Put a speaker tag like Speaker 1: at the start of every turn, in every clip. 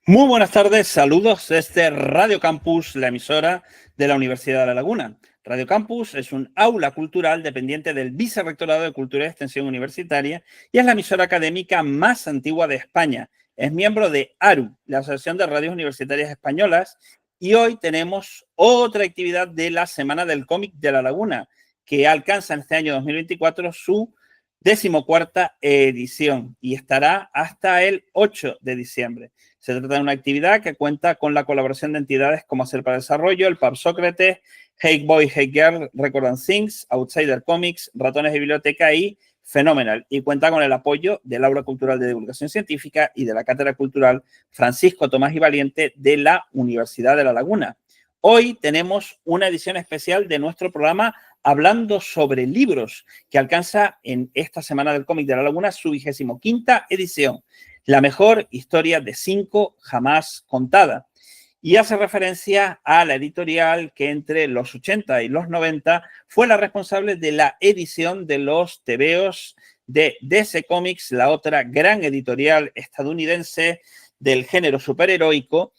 Speaker 1: Muy buenas tardes, saludos desde Radio Campus, la emisora de la Universidad de La Laguna. Radio Campus es un aula cultural dependiente del Vicerrectorado de Cultura y Extensión Universitaria y es la emisora académica más antigua de España. Es miembro de ARU, la Asociación de Radios Universitarias Españolas, y hoy tenemos otra actividad de la Semana del Cómic de La Laguna, que alcanza en este año 2024 su 14ª edición y estará hasta el 8 de diciembre. Se trata de una actividad que cuenta con la colaboración de entidades como Hacer para el Desarrollo, el Pub Sócrates, Hey Boy, Hey Girl, Record and Things, Outsider Comics, Ratones de Biblioteca y Phenomenal. Y cuenta con el apoyo del Aula Cultural de Divulgación Científica y de la Cátedra Cultural Francisco Tomás y Valiente de la Universidad de La Laguna. Hoy tenemos una edición especial de nuestro programa hablando sobre libros, que alcanza en esta Semana del Cómic de La Laguna su 25ª edición. La mejor historia de 5 jamás contada. Y hace referencia a la editorial que entre los 80 y los 90 fue la responsable de la edición de los tebeos de DC Comics, la otra gran editorial estadounidense del género superheroico,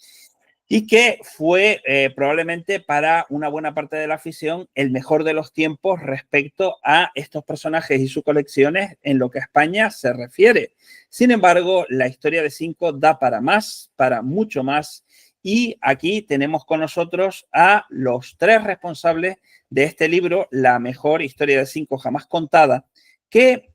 Speaker 1: y que fue probablemente para una buena parte de la afición el mejor de los tiempos respecto a estos personajes y sus colecciones en lo que a España se refiere. Sin embargo, la historia de 5 da para más, para mucho más, y aquí tenemos con nosotros a los 3 responsables de este libro, La mejor historia de 5 jamás contada, que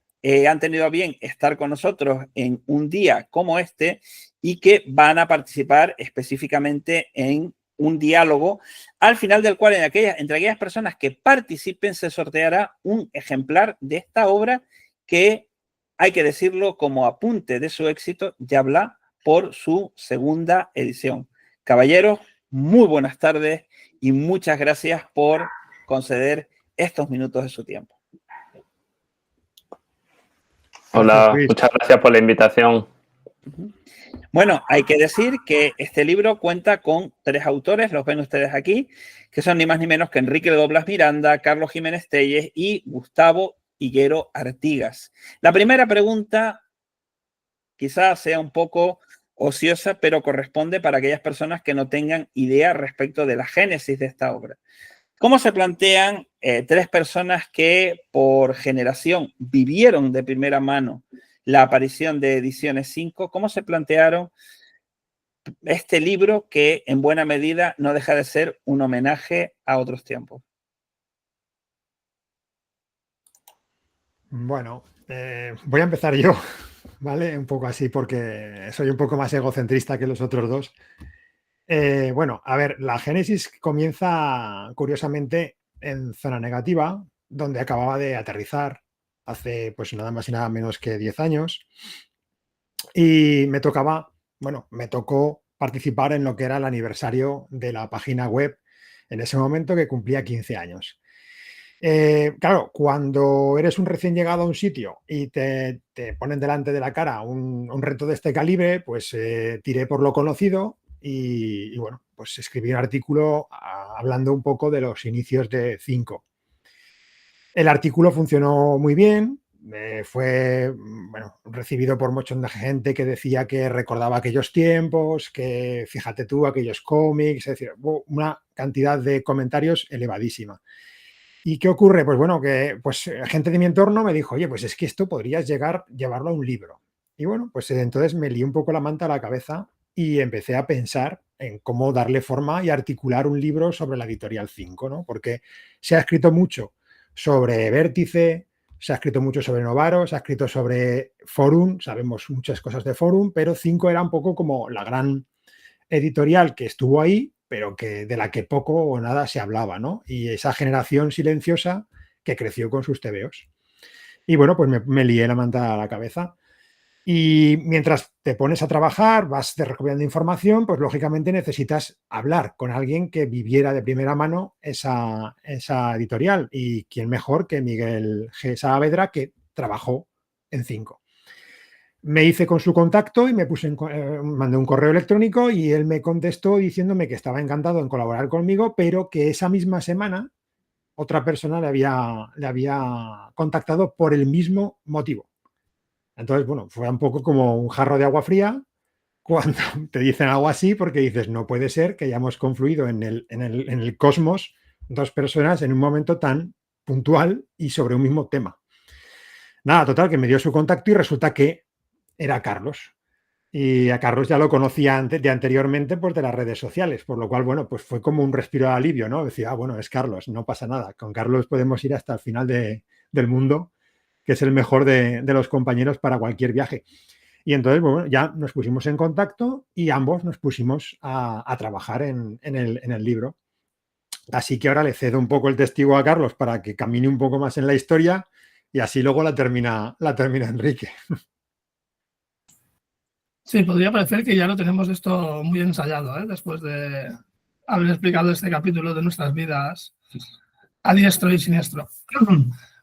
Speaker 1: han tenido a bien estar con nosotros en un día como este y que van a participar específicamente en un diálogo, al final del cual entre aquellas personas que participen se sorteará un ejemplar de esta obra que, hay que decirlo como apunte de su éxito, ya habla por su 2ª edición. Caballeros, muy buenas tardes y muchas gracias por conceder estos minutos de su tiempo.
Speaker 2: Hola, muchas gracias por la invitación.
Speaker 1: Bueno, hay que decir que este libro cuenta con 3 autores, los ven ustedes aquí, que son ni más ni menos que Enrique Doblas Miranda, Carlos Jiménez Telles y Gustavo Higuero Artigas. La primera pregunta quizás sea un poco ociosa, pero corresponde para aquellas personas que no tengan idea respecto de la génesis de esta obra. ¿Cómo se plantean 3 personas que por generación vivieron de primera mano la aparición de Ediciones 5? ¿Cómo se plantearon este libro que en buena medida no deja de ser un homenaje a otros tiempos?
Speaker 3: Bueno, voy a empezar yo, ¿vale? Un poco así porque soy un poco más egocentrista que los otros dos. Bueno, a ver, la génesis comienza curiosamente en Zona Negativa, donde acababa de aterrizar hace pues nada más y nada menos que 10 años. Y me tocó participar en lo que era el aniversario de la página web en ese momento, que cumplía 15 años. Claro, cuando eres un recién llegado a un sitio y te ponen delante de la cara un reto de este calibre, pues tiré por lo conocido y bueno, pues escribí un artículo hablando un poco de los inicios de 5. El artículo funcionó muy bien, fue recibido por mucha gente que decía que recordaba aquellos tiempos, que fíjate tú, aquellos cómics, es decir, hubo una cantidad de comentarios elevadísima. ¿Y qué ocurre? Pues bueno, que pues gente de mi entorno me dijo, oye, pues es que esto podrías llevarlo a un libro. Y bueno, pues entonces me lié un poco la manta a la cabeza y empecé a pensar en cómo darle forma y articular un libro sobre la editorial 5, ¿no? Porque se ha escrito mucho sobre Vértice, se ha escrito mucho sobre Novaro, se ha escrito sobre Forum, sabemos muchas cosas de Forum, pero 5 era un poco como la gran editorial que estuvo ahí, pero de la que poco o nada se hablaba, ¿no? Y esa generación silenciosa que creció con sus tebeos. Y bueno, pues me lié la manta a la cabeza. Y mientras te pones a trabajar, vas recopilando información, pues lógicamente necesitas hablar con alguien que viviera de primera mano esa editorial. Y quién mejor que Miguel G. Saavedra, que trabajó en 5. Me hice con su contacto y mandé un correo electrónico y él me contestó diciéndome que estaba encantado en colaborar conmigo, pero que esa misma semana otra persona le había contactado por el mismo motivo. Entonces, bueno, fue un poco como un jarro de agua fría cuando te dicen algo así, porque dices, no puede ser que hayamos confluido en el cosmos dos personas en un momento tan puntual y sobre un mismo tema. Nada, total, que me dio su contacto y resulta que era Carlos. Y a Carlos ya lo conocía de anteriormente pues, de las redes sociales, por lo cual, bueno, pues fue como un respiro de alivio, ¿no? Decía, bueno, es Carlos, no pasa nada. Con Carlos podemos ir hasta el final del mundo, que es el mejor de los compañeros para cualquier viaje. Y entonces, bueno, ya nos pusimos en contacto y ambos nos pusimos a trabajar en el libro. Así que ahora le cedo un poco el testigo a Carlos para que camine un poco más en la historia y así luego la termina Enrique.
Speaker 4: Sí, podría parecer que ya lo tenemos esto muy ensayado, ¿eh? Después de haber explicado este capítulo de nuestras vidas a diestro y siniestro.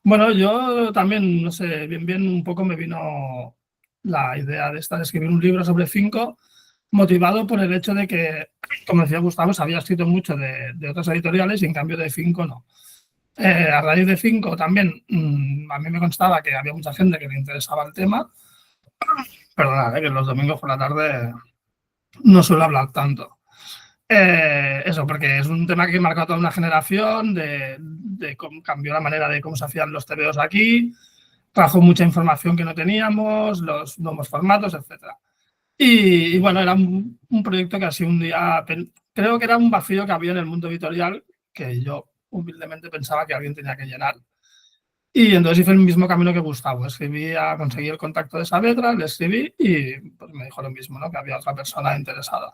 Speaker 4: Bueno, yo también, no sé, bien un poco me vino la idea de escribir un libro sobre 5, motivado por el hecho de que, como decía Gustavo, se había escrito mucho de otras editoriales y en cambio de 5 no. A raíz de 5 también a mí me constaba que había mucha gente que le interesaba el tema. Perdonad, que los domingos por la tarde no suelo hablar tanto. Eso, porque es un tema que marcó a toda una generación, de cómo cambió la manera de cómo se hacían los TVOs aquí, trajo mucha información que no teníamos, los nuevos formatos, etc. Y bueno, era un proyecto que así un día, creo que era un vacío que había en el mundo editorial que yo humildemente pensaba que alguien tenía que llenar. Y entonces hice el mismo camino que Gustavo. Conseguí el contacto de Saavedra, le escribí y pues me dijo lo mismo, ¿no? Que había otra persona interesada.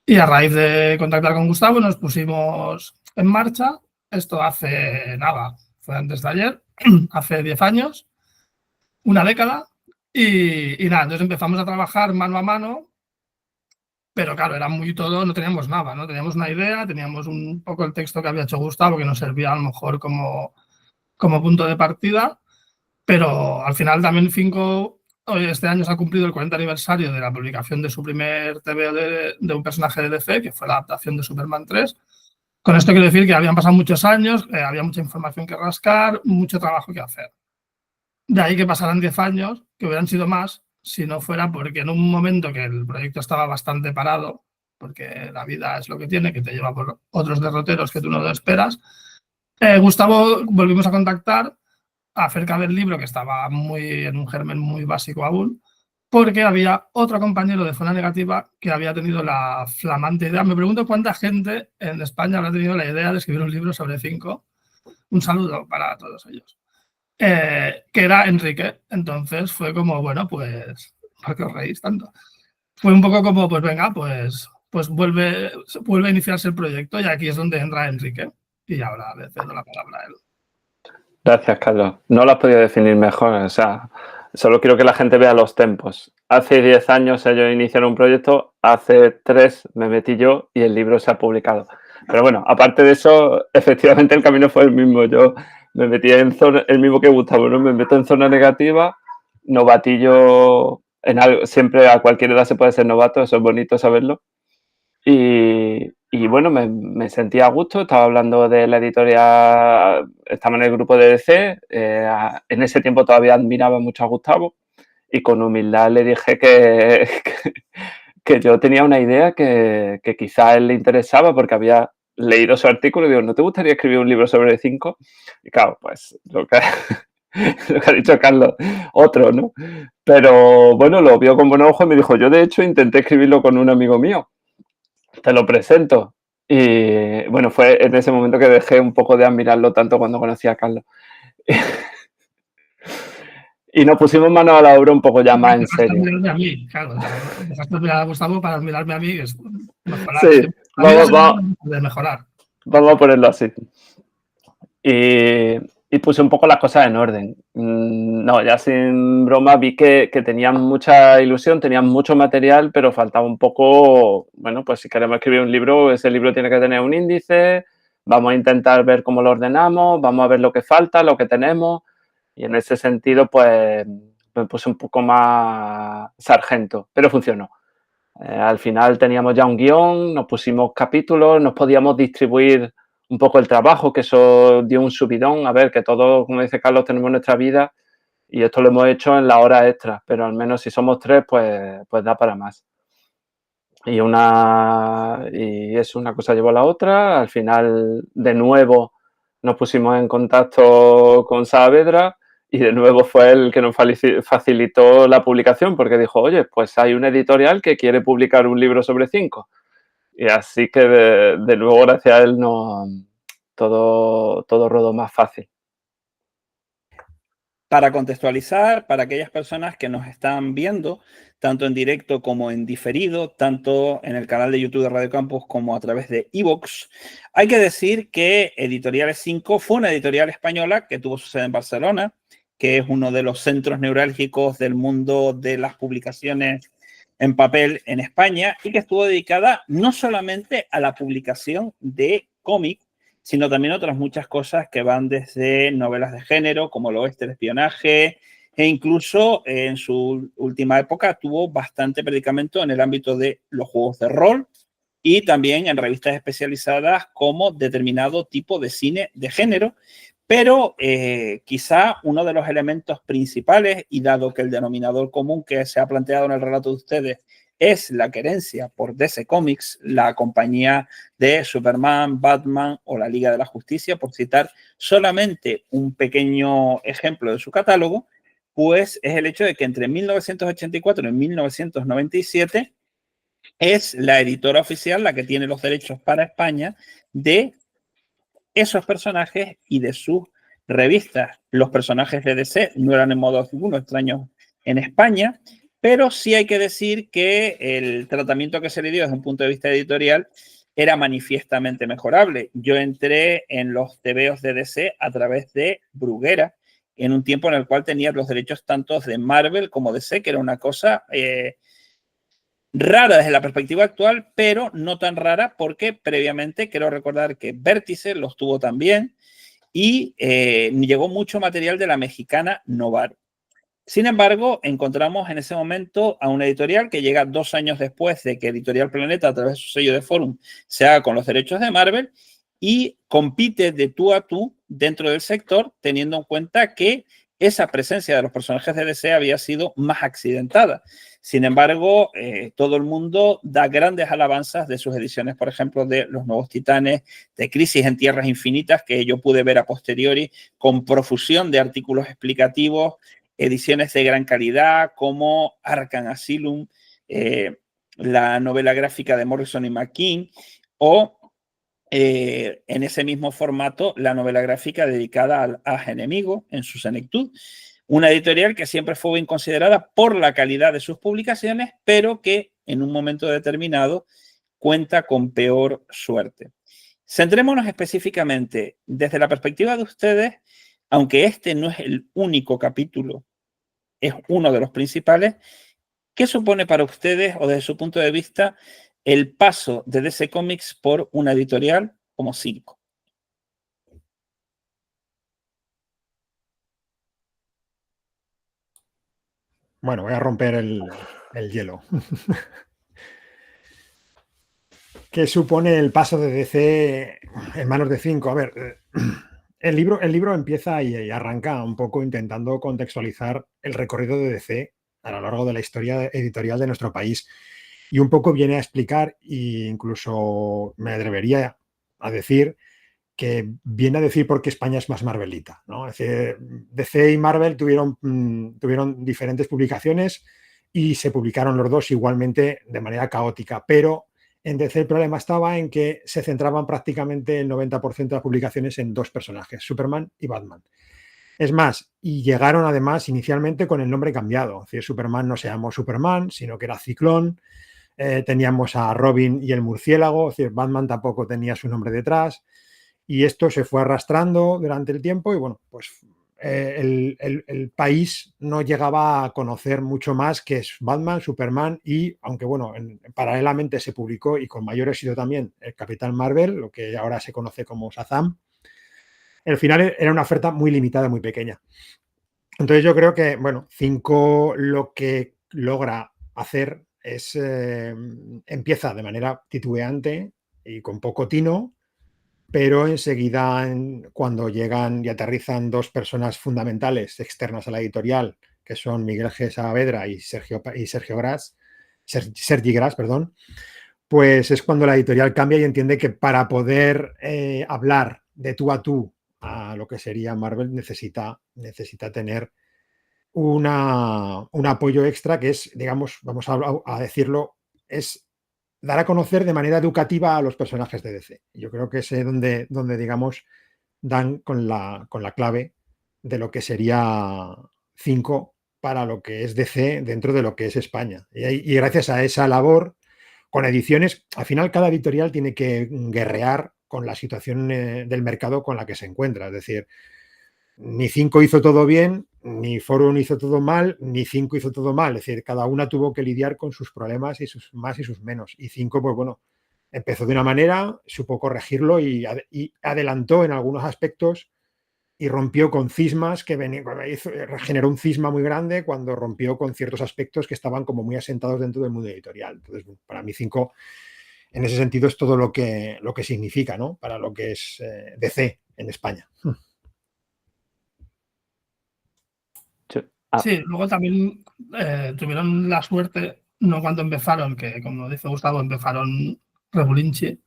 Speaker 4: Y a raíz de contactar con Gustavo nos pusimos en marcha. Esto hace nada, fue antes de ayer, hace 10 años, una década. Y nada, entonces empezamos a trabajar mano a mano, pero claro, era muy todo, no teníamos nada, ¿no? Teníamos una idea, teníamos un poco el texto que había hecho Gustavo, que nos servía a lo mejor como punto de partida, pero al final también 5, este año se ha cumplido el 40 aniversario de la publicación de su primer TVO de un personaje de DC, que fue la adaptación de Superman 3. Con esto quiero decir que habían pasado muchos años, había mucha información que rascar, mucho trabajo que hacer. De ahí que pasaran 10 años, que hubieran sido más, si no fuera porque en un momento que el proyecto estaba bastante parado, porque la vida es lo que tiene, que te lleva por otros derroteros que tú no esperas, Gustavo volvimos a contactar acerca del libro, que estaba en un germen muy básico aún, porque había otro compañero de Zona Negativa que había tenido la flamante idea. Me pregunto cuánta gente en España habrá tenido la idea de escribir un libro sobre 5. Un saludo para todos ellos. Que era Enrique. Entonces fue como, bueno, pues, ¿por qué os reís tanto? Fue un poco como, pues venga, pues vuelve a iniciarse el proyecto y aquí es donde entra Enrique. Y ahora le cedo la palabra a él.
Speaker 2: Gracias, Carlos. No lo has podido definir mejor. O sea, solo quiero que la gente vea los tempos. Hace 10 años ellos iniciaron un proyecto, hace 3 me metí yo y el libro se ha publicado. Pero bueno, aparte de eso, efectivamente el camino fue el mismo. Yo me metí en zona, el mismo que Gustavo, ¿no? Me meto en Zona Negativa, novatillo en algo. Siempre a cualquier edad se puede ser novato, eso es bonito saberlo. Y bueno, me sentía a gusto, estaba hablando de la editorial, estaba en el grupo de DC, en ese tiempo todavía admiraba mucho a Gustavo y con humildad le dije que yo tenía una idea que quizá a él le interesaba porque había leído su artículo y digo, ¿no te gustaría escribir un libro sobre 5? Y claro, pues lo que ha dicho Carlos, otro, ¿no? Pero bueno, lo vio con buen ojo y me dijo, yo de hecho intenté escribirlo con un amigo mío. Te lo presento. Y bueno, fue en ese momento que dejé un poco de admirarlo tanto cuando conocí a Carlos. Y nos pusimos manos a la obra un poco ya más en serio.
Speaker 4: Admirarme a mí, claro. Dejaste admirar a Gustavo para admirarme a mí, que es mejorar.
Speaker 2: Sí,
Speaker 4: De mejorar.
Speaker 2: Vamos a ponerlo así. Y puse un poco las cosas en orden. No, ya sin broma, vi que tenían mucha ilusión, tenían mucho material, pero faltaba un poco, bueno, pues si queremos escribir un libro, ese libro tiene que tener un índice, vamos a intentar ver cómo lo ordenamos, vamos a ver lo que falta, lo que tenemos, y en ese sentido, pues me puse un poco más sargento, pero funcionó. Al final teníamos ya un guión, nos pusimos capítulos, nos podíamos distribuir un poco el trabajo, que eso dio un subidón. A ver, que todos, como dice Carlos, tenemos nuestra vida y esto lo hemos hecho en la hora extra, pero al menos si somos 3, pues da para más. y eso, una cosa llevó a la otra. Al final, de nuevo, nos pusimos en contacto con Saavedra y de nuevo fue el que nos facilitó la publicación porque dijo, oye, pues hay una editorial que quiere publicar un libro sobre 5. Y así que de nuevo, gracias a él, todo rodó más fácil.
Speaker 1: Para contextualizar, para aquellas personas que nos están viendo, tanto en directo como en diferido, tanto en el canal de YouTube de Radio Campus como a través de iVoox, hay que decir que Editoriales 5 fue una editorial española que tuvo su sede en Barcelona, que es uno de los centros neurálgicos del mundo de las publicaciones en papel en España y que estuvo dedicada no solamente a la publicación de cómics, sino también otras muchas cosas que van desde novelas de género, como el oeste, el espionaje, e incluso en su última época tuvo bastante predicamento en el ámbito de los juegos de rol y también en revistas especializadas como determinado tipo de cine de género. Pero quizá uno de los elementos principales, y dado que el denominador común que se ha planteado en el relato de ustedes es la querencia por DC Comics, la compañía de Superman, Batman o la Liga de la Justicia, por citar solamente un pequeño ejemplo de su catálogo, pues es el hecho de que entre 1984 y 1997 es la editora oficial la que tiene los derechos para España de esos personajes y de sus revistas. Los personajes de DC no eran en modo alguno extraños en España, pero sí hay que decir que el tratamiento que se le dio desde un punto de vista editorial era manifiestamente mejorable. Yo entré en los tebeos de DC a través de Bruguera, en un tiempo en el cual tenía los derechos tanto de Marvel como de DC, que era una cosa rara desde la perspectiva actual, pero no tan rara porque previamente quiero recordar que Vértice los tuvo también y llegó mucho material de la mexicana Novaro. Sin embargo, encontramos en ese momento a una editorial que llega 2 años después de que Editorial Planeta, a través de su sello de Forum, se haga con los derechos de Marvel y compite de tú a tú dentro del sector, teniendo en cuenta que esa presencia de los personajes de DC había sido más accidentada. Sin embargo, todo el mundo da grandes alabanzas de sus ediciones, por ejemplo, de Los Nuevos Titanes, de Crisis en Tierras Infinitas, que yo pude ver a posteriori con profusión de artículos explicativos, ediciones de gran calidad como Arkham Asylum, la novela gráfica de Morrison y McKean, o en ese mismo formato la novela gráfica dedicada al enemigo en su senectud. Una editorial que siempre fue bien considerada por la calidad de sus publicaciones, pero que en un momento determinado cuenta con peor suerte. Centrémonos específicamente desde la perspectiva de ustedes, aunque este no es el único capítulo, es uno de los principales. ¿Qué supone para ustedes o desde su punto de vista el paso de DC Comics por una editorial como 5?
Speaker 3: Bueno, voy a romper el hielo. ¿Qué supone el paso de DC en manos de 5? A ver, el libro empieza y arranca un poco intentando contextualizar el recorrido de DC a lo largo de la historia editorial de nuestro país. Y un poco viene a explicar, e incluso me atrevería a decir, que viene a decir por qué España es más Marvelita, ¿no? Es decir, DC y Marvel tuvieron diferentes publicaciones y se publicaron los dos igualmente de manera caótica, pero en DC el problema estaba en que se centraban prácticamente el 90% de las publicaciones en 2 personajes, Superman y Batman. Es más, y llegaron además inicialmente con el nombre cambiado. Es decir, Superman no se llamó Superman, sino que era Ciclón. Teníamos a Robin y el murciélago, es decir, Batman tampoco tenía su nombre detrás. Y esto se fue arrastrando durante el tiempo y bueno, pues el país no llegaba a conocer mucho más que es Batman, Superman y, aunque bueno, paralelamente se publicó y con mayor éxito también el Capitán Marvel, lo que ahora se conoce como Shazam, al final era una oferta muy limitada, muy pequeña. Entonces yo creo que, bueno, 5 lo que logra hacer es, empieza de manera titubeante y con poco tino, pero enseguida, cuando llegan y aterrizan 2 personas fundamentales externas a la editorial, que son Miguel G. Saavedra y Sergio Gras, Sergi Gras, perdón, pues es cuando la editorial cambia y entiende que para poder hablar de tú a tú a lo que sería Marvel necesita tener un apoyo extra que es, digamos, vamos a decirlo, es dar a conocer de manera educativa a los personajes de DC. Yo creo que es donde digamos, dan con la clave de lo que sería 5 para lo que es DC dentro de lo que es España. Y gracias a esa labor, con ediciones, al final cada editorial tiene que guerrear con la situación del mercado con la que se encuentra. Es decir, ni 5 hizo todo bien, ni Forum hizo todo mal, ni 5 hizo todo mal. Es decir, cada una tuvo que lidiar con sus problemas y sus más y sus menos. Y 5, pues bueno, empezó de una manera, supo corregirlo y adelantó en algunos aspectos y rompió con cismas que generó un cisma muy grande cuando rompió con ciertos aspectos que estaban como muy asentados dentro del mundo editorial. Entonces, para mí 5, en ese sentido, es todo lo que significa, ¿no? Para lo que es DC en España.
Speaker 4: Sí, luego también tuvieron la suerte, no cuando empezaron, que como dice Gustavo, empezaron regulinchi,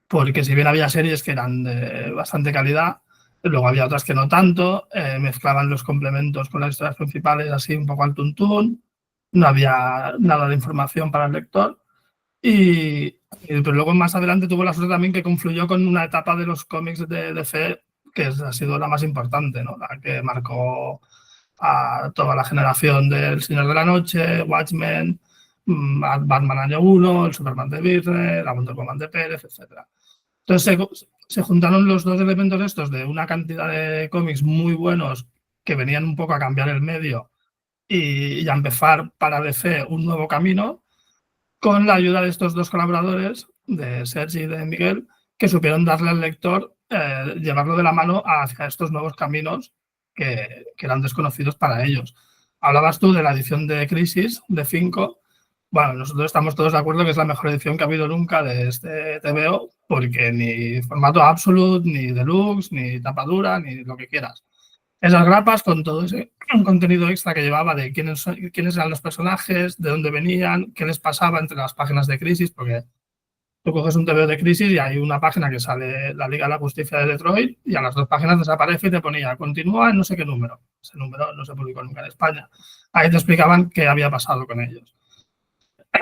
Speaker 4: porque si bien había series que eran de bastante calidad, luego había otras que no tanto, mezclaban los complementos con las historias principales así un poco al tuntún, no había nada de información para el lector, pero luego más adelante tuvo la suerte también que confluyó con una etapa de los cómics de DC que ha sido la más importante, ¿no? La que marcó a toda la generación del Señor de la Noche, Watchmen, Batman Año 1, el Superman de Virre, la Wonder Woman de Pérez, etc. Entonces se juntaron los dos elementos estos de una cantidad de cómics muy buenos que venían un poco a cambiar el medio y a empezar para DC un nuevo camino, con la ayuda de estos dos colaboradores, de Sergi y de Miguel, que supieron darle al lector, llevarlo de la mano hacia estos nuevos caminos que eran desconocidos para ellos. Hablabas tú de la edición de Crisis, de 5. Bueno, nosotros estamos todos de acuerdo que es la mejor edición que ha habido nunca de este TVO, porque ni formato Absolute, ni Deluxe, ni tapadura, ni lo que quieras. Esas grapas con todo ese contenido extra que llevaba de quiénes eran los personajes, de dónde venían, qué les pasaba entre las páginas de Crisis, porque tú coges un TVO de Crisis y hay una página que sale la Liga de la Justicia de Detroit y a las 2 páginas desaparece y te ponía continúa en no sé qué número. Ese número no se publicó nunca en España. Ahí te explicaban qué había pasado con ellos.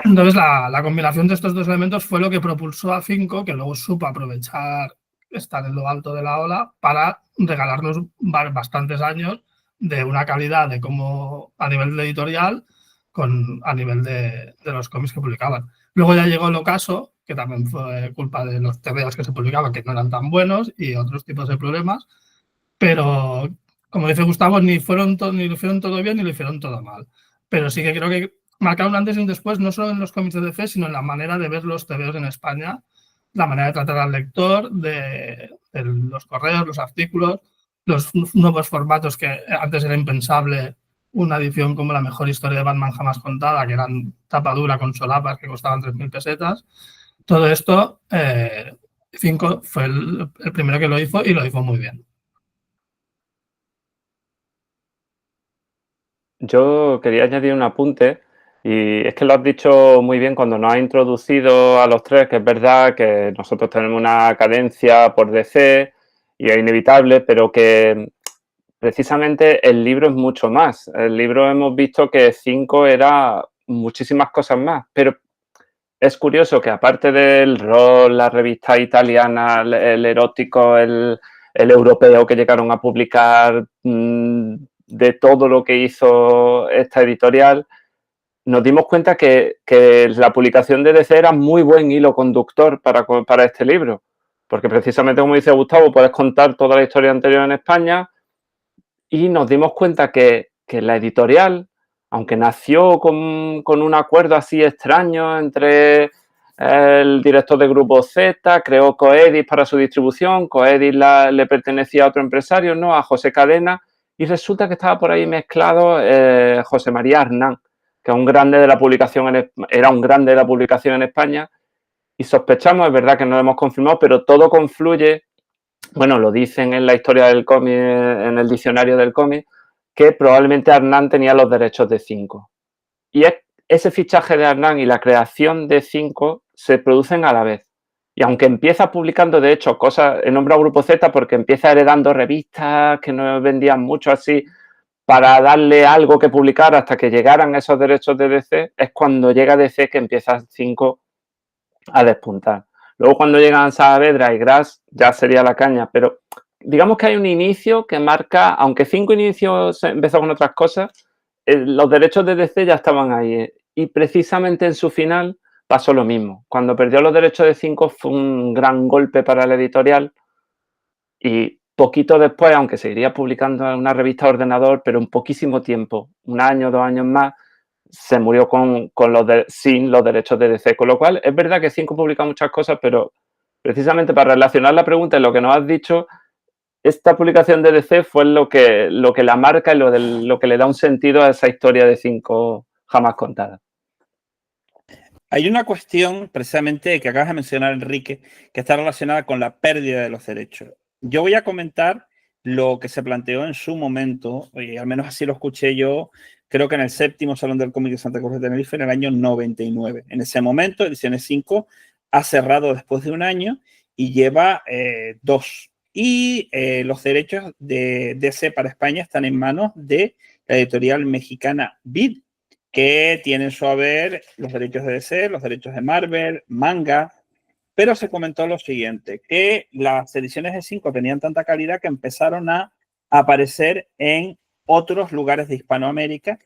Speaker 4: Entonces, la combinación de estos dos elementos fue lo que propulsó a 5, que luego supo aprovechar estar en lo alto de la ola para regalarnos bastantes años de una calidad de como a nivel de editorial a nivel de los cómics que publicaban. Luego ya llegó el ocaso, que también fue culpa de los TVOs que se publicaban, que no eran tan buenos y otros tipos de problemas, pero como dice Gustavo, ni lo hicieron todo bien ni lo hicieron todo mal. Pero sí que creo que marcaron un antes y un después, no solo en los cómics de DC, sino en la manera de ver los TVOs en España, la manera de tratar al lector, de los correos, los artículos, los nuevos formatos que antes era impensable, una edición como la mejor historia de Batman jamás contada, que eran tapa dura con solapas que costaban 3.000 pesetas. Todo esto, 5 fue el primero que lo hizo y lo hizo muy bien.
Speaker 2: Yo quería añadir un apunte, y es que lo has dicho muy bien cuando nos has introducido a los tres, que es verdad que nosotros tenemos una cadencia por DC y es inevitable, pero que precisamente el libro es mucho más. El libro hemos visto que 5 era muchísimas cosas más, pero es curioso que aparte del rol, la revista italiana, el erótico, el europeo que llegaron a publicar, de todo lo que hizo esta editorial, nos dimos cuenta que la publicación de DC era muy buen hilo conductor para este libro, porque precisamente, como dice Gustavo, puedes contar toda la historia anterior en España, y nos dimos cuenta que la editorial, aunque nació con un acuerdo así extraño entre el director de Grupo Z, creó Coedis para su distribución, Coedis le pertenecía a otro empresario, ¿no? A José Cadena, y resulta que estaba por ahí mezclado José María Arnán, que era un grande de la publicación en España, y sospechamos, es verdad que no lo hemos confirmado, pero todo confluye, bueno, lo dicen en la historia del cómic, en el diccionario del cómic, que probablemente Arnán tenía los derechos de 5. Y es ese fichaje de Arnán y la creación de 5 se producen a la vez. Y aunque empieza publicando, de hecho, cosas, he nombrado Grupo Z porque empieza heredando revistas que no vendían mucho así para darle algo que publicar hasta que llegaran esos derechos de DC, es cuando llega DC que empieza 5 a despuntar. Luego cuando llegan Saavedra y Gras ya sería la caña, pero digamos que hay un inicio que marca, aunque 5 inicios empezó con otras cosas, los derechos de DC ya estaban ahí. Y precisamente en su final pasó lo mismo. Cuando perdió los derechos de 5 fue un gran golpe para la editorial y poquito después, aunque seguiría publicando en una revista de ordenador, pero en poquísimo tiempo, 1 año, 2 años más, se murió sin los derechos de DC. Con lo cual, es verdad que 5 publica muchas cosas, pero precisamente para relacionar la pregunta y lo que nos has dicho, esta publicación de DC fue lo que la marca y lo que le da un sentido a esa historia de 5 jamás contada.
Speaker 1: Hay una cuestión precisamente que acabas de mencionar, Enrique, que está relacionada con la pérdida de los derechos. Yo voy a comentar lo que se planteó en su momento, y al menos así lo escuché yo, creo que en el 7º Salón del Cómic de Santa Cruz de Tenerife en el año 99. En ese momento, Ediciones 5 ha cerrado después de 1 año y lleva 2. Y los derechos de DC para España están en manos de la editorial mexicana Vid, que tiene en su haber los derechos de DC, los derechos de Marvel, manga, pero se comentó lo siguiente, que las ediciones de 5 tenían tanta calidad que empezaron a aparecer en otros lugares de Hispanoamérica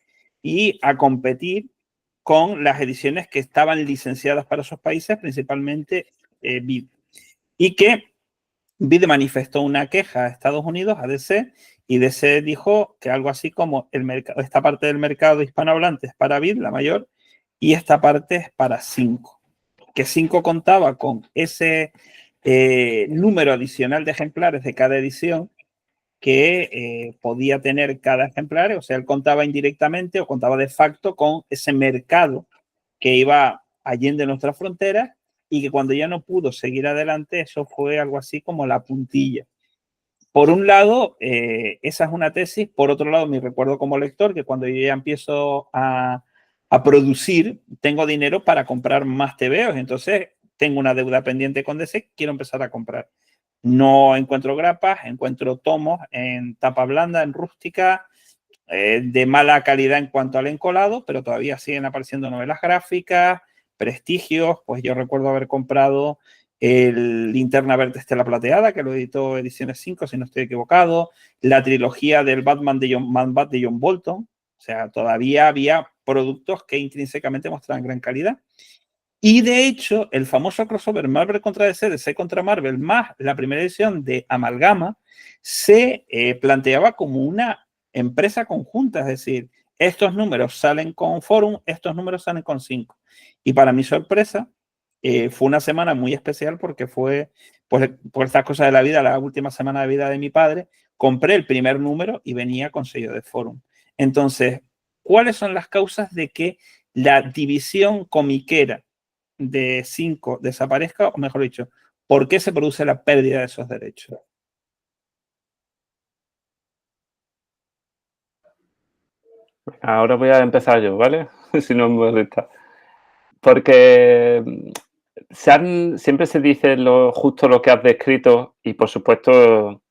Speaker 1: y a competir con las ediciones que estaban licenciadas para esos países, principalmente Vid. Y que Vid manifestó una queja a Estados Unidos, a DC, y DC dijo que algo así como esta parte del mercado hispanohablante es para Vid, la mayor, y esta parte es para 5. Que 5 contaba con ese número adicional de ejemplares de cada edición que podía tener cada ejemplar, o sea, él contaba indirectamente o contaba de facto con ese mercado que iba allende nuestras fronteras y que cuando ya no pudo seguir adelante, eso fue algo así como la puntilla. Por un lado, esa es una tesis. Por otro lado, mi recuerdo como lector, que cuando yo ya empiezo a producir, tengo dinero para comprar más TVOs. Entonces, tengo una deuda pendiente con DC, quiero empezar a comprar. No encuentro grapas, encuentro tomos en tapa blanda, en rústica, de mala calidad en cuanto al encolado, pero todavía siguen apareciendo novelas gráficas, prestigios. Pues yo recuerdo haber comprado el Linterna Verde Estela Plateada, que lo editó Ediciones 5, si no estoy equivocado, la trilogía del Batman de John Bolton. O sea, todavía había productos que intrínsecamente mostraban gran calidad. Y de hecho, el famoso crossover Marvel contra DC, DC contra Marvel, más la primera edición de Amalgama, se planteaba como una empresa conjunta, es decir, estos números salen con Forum, estos números salen con 5. Y para mi sorpresa, fue una semana muy especial porque fue, pues, por estas cosas de la vida, la última semana de vida de mi padre, compré el primer número y venía con sello de Forum. Entonces, ¿cuáles son las causas de que la división comiquera de 5 desaparezca? O mejor dicho, ¿por qué se produce la pérdida de esos derechos?
Speaker 2: Ahora voy a empezar yo, ¿vale? Si no me molesta. Porque siempre se dice justo lo que has descrito y, por supuesto,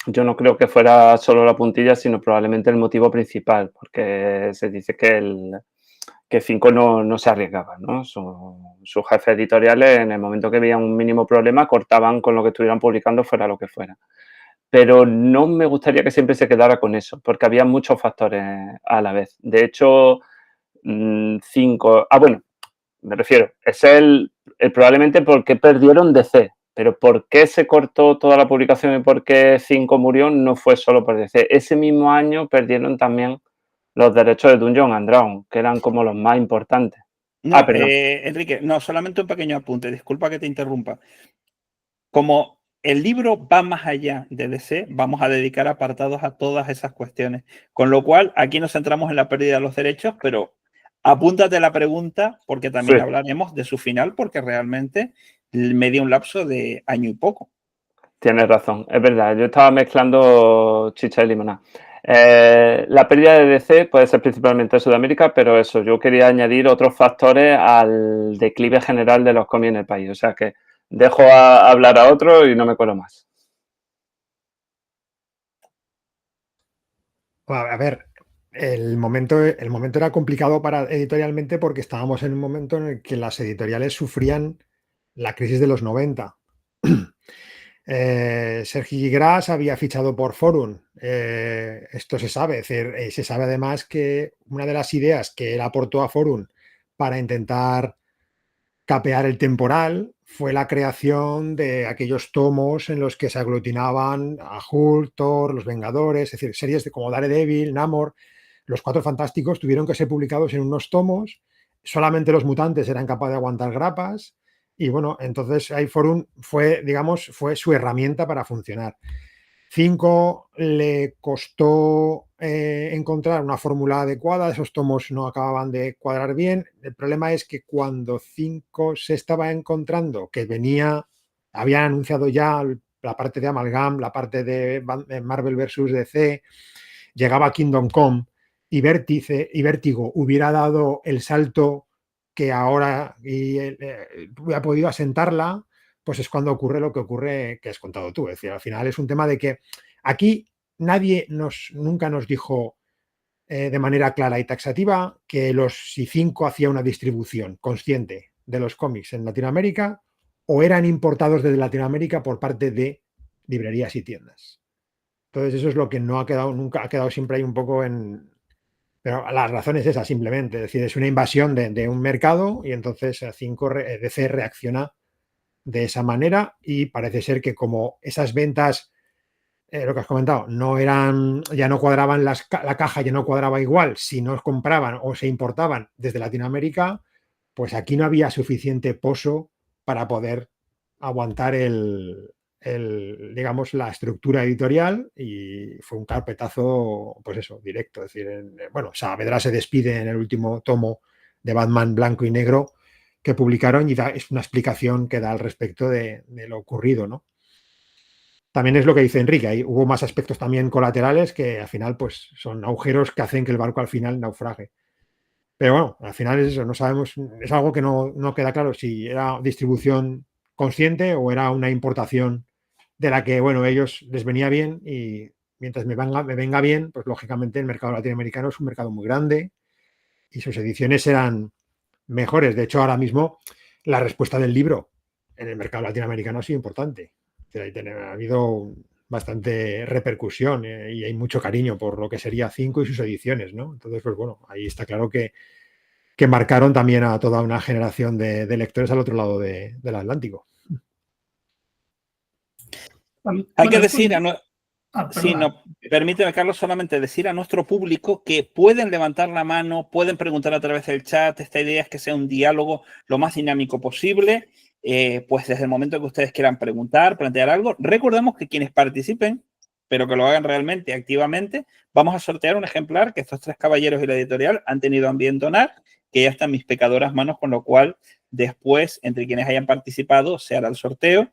Speaker 2: yo no creo que fuera solo la puntilla, sino probablemente el motivo principal, porque se dice que 5 no se arriesgaba, ¿no? Sus jefes editoriales, en el momento que veían un mínimo problema, cortaban con lo que estuvieran publicando, fuera lo que fuera. Pero no me gustaría que siempre se quedara con eso, porque había muchos factores a la vez. De hecho, 5... bueno, me refiero, es probablemente porque perdieron DC, pero por qué se cortó toda la publicación y por qué 5 murió no fue solo por DC. Ese mismo año perdieron también los derechos de Dungeons and Dragons, que eran como los más importantes.
Speaker 1: No, Enrique, no, solamente un pequeño apunte, disculpa que te interrumpa. Como el libro va más allá de DC, vamos a dedicar apartados a todas esas cuestiones. Con lo cual, aquí nos centramos en la pérdida de los derechos, pero apúntate la pregunta porque también hablaremos de su final, porque realmente me dio un lapso de año y poco.
Speaker 2: Tienes razón, es verdad. Yo estaba mezclando chicha y limonada. La pérdida de DC puede ser principalmente en Sudamérica, pero eso, yo quería añadir otros factores al declive general de los cómics en el país. O sea que dejo hablar a otro y no me cuelo más.
Speaker 3: A ver, el momento era complicado para editorialmente porque estábamos en un momento en el que las editoriales sufrían la crisis de los 90. Sergi Gras había fichado por Forum. Esto se sabe. Es decir, se sabe además que una de las ideas que él aportó a Forum para intentar capear el temporal fue la creación de aquellos tomos en los que se aglutinaban a Hulk, Thor, Los Vengadores, es decir, series como Daredevil, Namor. Los Cuatro Fantásticos tuvieron que ser publicados en unos tomos. Solamente los mutantes eran capaces de aguantar grapas. Y bueno, entonces iForum fue, digamos, fue su herramienta para funcionar. 5 le costó encontrar una fórmula adecuada, esos tomos no acababan de cuadrar bien. El problema es que cuando 5 se estaba encontrando que habían anunciado ya la parte de Amalgam, la parte de Marvel vs. DC, llegaba Kingdom Come y Vértigo hubiera dado el salto que ahora hubiera podido asentarla, pues es cuando ocurre lo que ocurre, que has contado tú. Es decir, al final es un tema de que aquí nadie nunca nos dijo de manera clara y taxativa que si 5 hacía una distribución consciente de los cómics en Latinoamérica o eran importados desde Latinoamérica por parte de librerías y tiendas. Entonces eso es lo que no ha quedado, nunca ha quedado siempre ahí un poco en... Pero la razón es esa, simplemente. Es decir, es una invasión de un mercado y entonces DC reacciona de esa manera y parece ser que como esas ventas, lo que has comentado, ya no cuadraban la caja, ya no cuadraba igual si no compraban o se importaban desde Latinoamérica, pues aquí no había suficiente pozo para poder aguantar digamos, la estructura editorial y fue un carpetazo, pues eso, directo. Es decir, bueno, Saavedra se despide en el último tomo de Batman blanco y negro que publicaron y es una explicación que da al respecto de lo ocurrido, ¿no? También es lo que dice Enrique, ahí hubo más aspectos también colaterales que al final pues son agujeros que hacen que el barco al final naufrague. Pero bueno, al final es eso, no sabemos, es algo que no queda claro si era distribución consciente o era una importación de la que, bueno, ellos les venía bien y mientras me venga bien, pues lógicamente el mercado latinoamericano es un mercado muy grande y sus ediciones eran mejores. De hecho, ahora mismo la respuesta del libro en el mercado latinoamericano ha sido importante. Ha habido bastante repercusión y hay mucho cariño por lo que sería 5 y sus ediciones, ¿no? Entonces, pues bueno, ahí está claro que marcaron también a toda una generación de lectores al otro lado del Atlántico.
Speaker 1: Hay que decir sí, no, permíteme, Carlos, solamente decir a nuestro público que pueden levantar la mano, pueden preguntar a través del chat. Esta idea es que sea un diálogo lo más dinámico posible. Pues desde el momento que ustedes quieran preguntar, plantear algo, recordemos que quienes participen, pero que lo hagan realmente, activamente, vamos a sortear un ejemplar que estos 3 caballeros y la editorial han tenido a bien donar, que ya está en mis pecadoras manos, con lo cual después, entre quienes hayan participado, se hará el sorteo.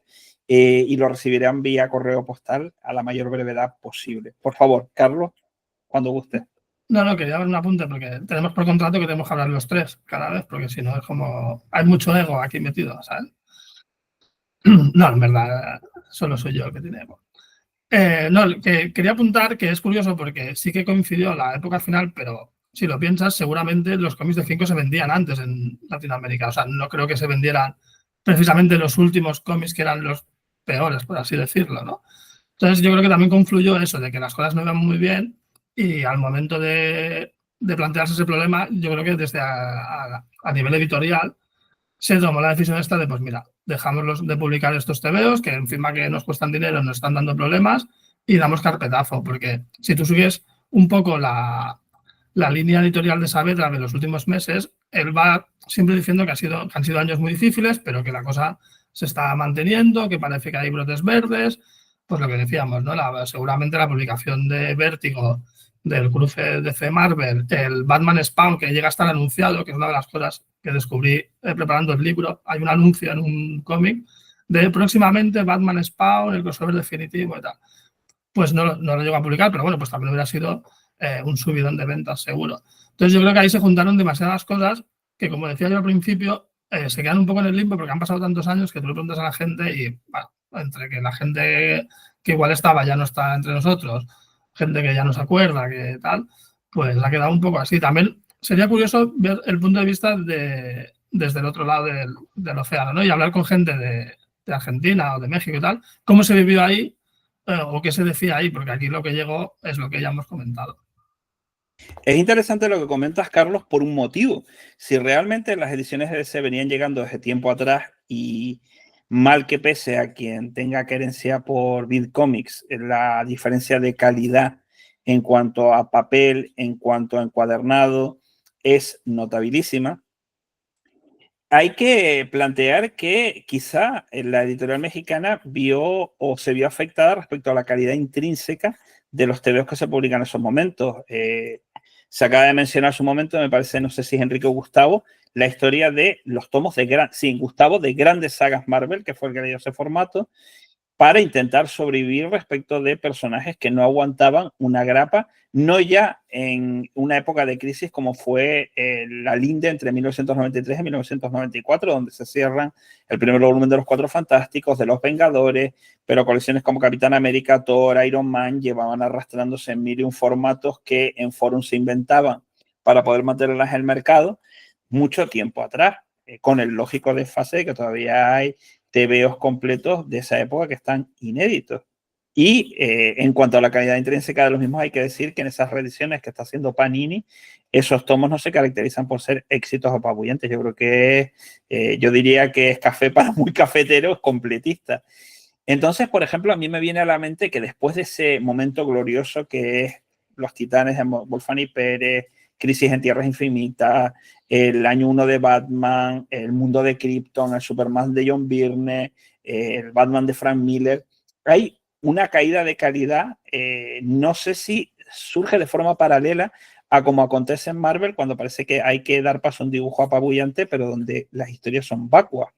Speaker 1: Y lo recibirán vía correo postal a la mayor brevedad posible. Por favor, Carlos, cuando guste.
Speaker 4: No, quería dar un apunte porque tenemos por contrato que tenemos que hablar los 3 cada vez, porque si no es como... Hay mucho ego aquí metido, ¿sabes? No, en verdad, solo soy yo el que tiene ego. Que quería apuntar que es curioso porque sí que coincidió la época final, pero si lo piensas, seguramente los cómics de 5 se vendían antes en Latinoamérica. O sea, no creo que se vendieran precisamente los últimos cómics que eran los peores, por así decirlo, ¿no? Entonces yo creo que también confluyó eso de que las cosas no iban muy bien y al momento de plantearse ese problema, yo creo que desde a nivel editorial se tomó la decisión esta de, pues mira, dejamos de publicar estos tebeos que encima que nos cuestan dinero nos están dando problemas y damos carpetazo, porque si tú sigues un poco la línea editorial de Saavedra de los últimos meses, él va siempre diciendo que han sido años muy difíciles, pero que la cosa se está manteniendo, que parece que hay brotes verdes, pues lo que decíamos, ¿no? Seguramente la publicación de Vértigo del cruce DC Marvel, el Batman Spawn, que llega a estar anunciado, que es una de las cosas que descubrí preparando el libro. Hay un anuncio en un cómic de próximamente Batman Spawn, el crossover definitivo y tal. pues no lo llegó a publicar, pero bueno, pues también hubiera sido un subidón de ventas seguro. Entonces yo creo que ahí se juntaron demasiadas cosas que, como decía yo al principio, se quedan un poco en el limbo porque han pasado tantos años que tú le preguntas a la gente y, bueno, entre que la gente que igual estaba ya no está entre nosotros, gente que ya no se acuerda, que tal, pues ha quedado un poco así. También sería curioso ver el punto de vista desde el otro lado del océano, ¿no? Y hablar con gente de Argentina o de México y tal, cómo se vivió ahí o qué se decía ahí, porque aquí lo que llegó es lo que ya hemos comentado.
Speaker 1: Es interesante lo que comentas, Carlos, por un motivo. Si realmente las ediciones de DC venían llegando desde tiempo atrás y mal que pese a quien tenga querencia por Vid Comics, la diferencia de calidad en cuanto a papel, en cuanto a encuadernado, es notabilísima. Hay que plantear que quizá la editorial mexicana vio o se vio afectada respecto a la calidad intrínseca de los TVOs que se publican en esos momentos. Se acaba de mencionar su momento, me parece, no sé si es Enrique o Gustavo, la historia de los tomos Gustavo, de grandes sagas Marvel, que fue el que le dio ese formato, para intentar sobrevivir respecto de personajes que no aguantaban una grapa, no ya en una época de crisis como fue la linde entre 1993 y 1994, donde se cierran el primer volumen de los Cuatro Fantásticos, de los Vengadores, pero colecciones como Capitán América, Thor, Iron Man llevaban arrastrándose en mil y un formatos que en Forum se inventaban para poder mantenerlas en el mercado mucho tiempo atrás, con el lógico desfase de que todavía hay TVOs completos de esa época que están inéditos. Y en cuanto a la calidad intrínseca de los mismos, hay que decir que en esas reediciones que está haciendo Panini, esos tomos no se caracterizan por ser éxitos apabullantes. Yo creo que yo diría que es café para muy cafeteros, completista. Entonces, por ejemplo, a mí me viene a la mente que después de ese momento glorioso que es Los Titanes de Wolfgang y Pérez, Crisis en Tierras Infinitas, el año 1 de Batman, el mundo de Krypton, el Superman de John Byrne, el Batman de Frank Miller, hay una caída de calidad, no sé si surge de forma paralela a como acontece en Marvel, cuando parece que hay que dar paso a un dibujo apabullante, pero donde las historias son vacuas.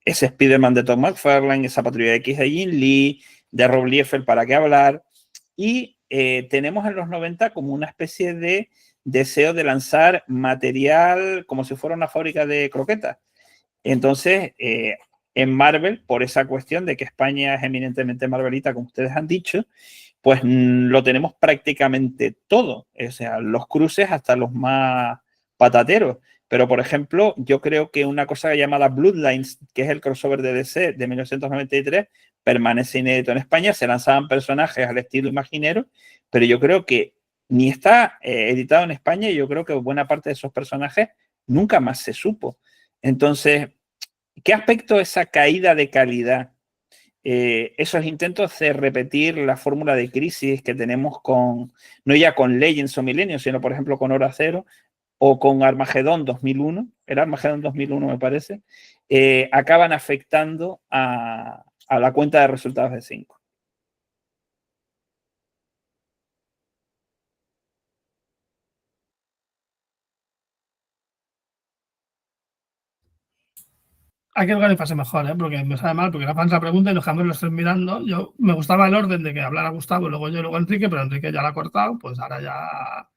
Speaker 1: Ese Spider-Man de Tom McFarlane, esa Patrulla X de Jim Lee, de Rob Liefeld, para qué hablar. Y tenemos en los 90 como una especie de deseo de lanzar material como si fuera una fábrica de croquetas. Entonces, en Marvel, por esa cuestión de que España es eminentemente marvelita, como ustedes han dicho, pues lo tenemos prácticamente todo. O sea, los cruces hasta los más patateros. Pero, por ejemplo, yo creo que una cosa llamada Bloodlines, que es el crossover de DC de 1993, permanece inédito en España. Se lanzaban personajes al estilo Imaginero, pero yo creo que ni está editado en España y yo creo que buena parte de esos personajes nunca más se supo. Entonces, ¿qué aspecto esa caída de calidad? Esos intentos de repetir la fórmula de crisis que tenemos con, no ya con Legends o Millennium, sino por ejemplo con Hora Cero o con Armagedón 2001, era Armagedón 2001 me parece, acaban afectando a la cuenta de resultados de 5.
Speaker 4: Hay que organizarse mejor, porque me sabe mal, porque la fans la pregunta y los cambios lo estoy mirando. Yo me gustaba el orden de que hablara Gustavo, luego yo, luego Enrique, pero Enrique ya lo ha cortado, pues ahora ya.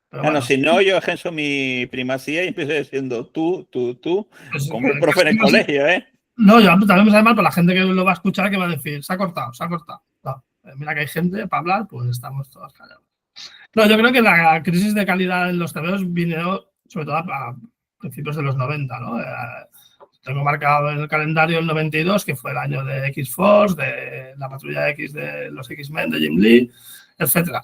Speaker 4: Pero
Speaker 1: bueno, si no, yo ejerzo mi primacía y empiezo diciendo tú,
Speaker 4: pues,
Speaker 1: como el profe en el colegio, ¿eh?
Speaker 4: No, yo también me sabe mal, pero la gente que lo va a escuchar que va a decir, se ha cortado, se ha cortado. No, mira que hay gente para hablar, pues estamos todos callados. No, yo creo que la crisis de calidad en los TVOs vino sobre todo a principios de los 90, ¿no? Tengo marcado en el calendario el 92, que fue el año de X-Force, de la Patrulla X de los X-Men de Jim Lee, etc.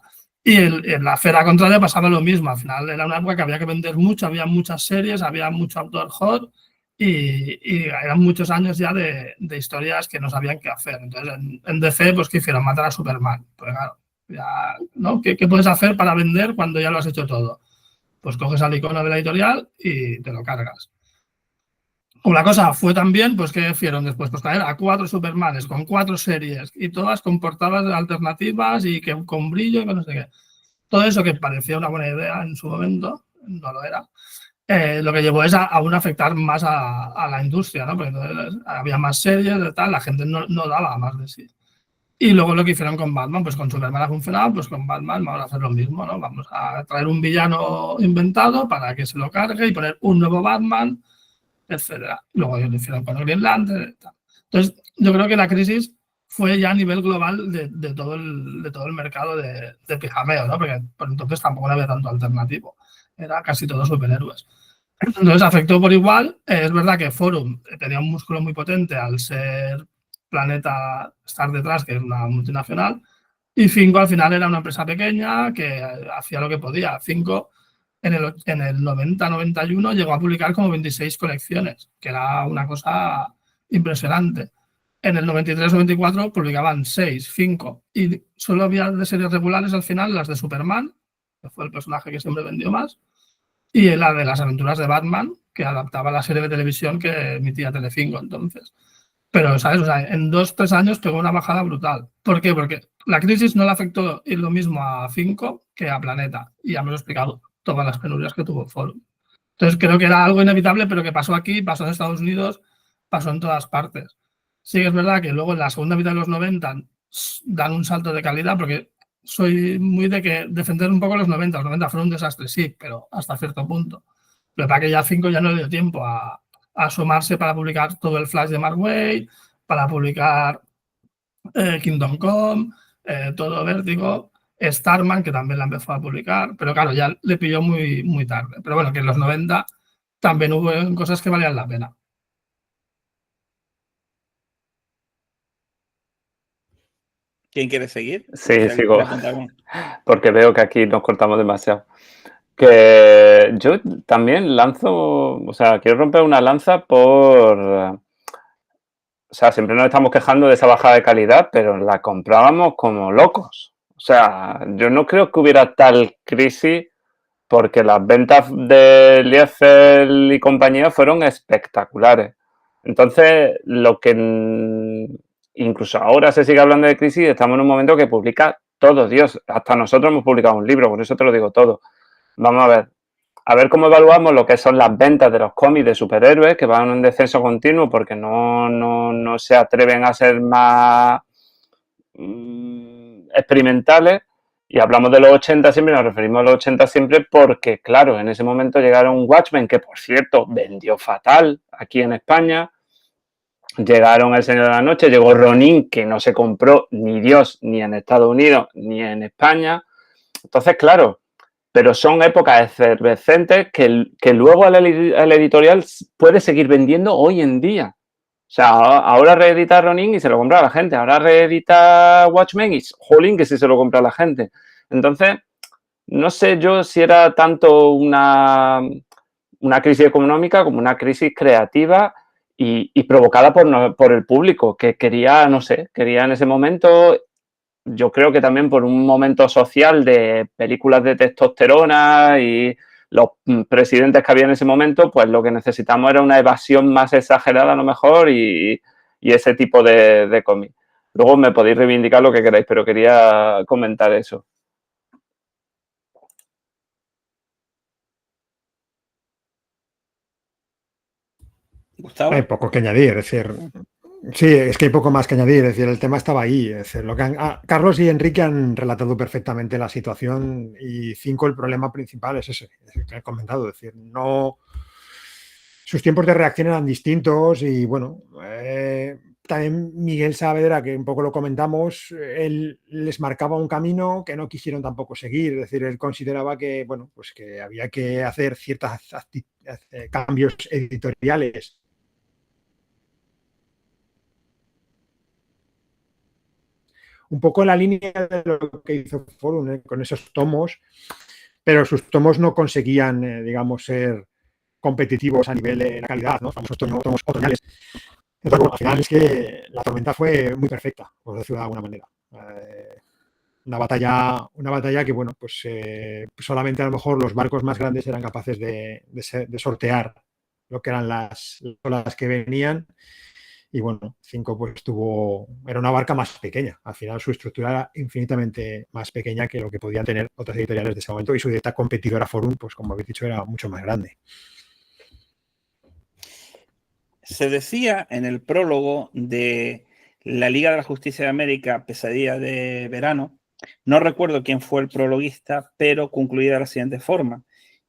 Speaker 4: Y en la esfera contraria pasaba lo mismo. Al final era una época que había que vender mucho, había muchas series, había mucho autor hot y eran muchos años ya de historias que no sabían qué hacer. Entonces en DC, pues ¿qué hicieron? Matar a Superman. Pues claro, ya, ¿no? ¿Qué puedes hacer para vender cuando ya lo has hecho todo? Pues coges al icono de la editorial y te lo cargas. Una cosa fue también, pues, ¿qué hicieron después? Pues traer a 4 Supermanes con 4 series y todas con portadas alternativas y que con brillo y con no sé qué. Todo eso que parecía una buena idea en su momento, no lo era. Lo que llevó es a aún afectar más a la industria, ¿no? Porque entonces había más series y tal, la gente no daba más de sí. Y luego lo que hicieron con Batman, pues con Superman ha funcionado, pues con Batman vamos a hacer lo mismo, ¿no? Vamos a traer un villano inventado para que se lo cargue y poner un nuevo Batman, etcétera. Luego lo hicieron con Green Lantern. Entonces, yo creo que la crisis fue ya a nivel global de todo el mercado de pijameo, ¿no? Porque por entonces tampoco había tanto alternativo. Era casi todos superhéroes. Entonces afectó por igual. Es verdad que Forum tenía un músculo muy potente al ser Planeta, estar detrás, que es una multinacional, y Cinco al final era una empresa pequeña que hacía lo que podía. Cinco en el 90-91 llegó a publicar como 26 colecciones, que era una cosa impresionante. En el 93-94 publicaban 6, 5, y solo había de series regulares al final las de Superman, que fue el personaje que siempre vendió más, y la de las aventuras de Batman, que adaptaba la serie de televisión que emitía Telecinco entonces. Pero, ¿sabes? O sea, en 2-3 años pegó una bajada brutal. ¿Por qué? Porque la crisis no le afectó lo mismo a Cinco que a Planeta. Y ya hemos explicado todas las penurias que tuvo Forum. Entonces creo que era algo inevitable, pero que pasó aquí, pasó en Estados Unidos, pasó en todas partes. Sí que es verdad que luego en la segunda mitad de los 90 dan un salto de calidad, porque soy muy de que defender un poco los 90. Los 90 fueron un desastre, sí, pero hasta cierto punto. Pero para que ya Cinco ya no le dio tiempo a asomarse para publicar todo el Flash de Mark Waid, para publicar Kingdom Come, todo Vértigo, Starman, que también la empezó a publicar, pero claro, ya le pilló muy, muy tarde. Pero bueno, que en los 90 también hubo cosas que valían la pena.
Speaker 1: ¿Quién quiere seguir?
Speaker 2: Sí, sigo,
Speaker 1: Algún...
Speaker 2: porque veo que aquí nos cortamos demasiado. Que yo también lanzo, o sea, quiero romper una lanza por... O sea, siempre nos estamos quejando de esa bajada de calidad, pero la comprábamos como locos. O sea, yo no creo que hubiera tal crisis porque las ventas de Liefeld y compañía fueron espectaculares. Entonces, lo que incluso ahora se sigue hablando de crisis, estamos en un momento que publica todo, Dios, hasta nosotros hemos publicado un libro, por eso te lo digo todo. Vamos a ver cómo evaluamos lo que son las ventas de los cómics de superhéroes, que van en descenso continuo porque no se atreven a ser más experimentales. Y hablamos de los 80 siempre, nos referimos a los 80 siempre porque, claro, en ese momento llegaron Watchmen, que por cierto vendió fatal aquí en España. Llegaron El Señor de la Noche, llegó Ronin, que no se compró ni Dios, ni en Estados Unidos, ni en España. Entonces, claro, pero son épocas efervescentes que luego el editorial puede seguir vendiendo hoy en día. O sea, ahora reedita Ronin y se lo compra la gente. Ahora reedita Watchmen y jolín que sí se lo compra la gente. Entonces, no sé yo si era tanto una crisis económica como una crisis creativa y provocada por el público, que quería, no sé, quería en ese momento, yo creo que también por un momento social de películas de testosterona y los presidentes que había en ese momento, pues lo que necesitamos era una evasión más exagerada a lo mejor y ese tipo de cómic. Luego me podéis reivindicar lo que queráis, pero quería comentar eso.
Speaker 1: Gustavo.
Speaker 3: Hay poco que añadir, es decir, sí, es que hay poco más que añadir, es decir, el tema estaba ahí, es decir, Carlos y Enrique han relatado perfectamente la situación y Cinco, el problema principal es ese que he comentado, es decir, no, sus tiempos de reacción eran distintos y bueno, también Miguel Saavedra, que un poco lo comentamos, él les marcaba un camino que no quisieron tampoco seguir, es decir, él consideraba que, bueno, pues que había que hacer ciertos cambios editoriales. Un poco en la línea de lo que hizo Forum con esos tomos, pero sus tomos no conseguían, digamos, ser competitivos a nivel de calidad, ¿no? Famosos tomos otoñales. Entonces, bueno, al final es que la tormenta fue muy perfecta, por decirlo de alguna manera. Una batalla que, bueno, pues solamente a lo mejor los barcos más grandes eran capaces de sortear lo que eran las olas que venían. Y bueno, Cinco pues era una barca más pequeña. Al final su estructura era infinitamente más pequeña que lo que podían tener otras editoriales de ese momento y su directa competidora Forum, pues como habéis dicho, era mucho más grande.
Speaker 1: Se decía en el prólogo de la Liga de la Justicia de América, Pesadilla de Verano. No recuerdo quién fue el prologuista, pero concluía de la siguiente forma,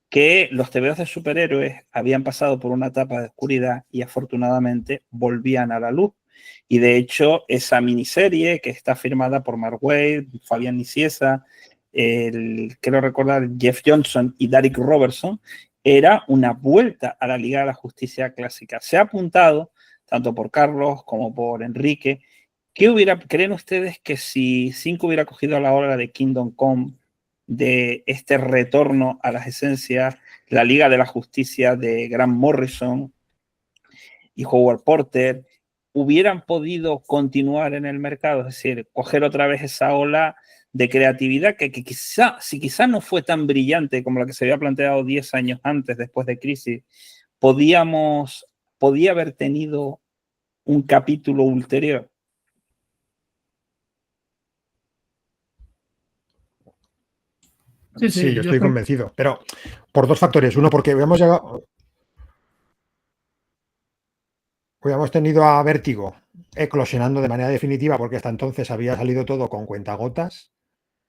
Speaker 1: que los tebeos de superhéroes habían pasado por una etapa de oscuridad y afortunadamente volvían a la luz. Y de hecho, esa miniserie que está firmada por Mark Waid, Fabián Nicieza, quiero recordar, Jeff Johnson y Derek Robertson, era una vuelta a la Liga de la Justicia clásica. Se ha apuntado, tanto por Carlos como por Enrique, ¿creen ustedes que si Cinco hubiera cogido la hora de Kingdom Come, de este retorno a las esencias, la Liga de la Justicia de Grant Morrison y Howard Porter, hubieran podido continuar en el mercado? Es decir, coger otra vez esa ola de creatividad que quizá no fue tan brillante como la que se había planteado 10 años antes, después de Crisis, podía haber tenido un capítulo ulterior.
Speaker 3: Sí, yo estoy convencido, pero por dos factores. Uno, porque habíamos tenido a Vértigo eclosionando de manera definitiva, porque hasta entonces había salido todo con cuentagotas.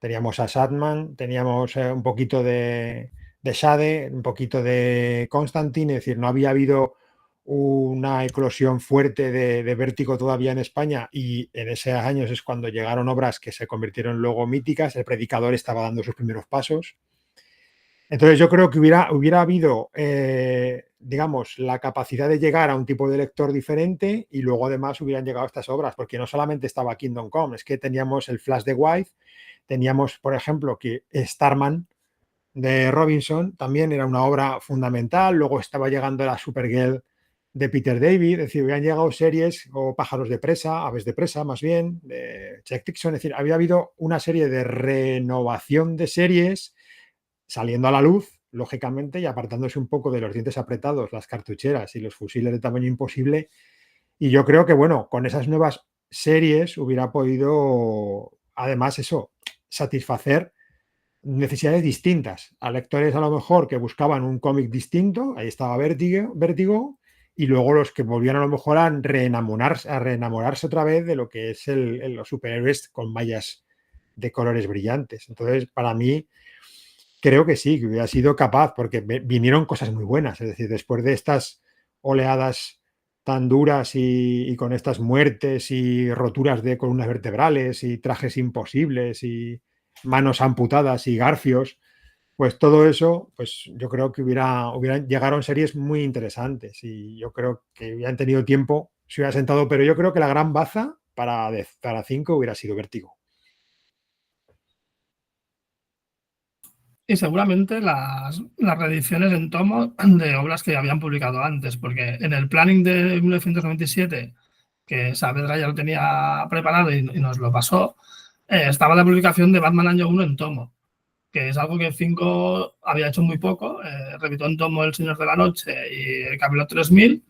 Speaker 3: Teníamos a Sandman, teníamos un poquito de Shade, un poquito de Constantine, es decir, no había habido una eclosión fuerte de Vértigo todavía en España, y en esos años es cuando llegaron obras que se convirtieron luego míticas. El Predicador estaba dando sus primeros pasos. Entonces yo creo que hubiera habido, digamos, la capacidad de llegar a un tipo de lector diferente, y luego además hubieran llegado estas obras, porque no solamente estaba Kingdom Come, es que teníamos el Flash de White, teníamos, por ejemplo, que Starman de Robinson también era una obra fundamental, luego estaba llegando la Supergirl de Peter David, es decir, habían llegado series, o Pájaros de Presa, Aves de Presa más bien, de Chuck Dixon, es decir, había habido una serie de renovación de series saliendo a la luz, lógicamente, y apartándose un poco de los dientes apretados, las cartucheras y los fusiles de tamaño imposible. Y yo creo que, bueno, con esas nuevas series hubiera podido, además, satisfacer necesidades distintas a lectores a lo mejor que buscaban un cómic distinto. Ahí estaba Vértigo, y luego los que volvían a lo mejor a reenamorarse otra vez de lo que es los superhéroes con mallas de colores brillantes. Entonces, para mí, creo que sí, que hubiera sido capaz, porque vinieron cosas muy buenas. Es decir, después de estas oleadas tan duras y con estas muertes y roturas de columnas vertebrales y trajes imposibles y manos amputadas y garfios, pues todo eso, pues yo creo que llegaron series muy interesantes, y yo creo que hubieran tenido tiempo, se hubiera sentado, pero yo creo que la gran baza para Cinco hubiera sido Vértigo.
Speaker 4: Y seguramente las reediciones en tomo de obras que habían publicado antes, porque en el planning de 1997, que Saavedra ya lo tenía preparado y nos lo pasó, estaba la publicación de Batman Año 1 en tomo, que es algo que Cinco había hecho muy poco. Reeditó en tomo El Señor de la Noche y el Camelot 3000,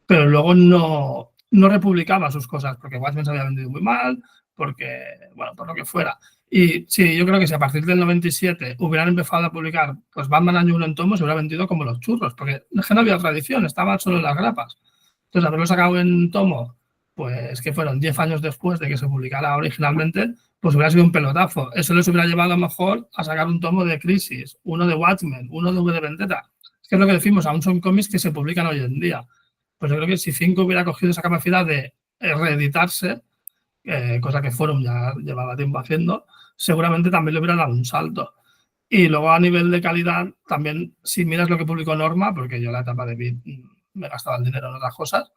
Speaker 4: pero luego no republicaba sus cosas, porque Watchmen se había vendido muy mal, porque, bueno, por lo que fuera. Y sí, yo creo que si a partir del 97 hubieran empezado a publicar pues Batman Año 1 en tomo, se hubiera vendido como los churros, porque no había tradición, estaban solo en las grapas. Entonces, haberlo sacado en tomo, pues que fueron 10 años después de que se publicara originalmente, pues hubiera sido un pelotazo. Eso les hubiera llevado a lo mejor a sacar un tomo de Crisis, uno de Watchmen, uno de V de Vendetta. Es que es lo que decimos, aún son cómics que se publican hoy en día. Pues yo creo que si Cinco hubiera cogido esa capacidad de reeditarse, cosa que Forum ya llevaba tiempo haciendo, seguramente también le hubiera dado un salto. Y luego a nivel de calidad, también si miras lo que publicó Norma, porque yo la etapa de Beat me gastaba el dinero en otras cosas,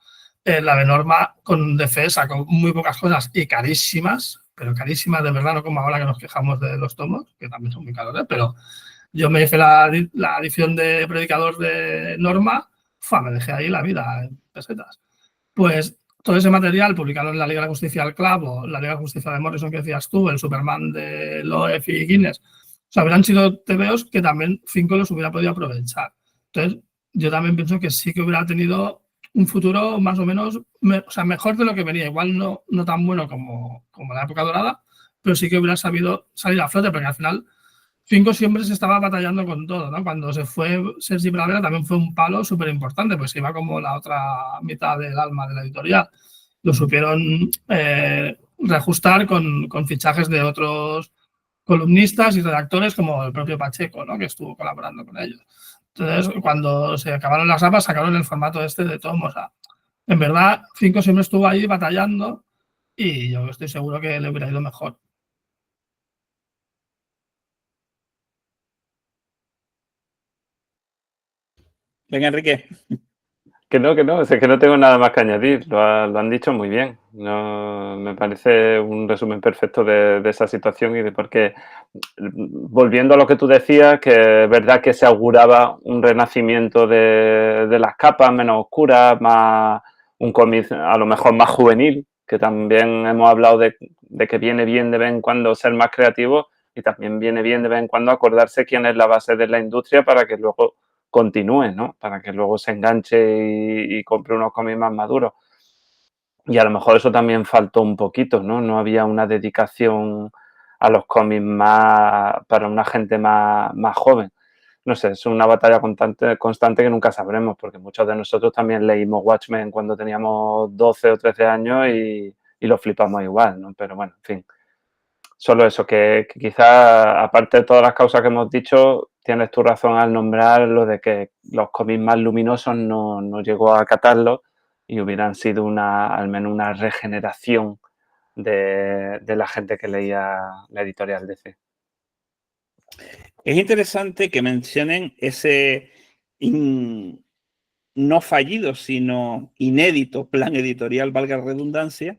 Speaker 4: la de Norma con DC sacó muy pocas cosas y carísimas, pero carísimas de verdad, no como ahora que nos quejamos de los tomos, que también son muy caros, pero yo me hice la edición de Predicador de Norma, me dejé ahí la vida en pesetas. Pues todo ese material publicado en la Liga de la Justicia al Clavo, la Liga de la Justicia de Morrison que decías tú, el Superman de Loeb y Guinness, o sea, habrían sido TVOs que también Cinco los hubiera podido aprovechar. Entonces, yo también pienso que sí que hubiera tenido un futuro más o menos, o sea, mejor de lo que venía. Igual no tan bueno como la época dorada, pero sí que hubiera sabido salir a flote, porque al final Cinco siempre se estaba batallando con todo, ¿no? Cuando se fue Sergi Bravera también fue un palo súper importante, pues se iba como la otra mitad del alma de la editorial. lo supieron reajustar con fichajes de otros columnistas y redactores como el propio Pacheco, ¿no? Que estuvo colaborando con ellos. Entonces, cuando se acabaron las ramas, sacaron el formato este de tomos. O sea, en verdad, Cinco siempre estuvo ahí batallando y yo estoy seguro que le hubiera ido mejor.
Speaker 1: Venga, Enrique.
Speaker 2: Que no, es que no tengo nada más que añadir, lo han dicho muy bien. No, me parece un resumen perfecto de esa situación y de por qué, volviendo a lo que tú decías, que es verdad que se auguraba un renacimiento de las capas menos oscuras, más un cómic a lo mejor más juvenil, que también hemos hablado de que viene bien de vez en cuando ser más creativo y también viene bien de vez en cuando acordarse quién es la base de la industria para que luego continúe, ¿no? Para que luego se enganche y compre unos cómics más maduros. Y a lo mejor eso también faltó un poquito, ¿no? No había una dedicación a los cómics más para una gente más joven. No sé, es una batalla constante que nunca sabremos, porque muchos de nosotros también leímos Watchmen cuando teníamos 12 o 13 años y lo flipamos igual, ¿no? Pero bueno, en fin. Solo eso, que quizás, aparte de todas las causas que hemos dicho, tienes tu razón al nombrar lo de que los cómics más luminosos no llegó a acatarlo y hubieran sido al menos una regeneración de la gente que leía la editorial DC.
Speaker 1: Es interesante que mencionen ese no fallido, sino inédito plan editorial, valga la redundancia,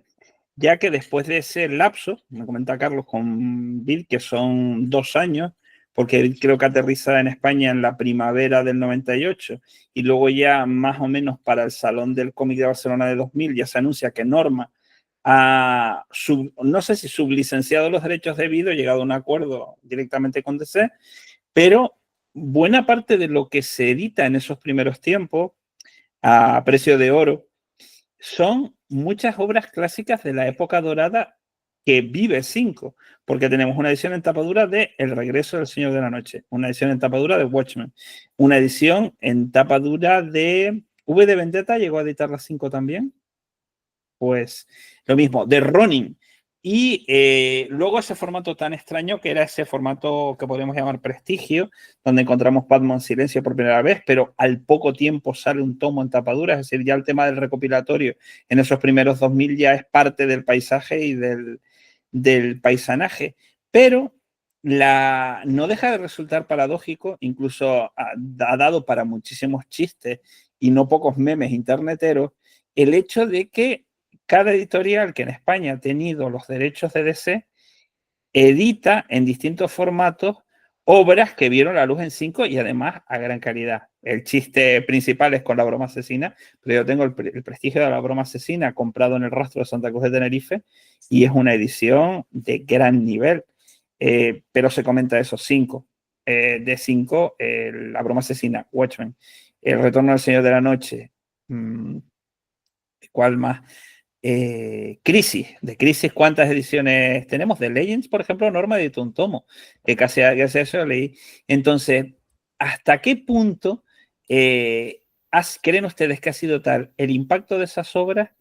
Speaker 1: ya que después de ese lapso, me comenta Carlos con Bill, que son 2 años, porque él creo que aterriza en España en la primavera del 98, y luego ya más o menos para el Salón del Cómic de Barcelona de 2000 ya se anuncia que Norma ha, no sé si sublicenciado los derechos debidos, llegado a un acuerdo directamente con DC, pero buena parte de lo que se edita en esos primeros tiempos, a precio de oro, son muchas obras clásicas de la época dorada que vive Cinco, porque tenemos una edición en tapadura de El regreso del Señor de la Noche, una edición en tapadura de Watchmen, una edición en tapadura de V de Vendetta, llegó a editar las 5 también, pues lo mismo, de Ronin. Y luego ese formato tan extraño que era ese formato que podemos llamar prestigio, donde encontramos Batman Silencio por primera vez, pero al poco tiempo sale un tomo en tapadura, es decir, ya el tema del recopilatorio en esos primeros 2000 ya es parte del paisaje y del paisanaje, pero no deja de resultar paradójico, incluso ha dado para muchísimos chistes y no pocos memes interneteros, el hecho de que cada editorial que en España ha tenido los derechos de DC edita en distintos formatos obras que vieron la luz en 5 y además a gran calidad. El chiste principal es con La broma asesina, pero yo tengo el prestigio de La broma asesina comprado en el Rastro de Santa Cruz de Tenerife y es una edición de gran nivel. Pero se comenta eso, 5. De 5, La broma asesina, Watchmen, El retorno del Señor de la Noche, ¿cuál más? Crisis. De Crisis, ¿cuántas ediciones tenemos? De Legends, por ejemplo, Norma editó un tomo, que casi eso lo leí. Entonces, ¿hasta qué punto creen ustedes que ha sido tal el impacto de esas obras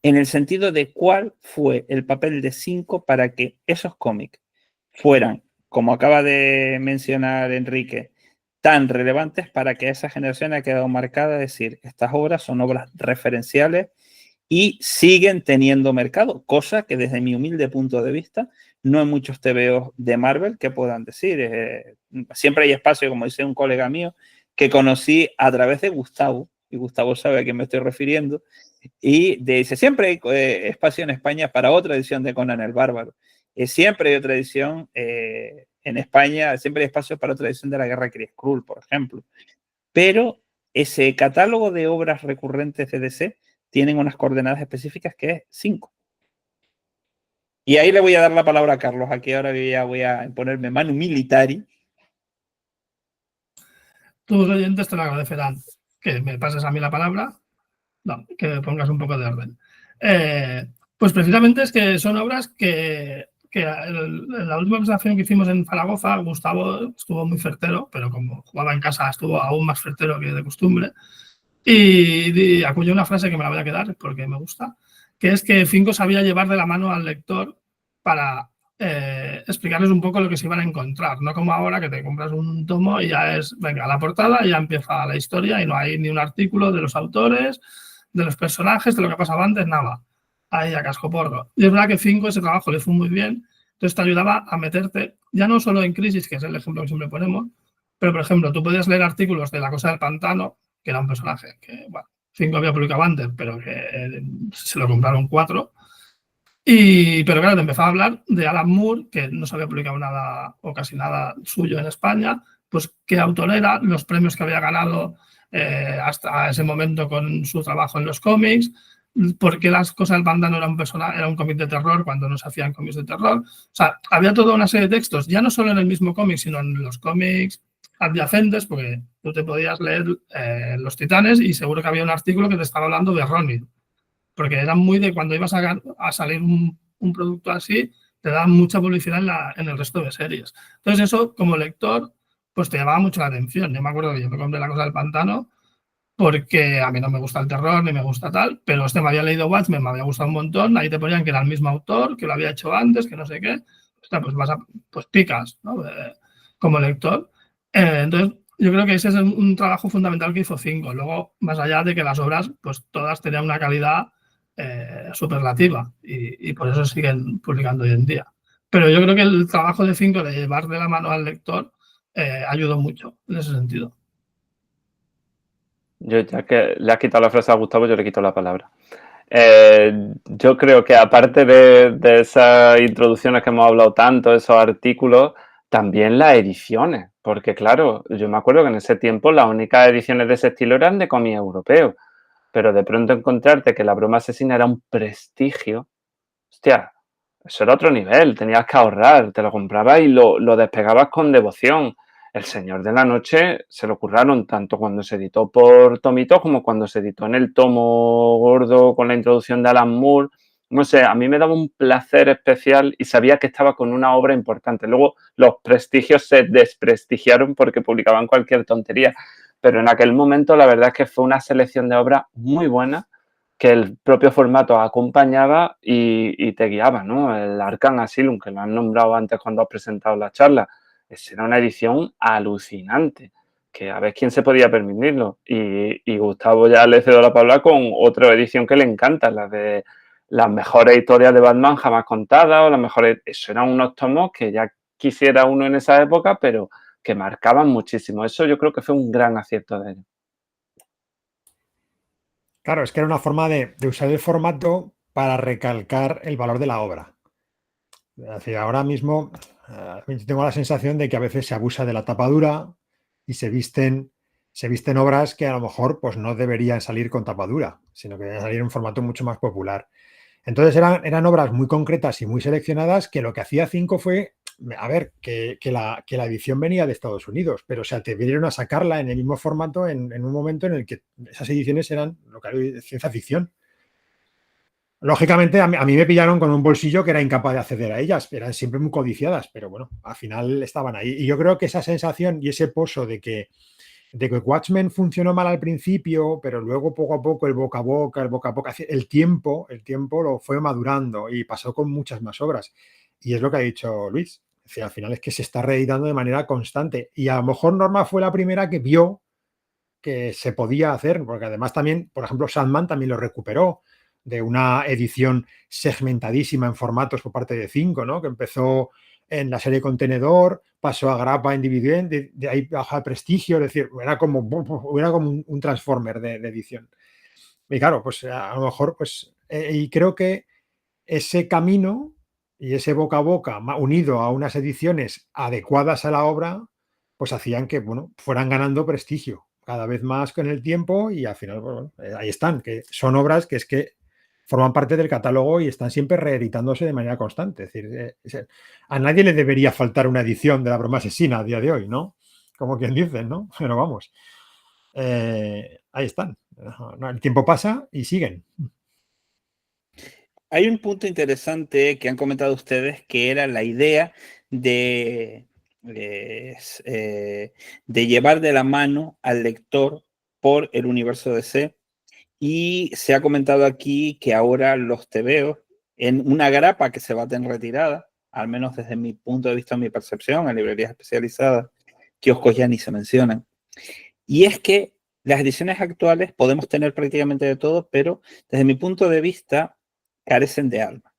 Speaker 1: en el sentido de cuál fue el papel de 5 para que esos cómics fueran, como acaba de mencionar Enrique, tan relevantes para que esa generación ha quedado marcada? Es decir, estas obras son obras referenciales y siguen teniendo mercado, cosa que desde mi humilde punto de vista no hay muchos TVOs de Marvel que puedan decir. Siempre hay espacio, como dice un colega mío, que conocí a través de Gustavo, y Gustavo sabe a quién me estoy refiriendo, y dice, siempre hay espacio en España para otra edición de Conan el Bárbaro. Siempre hay otra edición en España, siempre hay espacio para otra edición de La Guerra Kree Skrull, por ejemplo. Pero ese catálogo de obras recurrentes de DC tienen unas coordenadas específicas que es 5. Y ahí le voy a dar la palabra a Carlos. Aquí ahora voy a ponerme manu militari.
Speaker 4: Tus oyentes te lo agradecerán. Que me pases a mí la palabra. No, que pongas un poco de orden. Pues precisamente es que son obras que en la última presentación que hicimos en Zaragoza, Gustavo estuvo muy certero, pero como jugaba en casa estuvo aún más certero que de costumbre. Y acuñó una frase que me la voy a quedar porque me gusta, que es que Cinco sabía llevar de la mano al lector para explicarles un poco lo que se iban a encontrar, no como ahora que te compras un tomo y ya es, venga, la portada y ya empieza la historia y no hay ni un artículo de los autores, de los personajes, de lo que pasaba antes, nada. Ahí a cascoporro. Y es verdad que Cinco ese trabajo le fue muy bien, entonces te ayudaba a meterte, ya no solo en Crisis, que es el ejemplo que siempre ponemos, pero por ejemplo, tú podías leer artículos de La Cosa del Pantano, que era un personaje que, bueno, Cinco había publicado antes, pero que se lo compraron 4. Pero claro, te empezaba a hablar de Alan Moore, que no se había publicado nada o casi nada suyo en España, pues qué autor era, los premios que había ganado hasta ese momento con su trabajo en los cómics, por qué Las Cosas del Pantano era un cómic de terror cuando no se hacían cómics de terror. O sea, había toda una serie de textos, ya no solo en el mismo cómic, sino en los cómics adyacentes, porque tú te podías leer Los Titanes y seguro que había un artículo que te estaba hablando de Ronin, porque eran muy de cuando ibas a salir un producto así, te daban mucha publicidad en el resto de series. Entonces eso, como lector, pues te llamaba mucho la atención. Yo me acuerdo que yo me compré La Cosa del Pantano porque a mí no me gusta el terror ni me gusta tal, pero me había leído Watchmen, me había gustado un montón, ahí te ponían que era el mismo autor, que lo había hecho antes, que no sé qué. Hostia, pues picas, ¿no? Como lector. Entonces, yo creo que ese es un trabajo fundamental que hizo Cinco. Luego, más allá de que las obras, pues todas tenían una calidad superlativa y por eso siguen publicando hoy en día. Pero yo creo que el trabajo de Cinco de llevar de la mano al lector ayudó mucho en ese sentido.
Speaker 2: Yo, ya que le has quitado la frase a Gustavo, yo le quito la palabra. Yo creo que aparte de esas introducciones que hemos hablado tanto, esos artículos, también las ediciones, porque claro, yo me acuerdo que en ese tiempo las únicas ediciones de ese estilo eran de cómic europeo, pero de pronto encontrarte que La Broma Asesina era un prestigio, hostia, eso era otro nivel, tenías que ahorrar, te lo comprabas y lo despegabas con devoción. El Señor de la Noche se lo curraron tanto cuando se editó por tomito como cuando se editó en el tomo gordo con la introducción de Alan Moore. No sé, a mí me daba un placer especial y sabía que estaba con una obra importante. Luego los prestigios se desprestigiaron porque publicaban cualquier tontería, pero en aquel momento la verdad es que fue una selección de obras muy buena que el propio formato acompañaba y te guiaba, ¿no? El Arkham Asylum, que lo han nombrado antes cuando has presentado la charla, esa era una edición alucinante, que a ver quién se podía permitirlo. Y Gustavo ya le cedo la palabra con otra edición que le encanta, la de las mejores historias de Batman jamás contadas o las mejores... Eso eran unos tomos que ya quisiera uno en esa época, pero que marcaban muchísimo. Eso yo creo que fue un gran acierto de ellos.
Speaker 3: Claro, es que era una forma de usar el formato para recalcar el valor de la obra. Es decir, ahora mismo tengo la sensación de que a veces se abusa de la tapa dura y se visten obras que a lo mejor pues, no deberían salir con tapa dura, sino que deberían salir en un formato mucho más popular. Entonces eran obras muy concretas y muy seleccionadas que lo que hacía Cinco fue, a ver, que la edición venía de Estados Unidos, pero se atrevieron a sacarla en el mismo formato en un momento en el que esas ediciones eran lo que era ciencia ficción. Lógicamente, a mí me pillaron con un bolsillo que era incapaz de acceder a ellas, eran siempre muy codiciadas, pero bueno, al final estaban ahí. Y yo creo que esa sensación y ese pozo de que Watchmen funcionó mal al principio, pero luego poco a poco el boca a boca, el tiempo lo fue madurando y pasó con muchas más obras. Y es lo que ha dicho Luis. Es decir, al final es que se está reeditando de manera constante. Y a lo mejor Norma fue la primera que vio que se podía hacer, porque además también, por ejemplo, Sandman también lo recuperó de una edición segmentadísima en formatos por parte de Cinco, ¿no? Que empezó en la serie Contenedor, pasó a grapa individual, de ahí bajó al Prestigio, es decir, era como un Transformer de edición. Y claro, pues a lo mejor, pues, y creo que ese camino y ese boca a boca unido a unas ediciones adecuadas a la obra, pues hacían que, bueno, fueran ganando prestigio cada vez más con el tiempo y al final, bueno, ahí están, que son obras que es que forman parte del catálogo y están siempre reeditándose de manera constante. Es decir, a nadie le debería faltar una edición de La Broma Asesina a día de hoy, ¿no? Como quien dice, ¿no? Pero vamos, ahí están. El tiempo pasa y siguen.
Speaker 1: Hay un punto interesante que han comentado ustedes, que era la idea de llevar de la mano al lector por el universo DC Y se ha comentado aquí que ahora los tebeos, en una grapa que se va a tener retirada, al menos desde mi punto de vista, mi percepción, en librerías especializadas, kioscos ya ni se mencionan. Y es que las ediciones actuales podemos tener prácticamente de todo, pero desde mi punto de vista carecen de alma.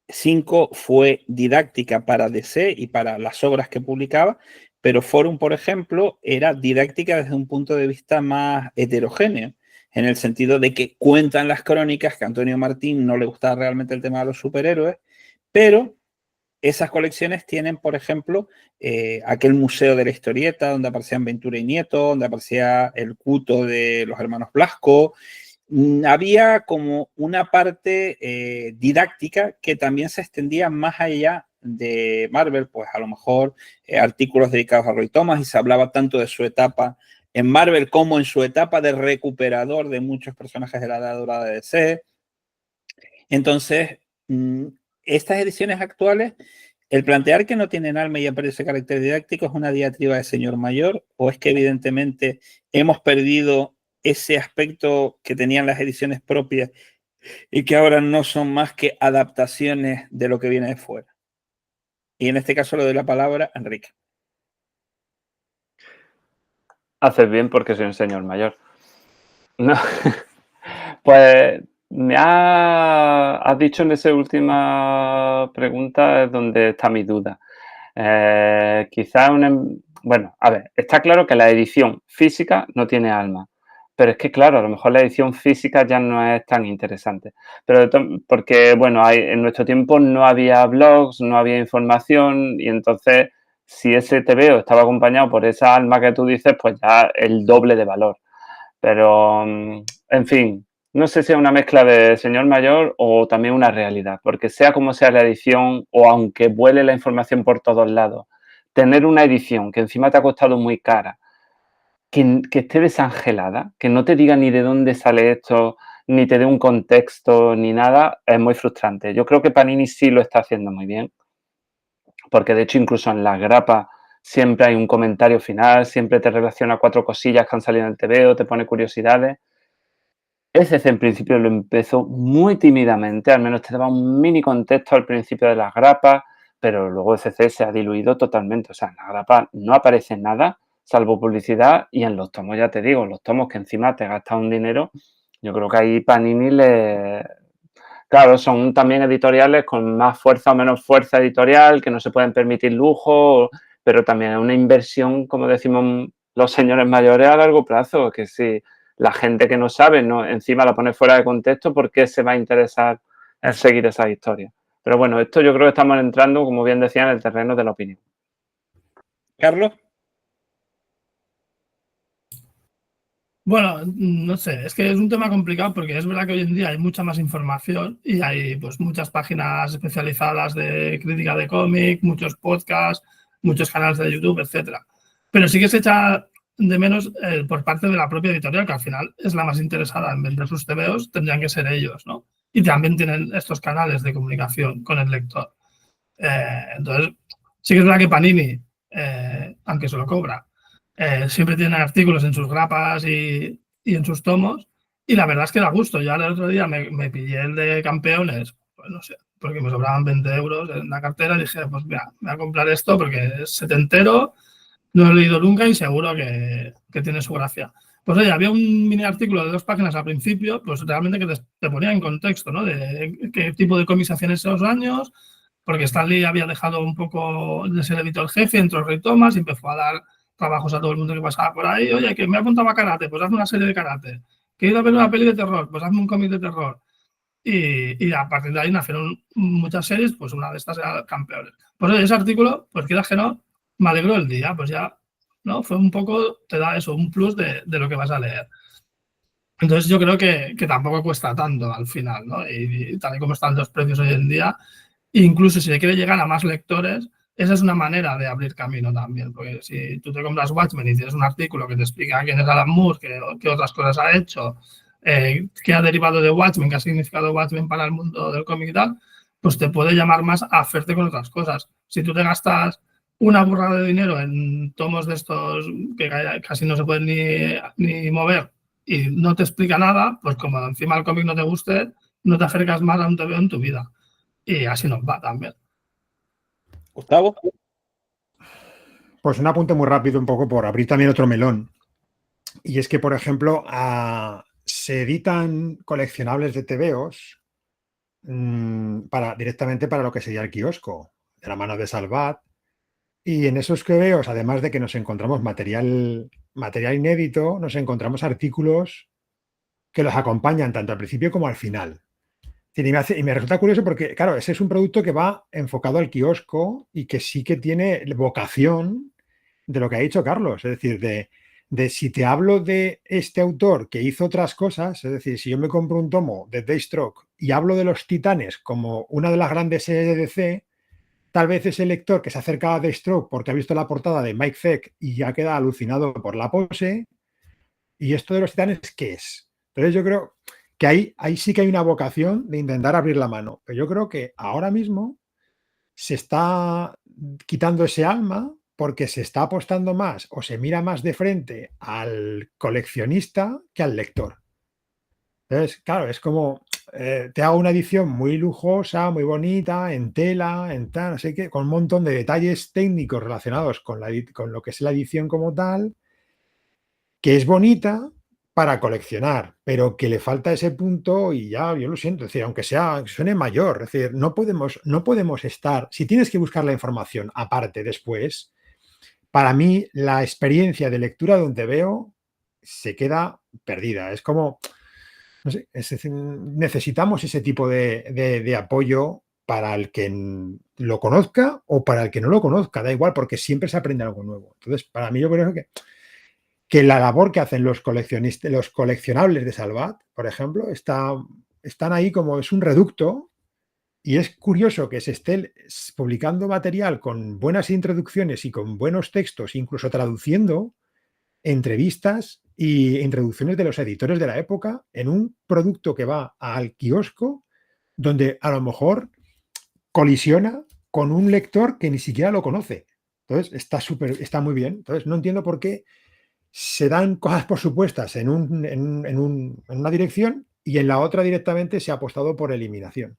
Speaker 1: 5 fue didáctica para DC y para las obras que publicaba, pero Forum, por ejemplo, era didáctica desde un punto de vista más heterogéneo, en el sentido de que cuentan las crónicas que a Antonio Martín no le gustaba realmente el tema de los superhéroes, pero esas colecciones tienen, por ejemplo, aquel museo de la historieta donde aparecían Ventura y Nieto, donde aparecía el Cuto de los hermanos Blasco. Había como una parte didáctica que también se extendía más allá de Marvel, pues a lo mejor artículos dedicados a Roy Thomas, y se hablaba tanto de su etapa en Marvel como en su etapa de recuperador de muchos personajes de la Edad Dorada de DC. Entonces, estas ediciones actuales, el plantear que no tienen alma y han perdido ese carácter didáctico es una diatriba de señor mayor, o es que evidentemente hemos perdido ese aspecto que tenían las ediciones propias y que ahora no son más que adaptaciones de lo que viene de fuera. Y en este caso le doy la palabra a Enrique.
Speaker 2: Haces bien porque soy un señor mayor. No. Pues me has dicho en esa última pregunta es donde está mi duda. Quizás bueno, a ver, está claro que la edición física no tiene alma, pero es que claro, a lo mejor la edición física ya no es tan interesante, pero porque bueno, en nuestro tiempo no había blogs, no había información y entonces si ese TVO estaba acompañado por esa alma que tú dices, pues ya el doble de valor. Pero, en fin, no sé si es una mezcla de señor mayor o también una realidad, porque sea como sea la edición o aunque vuele la información por todos lados, tener una edición que encima te ha costado muy cara, que esté desangelada, que no te diga ni de dónde sale esto, ni te dé un contexto, ni nada, es muy frustrante. Yo creo que Panini sí lo está haciendo muy bien, porque de hecho incluso en las grapas siempre hay un comentario final, siempre te relaciona 4 cosillas que han salido en el TVO, te pone curiosidades. ECC en principio lo empezó muy tímidamente, al menos te daba un mini contexto al principio de las grapas, pero luego ECC se ha diluido totalmente. O sea, en la grapa no aparece nada, salvo publicidad, y en los tomos, ya te digo, los tomos que encima te gastas un dinero, yo creo que ahí Panini Claro, son también editoriales con más fuerza o menos fuerza editorial, que no se pueden permitir lujo, pero también es una inversión, como decimos los señores mayores, a largo plazo, que si la gente que no sabe, encima la pone fuera de contexto, ¿por qué se va a interesar en seguir esa historia? Pero bueno, esto yo creo que estamos entrando, como bien decía, en el terreno de la opinión.
Speaker 1: Carlos.
Speaker 4: Bueno, no sé, es que es un tema complicado porque es verdad que hoy en día hay mucha más información y hay pues muchas páginas especializadas de crítica de cómic, muchos podcasts, muchos canales de YouTube, etcétera. Pero sí que se echa de menos por parte de la propia editorial, que al final es la más interesada en vender sus TVOs, tendrían que ser ellos, ¿no? Y también tienen estos canales de comunicación con el lector. Entonces, sí que es verdad que Panini, aunque se lo cobra, siempre tiene artículos en sus grapas y en sus tomos, y la verdad es que da gusto. Ya el otro día me pillé el de Campeones, pues no sé, porque me sobraban 20 euros en la cartera y dije, pues mira, me voy a comprar esto porque es setentero, no lo he leído nunca y seguro que tiene su gracia. Pues oye, había un mini artículo de 2 páginas al principio, pues realmente que te ponía en contexto, ¿no? De qué tipo de cómics hacían esos años, porque Stan Lee había dejado un poco de ser editor jefe, entró Roy Thomas y empezó a dar trabajos a todo el mundo que pasaba por ahí. Oye, que me apuntaba a karate, pues hazme una serie de karate. Que he ido a ver una peli de terror, pues hazme un cómic de terror. Y a partir de ahí nacieron muchas series, pues una de estas era Campeones. Pues oye, ese artículo, pues quieras que no, me alegró el día, pues ya, ¿no? Fue un poco, te da eso, un plus de lo que vas a leer. Entonces yo creo que tampoco cuesta tanto al final, ¿no? Y tal y como están los precios hoy en día, incluso si le quiere llegar a más lectores, esa es una manera de abrir camino también, porque si tú te compras Watchmen y tienes un artículo que te explica quién es Alan Moore, qué otras cosas ha hecho, qué ha derivado de Watchmen, qué ha significado Watchmen para el mundo del cómic y tal, pues te puede llamar más a hacerte con otras cosas. Si tú te gastas una burrada de dinero en tomos de estos que casi no se pueden ni mover y no te explica nada, pues como encima el cómic no te guste, no te acercas más a un TVO en tu vida. Y así nos va también.
Speaker 1: Gustavo.
Speaker 3: Pues un apunte muy rápido, un poco por abrir también otro melón. Y es que, por ejemplo, se editan coleccionables de TVOs directamente para lo que sería el kiosco, de la mano de Salvat. Y en esos TVOs, además de que nos encontramos material inédito, nos encontramos artículos que los acompañan tanto al principio como al final. Y me resulta curioso porque, claro, ese es un producto que va enfocado al kiosco y que sí que tiene vocación de lo que ha dicho Carlos. Es decir, de si te hablo de este autor que hizo otras cosas, es decir, si yo me compro un tomo de Deathstroke y hablo de los Titanes como una de las grandes series de DC, tal vez ese lector que se acercaba a Deathstroke porque ha visto la portada de Mike Zeck y ya queda alucinado por la pose. ¿Y esto de los Titanes qué es? Entonces yo creo que ahí sí que hay una vocación de intentar abrir la mano. Pero yo creo que ahora mismo se está quitando ese alma porque se está apostando más o se mira más de frente al coleccionista que al lector. Entonces, claro, es como te hago una edición muy lujosa, muy bonita, en tela, en tal, no sé qué, con un montón de detalles técnicos relacionados con lo que es la edición como tal, que es bonita para coleccionar, pero que le falta ese punto y ya, yo lo siento, es decir, aunque suene mayor, es decir, no podemos estar, si tienes que buscar la información aparte después, para mí la experiencia de lectura de un TVO se queda perdida. Es como, no sé, necesitamos ese tipo de apoyo para el que lo conozca o para el que no lo conozca, da igual, porque siempre se aprende algo nuevo. Entonces, para mí yo creo que la labor que hacen los coleccionistas, los coleccionables de Salvat, por ejemplo, están ahí como es un reducto y es curioso que se esté publicando material con buenas introducciones y con buenos textos, incluso traduciendo entrevistas e introducciones de los editores de la época en un producto que va al kiosco donde a lo mejor colisiona con un lector que ni siquiera lo conoce. Entonces, está muy bien. Entonces, no entiendo por qué se dan cosas por supuestas en una dirección y en la otra directamente se ha apostado por eliminación.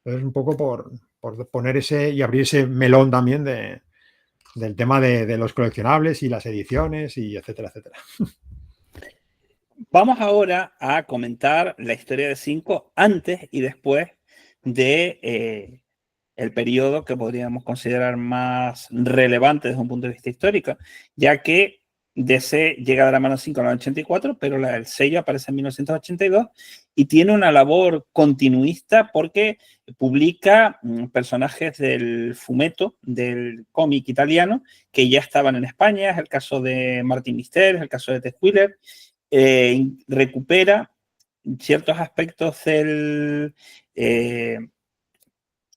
Speaker 3: Entonces, un poco por poner ese y abrir ese melón también del tema de los coleccionables y las ediciones y etcétera, etcétera.
Speaker 1: Vamos ahora a comentar la historia de 5 antes y después de el periodo que podríamos considerar más relevante desde un punto de vista histórico, ya que DC llega de la mano 5 en el 84, pero el sello aparece en 1982 y tiene una labor continuista porque publica personajes del fumetto, del cómic italiano, que ya estaban en España. Es el caso de Martin Mister, es el caso de Ted Wheeler. Recupera ciertos aspectos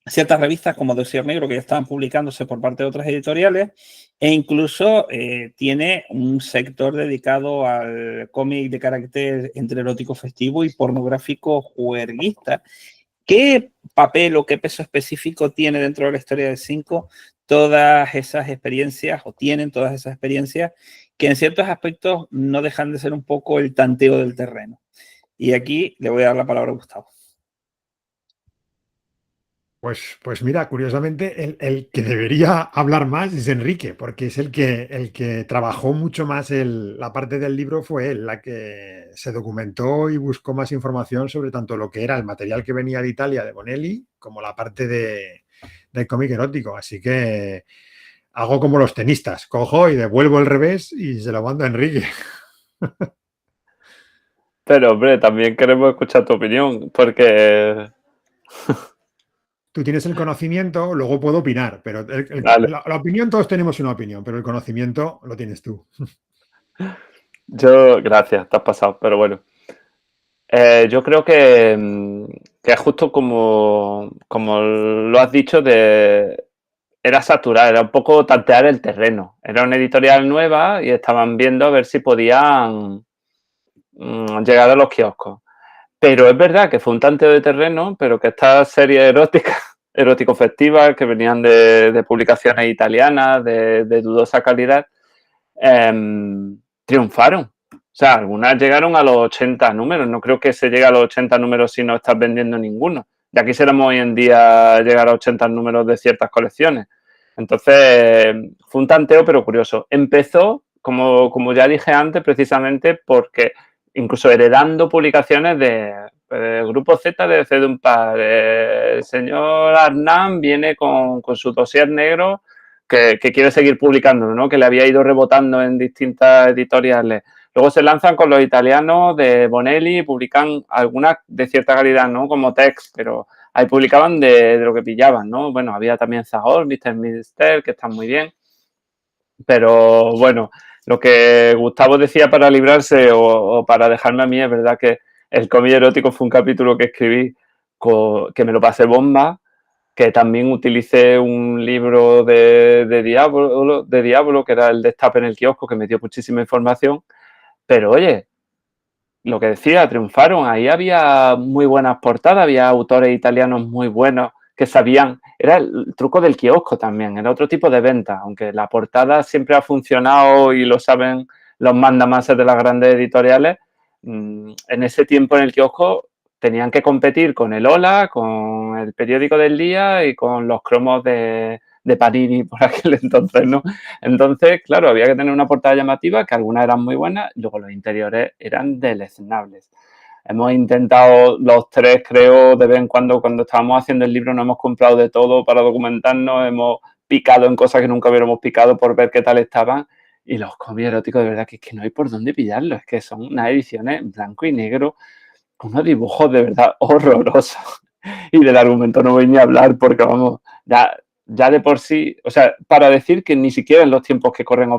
Speaker 1: ciertas revistas como Dossier Negro que ya estaban publicándose por parte de otras editoriales e incluso tiene un sector dedicado al cómic de carácter entre erótico festivo y pornográfico juerguista. ¿Qué papel o qué peso específico tiene dentro de la historia de 5 todas esas experiencias o tienen todas esas experiencias que en ciertos aspectos no dejan de ser un poco el tanteo del terreno? Y aquí le voy a dar la palabra a Gustavo.
Speaker 3: Pues mira, curiosamente, el que debería hablar más es Enrique, porque es el que trabajó mucho más la parte del libro fue él, la que se documentó y buscó más información sobre tanto lo que era el material que venía de Italia de Bonelli, como la parte del cómic erótico. Así que hago como los tenistas, cojo y devuelvo el revés y se lo mando a Enrique.
Speaker 2: Pero, hombre, también queremos escuchar tu opinión, porque...
Speaker 3: Tú tienes el conocimiento, luego puedo opinar, pero
Speaker 2: Vale.
Speaker 3: la opinión, todos tenemos una opinión, pero el conocimiento lo tienes tú.
Speaker 2: Gracias, te has pasado, pero bueno. Yo creo que es justo como lo has dicho, era saturar, era un poco tantear el terreno. Era una editorial nueva y estaban viendo a ver si podían llegar a los kioscos. Pero es verdad que fue un tanteo de terreno, pero que estas series eróticas, erótico-festivas, que venían de publicaciones italianas de dudosa calidad, triunfaron. O sea, algunas llegaron a los 80 números. No creo que se llegue a los 80 números si no estás vendiendo ninguno. Ya quisiéramos hoy en día llegar a 80 números de ciertas colecciones. Entonces, fue un tanteo, pero curioso. Empezó, como ya dije antes, precisamente porque incluso heredando publicaciones de Grupo Z de Cedumpa. El señor Arnán viene con su dossier negro que quiere seguir publicando, ¿no? Que le había ido rebotando en distintas editoriales. Luego se lanzan con los italianos de Bonelli, publican algunas de cierta calidad, ¿no? Como Tex, pero ahí publicaban de lo que pillaban, ¿no? Bueno, había también Zahor, Mr. Mister, que están muy bien. Pero bueno, lo que Gustavo decía para librarse o para dejarme a mí, es verdad que el cómic erótico fue un capítulo que escribí que me lo pasé bomba, que también utilicé un libro de Diablo, que era el Destape en el kiosco, que me dio muchísima información. Pero oye, lo que decía, triunfaron. Ahí había muy buenas portadas, había autores italianos muy buenos que sabían. Era el truco del kiosco también, era otro tipo de venta, aunque la portada siempre ha funcionado y lo saben los mandamases de las grandes editoriales. En ese tiempo en el kiosco tenían que competir con el Hola, con el periódico del día y con los cromos de Panini por aquel entonces, ¿no? Entonces, claro, había que tener una portada llamativa, que algunas eran muy buenas, y luego los interiores eran deleznables. Hemos intentado los tres, creo, de vez en cuando estábamos haciendo el libro, nos hemos comprado de todo para documentarnos, hemos picado en cosas que nunca hubiéramos picado por ver qué tal estaban. Y los cómics eróticos, de verdad, que es que no hay por dónde pillarlos, es que son unas ediciones en blanco y negro, con unos dibujos de verdad horrorosos. Y del argumento no voy ni a hablar porque, vamos, ya de por sí, o sea, para decir que ni siquiera en los tiempos que corren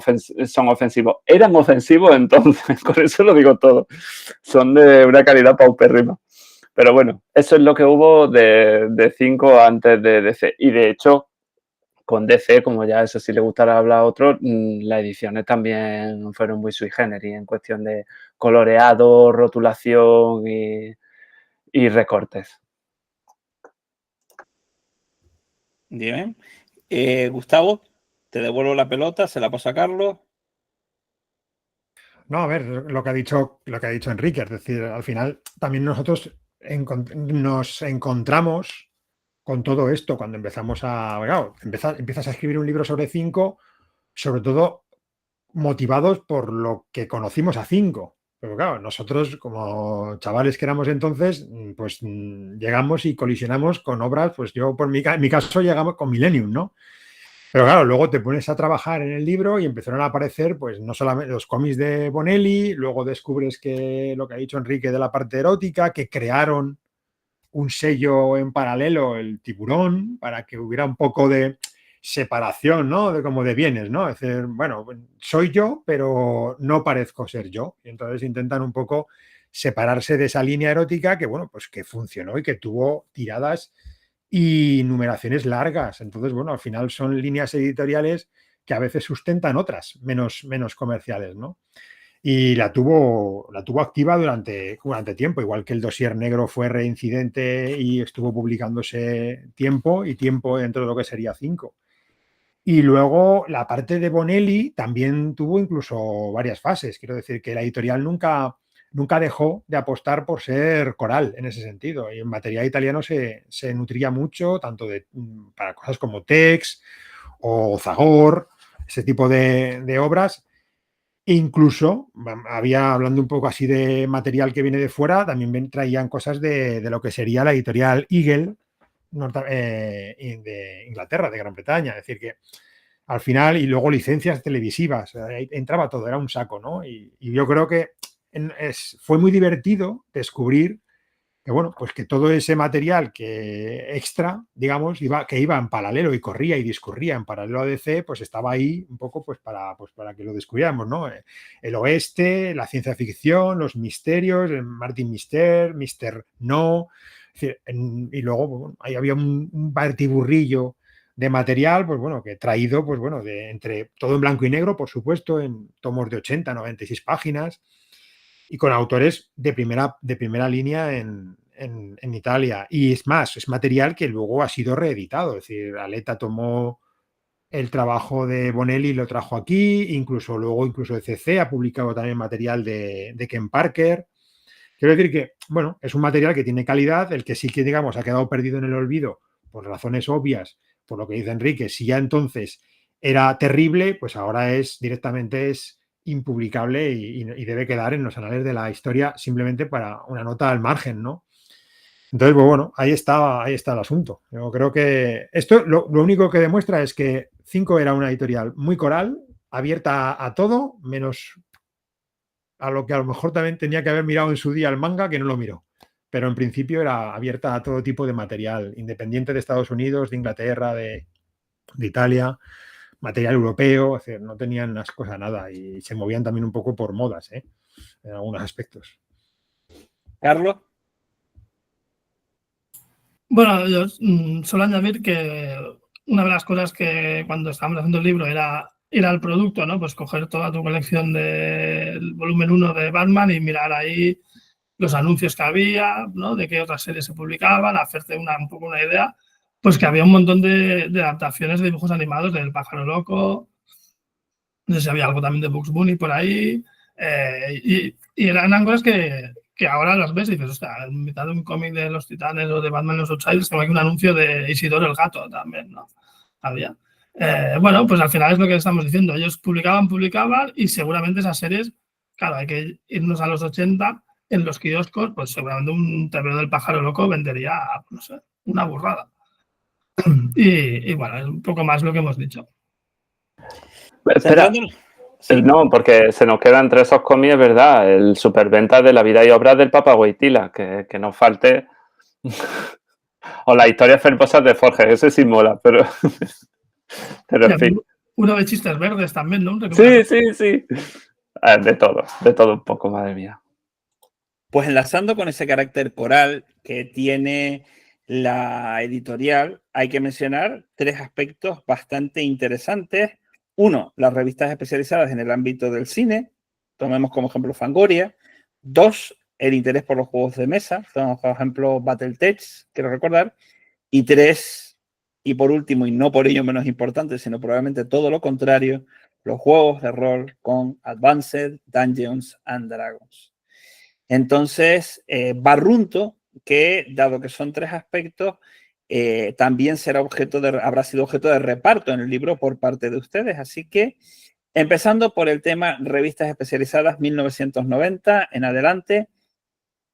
Speaker 2: son ofensivos, eran ofensivos entonces, con eso lo digo todo, son de una calidad paupérrima. Pero bueno, eso es lo que hubo de 5 antes de DC. Y de hecho, con DC, como ya eso sí le gustará hablar a otros, las ediciones también fueron muy sui generis en cuestión de coloreado, rotulación y recortes.
Speaker 1: Bien. Gustavo, te devuelvo la pelota, se la paso a Carlos.
Speaker 3: No, a ver, lo que ha dicho Enrique, es decir, al final también nosotros nos encontramos con todo esto cuando empezamos claro, empiezas a escribir un libro sobre 5, sobre todo motivados por lo que conocimos a 5. Pero claro, nosotros como chavales que éramos entonces, pues llegamos y colisionamos con obras, pues yo en mi caso llegamos con Millennium, ¿no? Pero claro, luego te pones a trabajar en el libro y empezaron a aparecer, pues no solamente los cómics de Bonelli, luego descubres que lo que ha dicho Enrique de la parte erótica, que crearon un sello en paralelo, el Tiburón, para que hubiera un poco de separación, ¿no? Como de bienes, ¿no? Es decir, bueno, soy yo, pero no parezco ser yo. Y entonces intentan un poco separarse de esa línea erótica que, bueno, pues que funcionó y que tuvo tiradas y numeraciones largas. Entonces, bueno, al final son líneas editoriales que a veces sustentan otras, menos comerciales, ¿no? Y la tuvo activa durante tiempo, igual que el dossier negro fue reincidente y estuvo publicándose tiempo dentro de lo que sería 5. Y luego la parte de Bonelli también tuvo incluso varias fases. Quiero decir que la editorial nunca dejó de apostar por ser coral en ese sentido. Y en material italiano se nutría mucho, tanto para cosas como Tex o Zagor, ese tipo de obras. E incluso hablando un poco así de material que viene de fuera, también traían cosas de lo que sería la editorial Eagle de Inglaterra, de Gran Bretaña. Es decir, que al final, y luego licencias televisivas, entraba todo, era un saco, ¿no? Y yo creo que fue muy divertido descubrir que, bueno, pues que todo ese material que extra, digamos, que iba en paralelo y corría y discurría en paralelo a DC, pues estaba ahí un poco pues para que lo descubriéramos, ¿no? El oeste, la ciencia ficción, los misterios, el Martin Mister, Mister No, es decir, y luego bueno, ahí había un batiburrillo de material, pues bueno, que traído, pues bueno, entre todo en blanco y negro, por supuesto, en tomos de 80, 96 páginas, y con autores de primera línea en Italia. Y es más, es material que luego ha sido reeditado. Es decir, Aletta tomó el trabajo de Bonelli lo trajo aquí, incluso CC ha publicado también material de Ken Parker. Quiero decir que, bueno, es un material que tiene calidad, el que sí que, digamos, ha quedado perdido en el olvido por razones obvias, por lo que dice Enrique. Si ya entonces era terrible, pues ahora directamente es impublicable y debe quedar en los anales de la historia simplemente para una nota al margen, ¿no? Entonces, pues bueno, ahí está el asunto. Yo creo que esto lo único que demuestra es que 5 era una editorial muy coral, abierta a todo, menos a lo que a lo mejor también tenía que haber mirado en su día el manga, que no lo miró. Pero en principio era abierta a todo tipo de material, independiente de Estados Unidos, de Inglaterra, de Italia, material europeo, es decir, no tenían las cosas nada y se movían también un poco por modas, en algunos aspectos.
Speaker 1: Carlos.
Speaker 4: Bueno, yo solo añadir que una de las cosas que cuando estábamos haciendo el libro era ir al producto, ¿no? Pues coger toda tu colección del volumen 1 de Batman y mirar ahí los anuncios que había, ¿no? De qué otras series se publicaban, hacerte un poco una idea, pues que había un montón de adaptaciones de dibujos animados del Pájaro Loco, no sé si había algo también de Bugs Bunny por ahí, y eran cosas que ahora las ves y dices, hostia, en mitad de un cómic de los Titanes o de Batman y los Outsiders, como hay un anuncio de Isidoro el Gato también, ¿no? Había. Bueno, pues al final es lo que estamos diciendo. Ellos publicaban y seguramente esas series, claro, hay que irnos a los 80, en los kioscos, pues seguramente un TVO del Pájaro Loco vendería, no sé, una burrada. Y bueno, es un poco más lo que hemos dicho.
Speaker 2: Espera.
Speaker 1: ¿Sí?
Speaker 2: No, porque se nos queda entre esos cómics, es verdad, el superventa de la vida y obras del Papa Wojtyla, que nos falte. O las historias fervosas de Forge, ese sí mola, pero en fin.
Speaker 4: Uno de chistes verdes también, ¿no?
Speaker 2: Sí. De todo un poco, madre mía.
Speaker 1: Pues enlazando con ese carácter coral que tiene la editorial, hay que mencionar 3 aspectos bastante interesantes. 1, las revistas especializadas en el ámbito del cine. Tomemos como ejemplo Fangoria. 2, el interés por los juegos de mesa. Tomemos como ejemplo Battletech, quiero recordar. Y 3, y por último, y no por ello menos importante, sino probablemente todo lo contrario, los juegos de rol con Advanced Dungeons and Dragons. Entonces, barrunto que, dado que son 3 aspectos, también habrá sido objeto de reparto en el libro por parte de ustedes. Así que, empezando por el tema revistas especializadas 1990 en adelante,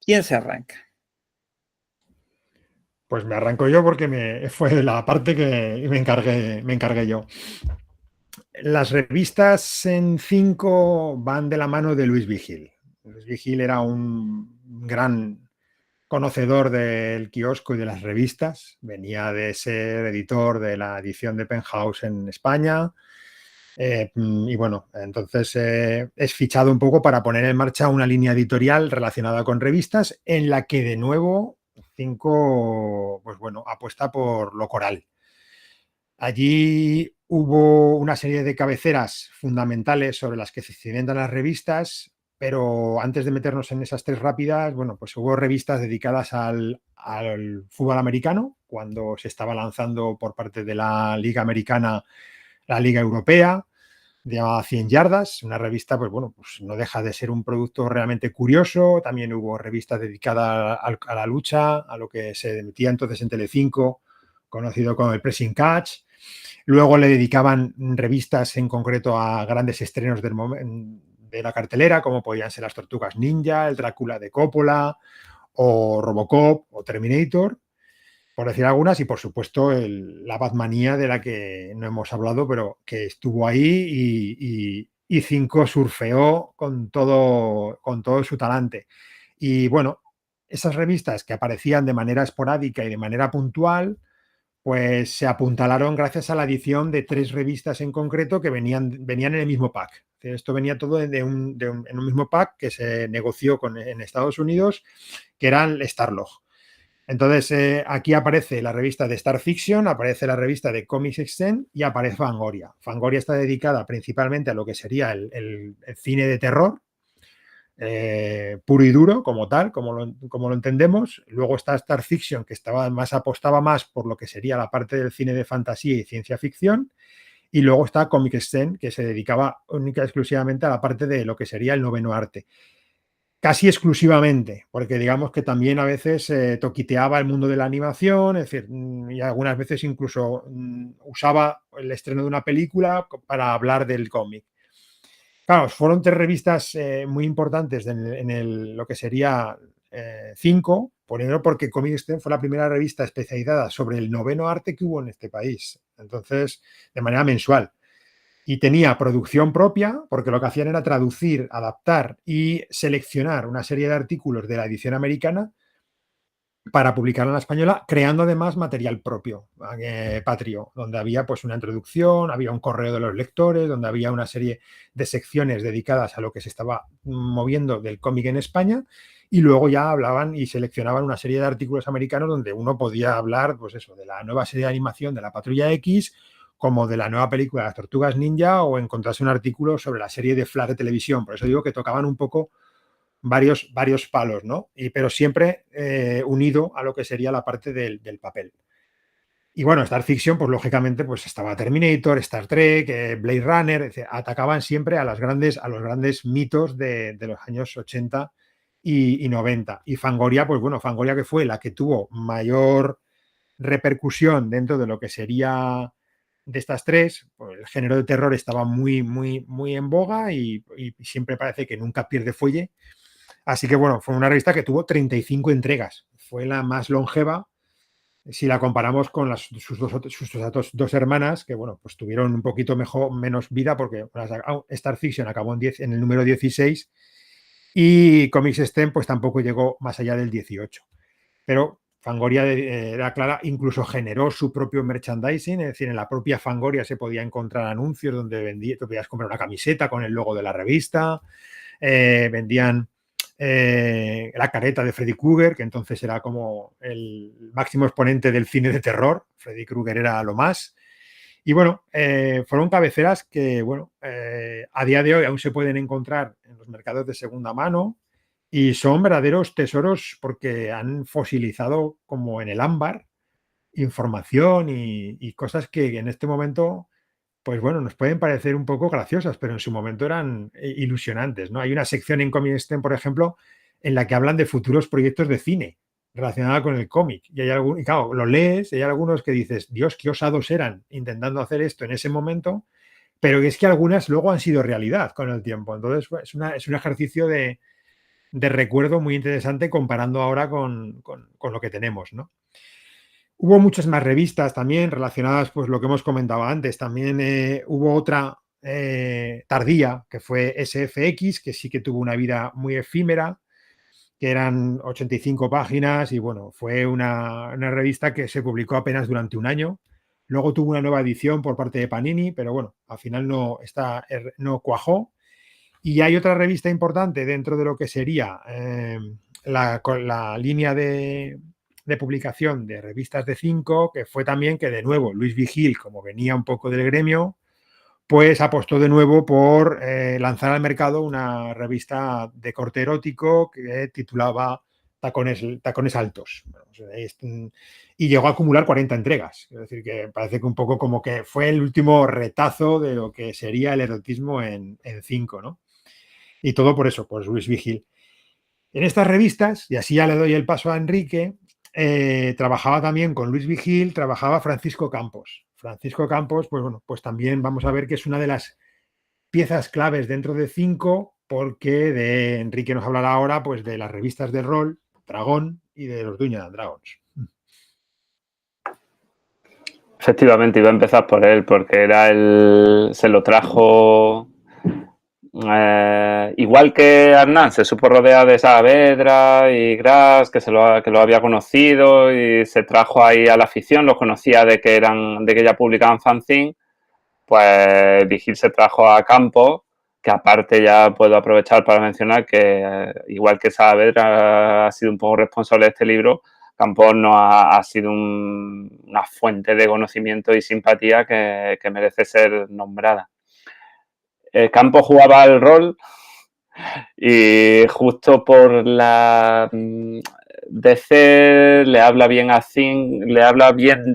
Speaker 1: ¿quién se arranca?
Speaker 3: Pues me arranco yo porque fue la parte que me encargué yo. Las revistas en 5 van de la mano de Luis Vigil. Luis Vigil era un gran conocedor del kiosco y de las revistas. Venía de ser editor de la edición de Penthouse en España. Y bueno, entonces es fichado un poco para poner en marcha una línea editorial relacionada con revistas en la que de nuevo 5, pues bueno, apuesta por lo coral. Allí hubo una serie de cabeceras fundamentales sobre las que se cimentan las revistas, pero antes de meternos en esas 3 rápidas, bueno, pues hubo revistas dedicadas al fútbol americano, cuando se estaba lanzando por parte de la Liga Americana la Liga Europea, llamada 100 Yardas, una revista, pues bueno, pues no deja de ser un producto realmente curioso. También hubo revistas dedicadas a la lucha, a lo que se emitía entonces en Telecinco, conocido como el Pressing Catch. Luego le dedicaban revistas en concreto a grandes estrenos de la cartelera, como podían ser Las Tortugas Ninja, el Drácula de Coppola, o Robocop, o Terminator, por decir algunas, y por supuesto la Batmanía, de la que no hemos hablado, pero que estuvo ahí y 5 surfeó con todo su talante. Y bueno, esas revistas que aparecían de manera esporádica y de manera puntual, pues se apuntalaron gracias a la edición de 3 revistas en concreto que venían en el mismo pack. Esto venía todo en un mismo pack que se negoció en Estados Unidos, que era el Starlog. Entonces, aquí aparece la revista de Star Fiction, aparece la revista de Comics Extend y aparece Fangoria. Fangoria está dedicada principalmente a lo que sería el cine de terror, puro y duro, como tal, como lo entendemos. Luego está Star Fiction, que apostaba más por lo que sería la parte del cine de fantasía y ciencia ficción. y luego está Comic Sten, que se dedicaba única y exclusivamente a la parte de lo que sería el noveno arte. Casi exclusivamente, porque digamos que también a veces toquiteaba el mundo de la animación, es decir, y algunas veces incluso usaba el estreno de una película para hablar del cómic. Claro, fueron 3 revistas muy importantes en lo que sería 5, primero porque Comic Sten fue la primera revista especializada sobre el noveno arte que hubo en este país, entonces, de manera mensual. Y tenía producción propia, porque lo que hacían era traducir, adaptar y seleccionar una serie de artículos de la edición americana para publicarla en la española, creando además material propio, patrio, donde había pues una introducción, había un correo de los lectores, donde había una serie de secciones dedicadas a lo que se estaba moviendo del cómic en España, y luego ya hablaban y seleccionaban una serie de artículos americanos donde uno podía hablar, pues eso, de la nueva serie de animación de la Patrulla X, como de la nueva película de las Tortugas Ninja, o encontrarse un artículo sobre la serie de Flash de televisión. Por eso digo que tocaban un poco varios palos, ¿no? Pero siempre unido a lo que sería la parte del papel. Y bueno, Star Fiction, pues lógicamente, pues estaba Terminator, Star Trek, Blade Runner, etc. Atacaban siempre a los grandes mitos de los años 80 y 90. Y Fangoria, pues bueno, Fangoria, que fue la que tuvo mayor repercusión dentro de lo que sería de estas 3, pues el género de terror estaba muy en boga y siempre parece que nunca pierde fuelle. Así que bueno, fue una revista que tuvo 35 entregas. Fue la más longeva si la comparamos con sus dos hermanas, que bueno, pues tuvieron un poquito menos vida, porque Star Fiction acabó en el número 16 y Comic Sten pues tampoco llegó más allá del 18. Pero Fangoria era clara, incluso generó su propio merchandising, es decir, en la propia Fangoria se podía encontrar anuncios donde tú podías comprar una camiseta con el logo de la revista, vendían la careta de Freddy Krueger, que entonces era como el máximo exponente del cine de terror. Freddy Krueger era lo más. Y bueno, fueron cabeceras que, bueno, a día de hoy aún se pueden encontrar en los mercados de segunda mano y son verdaderos tesoros porque han fosilizado, como en el ámbar, información y cosas que en este momento, pues bueno, nos pueden parecer un poco graciosas, pero en su momento eran ilusionantes, ¿no? Hay una sección en Comic Sten, por ejemplo, en la que hablan de futuros proyectos de cine relacionados con el cómic. Y claro, lo lees y hay algunos que dices, Dios, qué osados eran intentando hacer esto en ese momento, pero es que algunas luego han sido realidad con el tiempo. Entonces, es un ejercicio de recuerdo muy interesante comparando ahora con lo que tenemos, ¿no? Hubo muchas más revistas también relacionadas, pues lo que hemos comentado antes. También hubo otra tardía, que fue SFX, que sí que tuvo una vida muy efímera, que eran 85 páginas y bueno, fue una revista que se publicó apenas durante un año. Luego tuvo una nueva edición por parte de Panini, pero bueno, al final no cuajó. Y hay otra revista importante dentro de lo que sería la línea de publicación de revistas de 5, que fue también que de nuevo Luis Vigil, como venía un poco del gremio, pues apostó de nuevo por lanzar al mercado una revista de corte erótico que titulaba Tacones Altos. Y llegó a acumular 40 entregas. Es decir, que parece que un poco como que fue el último retazo de lo que sería el erotismo en 5, ¿no? Y todo por eso, por Luis Vigil. En estas revistas, y así ya le doy el paso a Enrique, trabajaba también con Luis Vigil, trabajaba Francisco Campos. Francisco Campos, pues bueno, pues también vamos a ver que es una de las piezas claves dentro de 5, porque de Enrique nos hablará ahora pues de las revistas de rol, Dragón y de los Dungeons and Dragons.
Speaker 2: Efectivamente, iba a empezar por él, porque se lo trajo... igual que Hernán se supo rodear de Saavedra y Gras, que lo había conocido y se trajo ahí a la afición, los conocía de que ya publicaban fanzine, pues Vigil se trajo a Campos, que aparte ya puedo aprovechar para mencionar que igual que Saavedra ha sido un poco responsable de este libro, Campos no ha sido una fuente de conocimiento y simpatía que merece ser nombrada. Campos jugaba al rol y justo por la DC le habla bien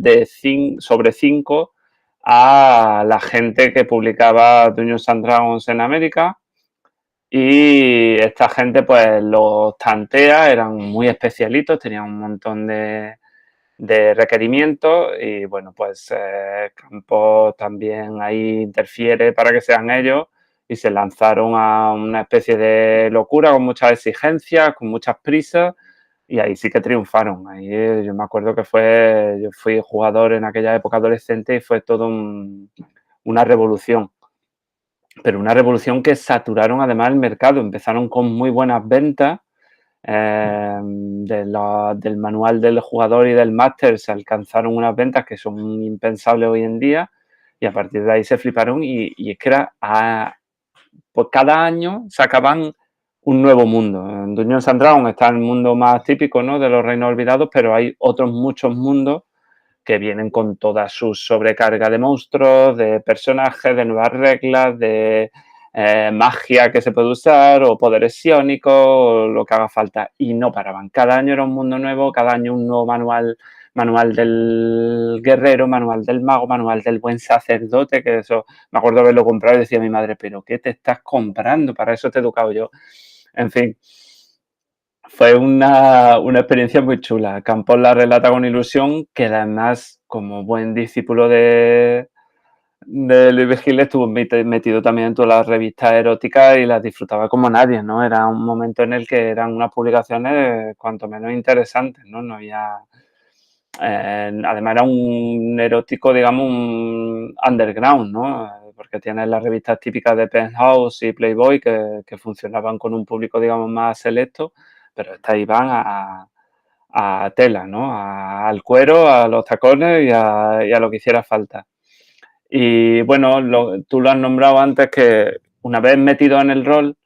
Speaker 2: de sobre 5, a la gente que publicaba Dungeons and Dragons en América. Y esta gente pues los tantea, eran muy especialitos, tenían un montón de requerimientos y bueno, pues Campos también ahí interfiere para que sean ellos y se lanzaron a una especie de locura con muchas exigencias, con muchas prisas y ahí sí que triunfaron. Ahí yo me acuerdo que yo fui jugador en aquella época adolescente y fue todo una revolución. Pero una revolución que saturaron además el mercado, empezaron con muy buenas ventas. Del manual del jugador y del máster se alcanzaron unas ventas que son impensables hoy en día y a partir de ahí se fliparon y es que pues cada año sacaban un nuevo mundo. En Dungeons and Dragons está el mundo más típico, ¿no?, de los reinos olvidados, pero hay otros muchos mundos que vienen con toda su sobrecarga de monstruos, de personajes, de nuevas reglas, de magia que se puede usar o poderes psiónicos o lo que haga falta. Y no paraban. Cada año era un mundo nuevo, cada año un nuevo manual del guerrero, manual del mago, manual del buen sacerdote, que eso me acuerdo haberlo comprado y decía mi madre, ¿pero qué te estás comprando? Para eso te he educado yo. En fin, fue una experiencia muy chula. Campos la relata con ilusión, que además, como buen discípulo de Luis Vigil, estuvo metido también en todas las revistas eróticas y las disfrutaba como nadie, ¿no? Era un momento en el que eran unas publicaciones cuanto menos interesantes, ¿no? No había... además era un erótico, digamos, un underground, ¿no? Porque tienes las revistas típicas de Penthouse y Playboy que funcionaban con un público, digamos, más selecto, pero estas iban a tela, ¿no? Al cuero, a los tacones y a lo que hiciera falta. Y bueno, tú lo has nombrado antes, que una vez metido en el rol,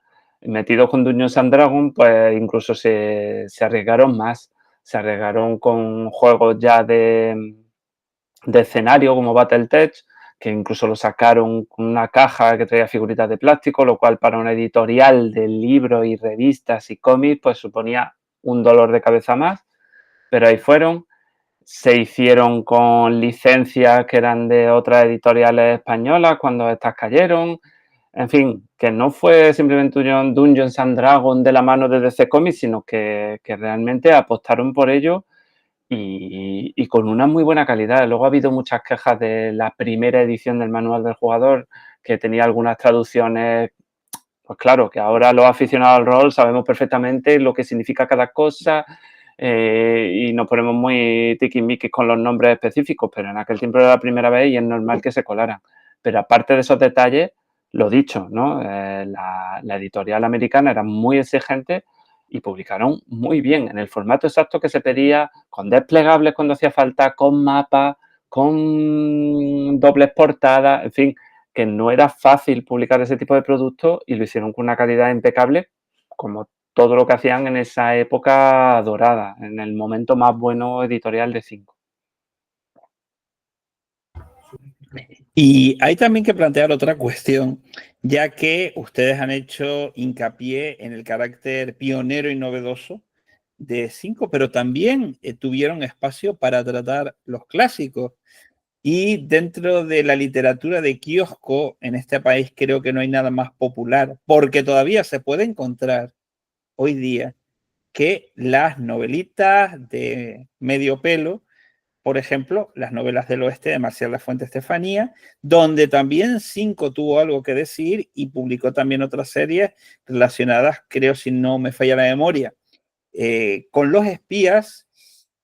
Speaker 2: metidos con Dungeons and Dragons, pues incluso se arriesgaron más. Se arriesgaron con juegos ya de escenario como Battletech, que incluso lo sacaron con una caja que traía figuritas de plástico, lo cual para una editorial de libros y revistas y cómics pues suponía un dolor de cabeza más, pero ahí fueron. Se hicieron con licencias que eran de otras editoriales españolas cuando estas cayeron. En fin, que no fue simplemente un Dungeons and Dragons de la mano de DC Comics, sino que realmente apostaron por ello y con una muy buena calidad. Luego ha habido muchas quejas de la primera edición del manual del jugador, que tenía algunas traducciones. Pues claro, que ahora los aficionados al rol sabemos perfectamente lo que significa cada cosa y nos ponemos muy tiquismiquis con los nombres específicos, pero en aquel tiempo era la primera vez y es normal que se colaran. Pero aparte de esos detalles, lo dicho, ¿no? La editorial americana era muy exigente y publicaron muy bien, en el formato exacto que se pedía, con desplegables cuando hacía falta, con mapas, con dobles portadas, en fin, que no era fácil publicar ese tipo de productos y lo hicieron con una calidad impecable, como todo lo que hacían en esa época dorada, en el momento más bueno editorial de 5.
Speaker 1: Y hay también que plantear otra cuestión, ya que ustedes han hecho hincapié en el carácter pionero y novedoso de 5, pero también tuvieron espacio para tratar los clásicos. Y dentro de la literatura de kiosco, en este país creo que no hay nada más popular, porque todavía se puede encontrar hoy día que las novelitas de medio pelo, por ejemplo, las novelas del oeste de Marcial Lafuente Estefanía, donde también 5 tuvo algo que decir y publicó también otras series relacionadas, creo, si no me falla la memoria, con los espías,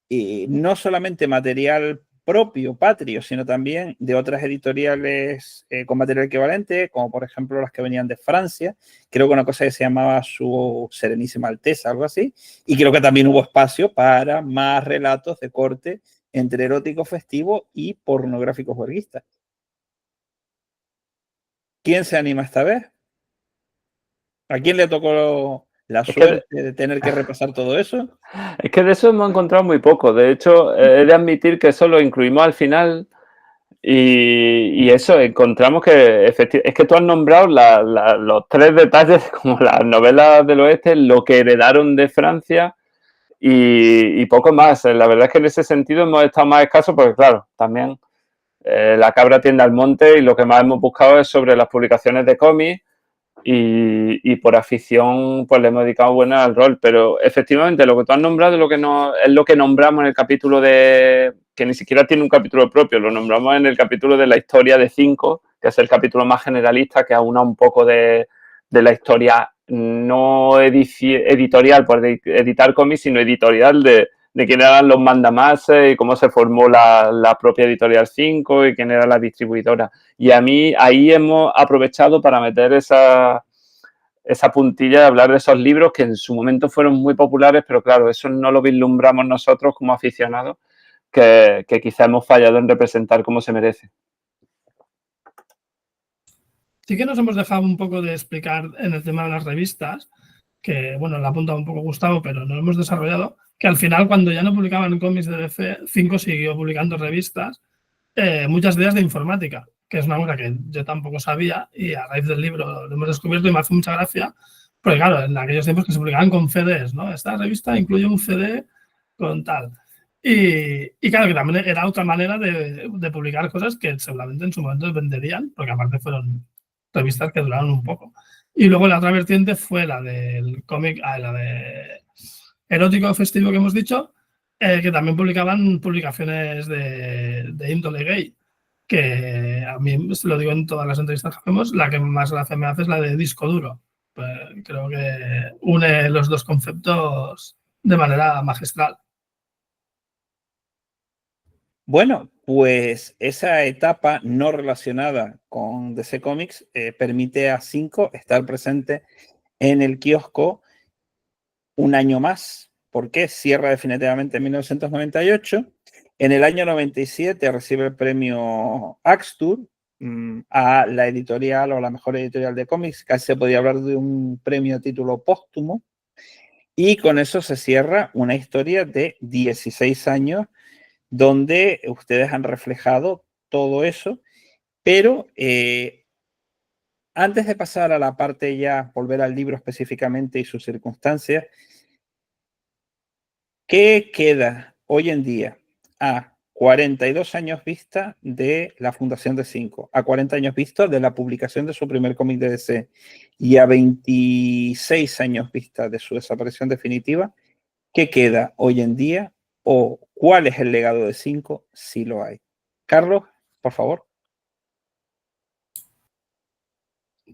Speaker 1: no solamente material propio, patrio, sino también de otras editoriales con material equivalente, como por ejemplo las que venían de Francia, creo que una cosa que se llamaba Su Serenísima Alteza, algo así, y creo que también hubo espacio para más relatos de corte entre erótico festivo y pornográfico juerguista. ¿Quién se anima esta vez? ¿A quién le tocó la suerte de tener que repasar todo eso?
Speaker 2: Es que de eso hemos encontrado muy poco. De hecho, he de admitir que eso lo incluimos al final y eso, encontramos que es que tú has nombrado los 3 detalles como las novelas del oeste, lo que heredaron de Francia y poco más. La verdad es que en ese sentido hemos estado más escasos porque, claro, también la cabra tiende al monte y lo que más hemos buscado es sobre las publicaciones de cómics y por afición pues le hemos dedicado buena al rol, pero efectivamente lo que tú has nombrado es lo que nombramos en el capítulo que ni siquiera tiene un capítulo propio, lo nombramos en el capítulo de la historia de 5, que es el capítulo más generalista que aúna un poco de la historia no editorial por editar cómics, sino editorial de quién eran los mandamases y cómo se formó la propia Editorial 5 y quién era la distribuidora. Y a mí ahí hemos aprovechado para meter esa puntilla de hablar de esos libros que en su momento fueron muy populares, pero claro, eso no lo vislumbramos nosotros como aficionados, que quizá hemos fallado en representar como se merece.
Speaker 4: Sí que nos hemos dejado un poco de explicar en el tema de las revistas, que, bueno, lo ha apuntado un poco Gustavo, pero no lo hemos desarrollado, que al final, cuando ya no publicaban cómics de DC, 5 siguió publicando revistas, muchas de ellas de informática, que es una cosa que yo tampoco sabía y a raíz del libro lo hemos descubierto y me hace mucha gracia, porque claro, en aquellos tiempos que se publicaban con CDs, ¿no? Esta revista incluye un CD con tal. Y claro, que también era otra manera de publicar cosas que seguramente en su momento venderían, porque aparte fueron revistas que duraron un poco. Y luego la otra vertiente fue la del cómic, la de erótico festivo que hemos dicho, que también publicaban publicaciones de índole gay, que a mí, lo digo en todas las entrevistas que hacemos, la que más gracia me hace es la de disco duro. Pues creo que une los dos conceptos de manera magistral.
Speaker 1: Bueno, pues esa etapa no relacionada con DC Comics permite a 5 estar presente en el kiosco un año más. ¿Por qué? Cierra definitivamente en 1998. En el año 97 recibe el premio Axtur a la editorial o la mejor editorial de cómics. Casi se podía hablar de un premio a título póstumo. Y con eso se cierra una historia de 16 años donde ustedes han reflejado todo eso, pero antes de pasar a la parte ya, volver al libro específicamente y sus circunstancias, ¿qué queda hoy en día a 42 años vista de la fundación de 5, a 40 años vista de la publicación de su primer cómic de DC y a 26 años vista de su desaparición definitiva? ¿Qué queda hoy en día o cuál es el legado de 5 si lo hay? Carlos, por favor.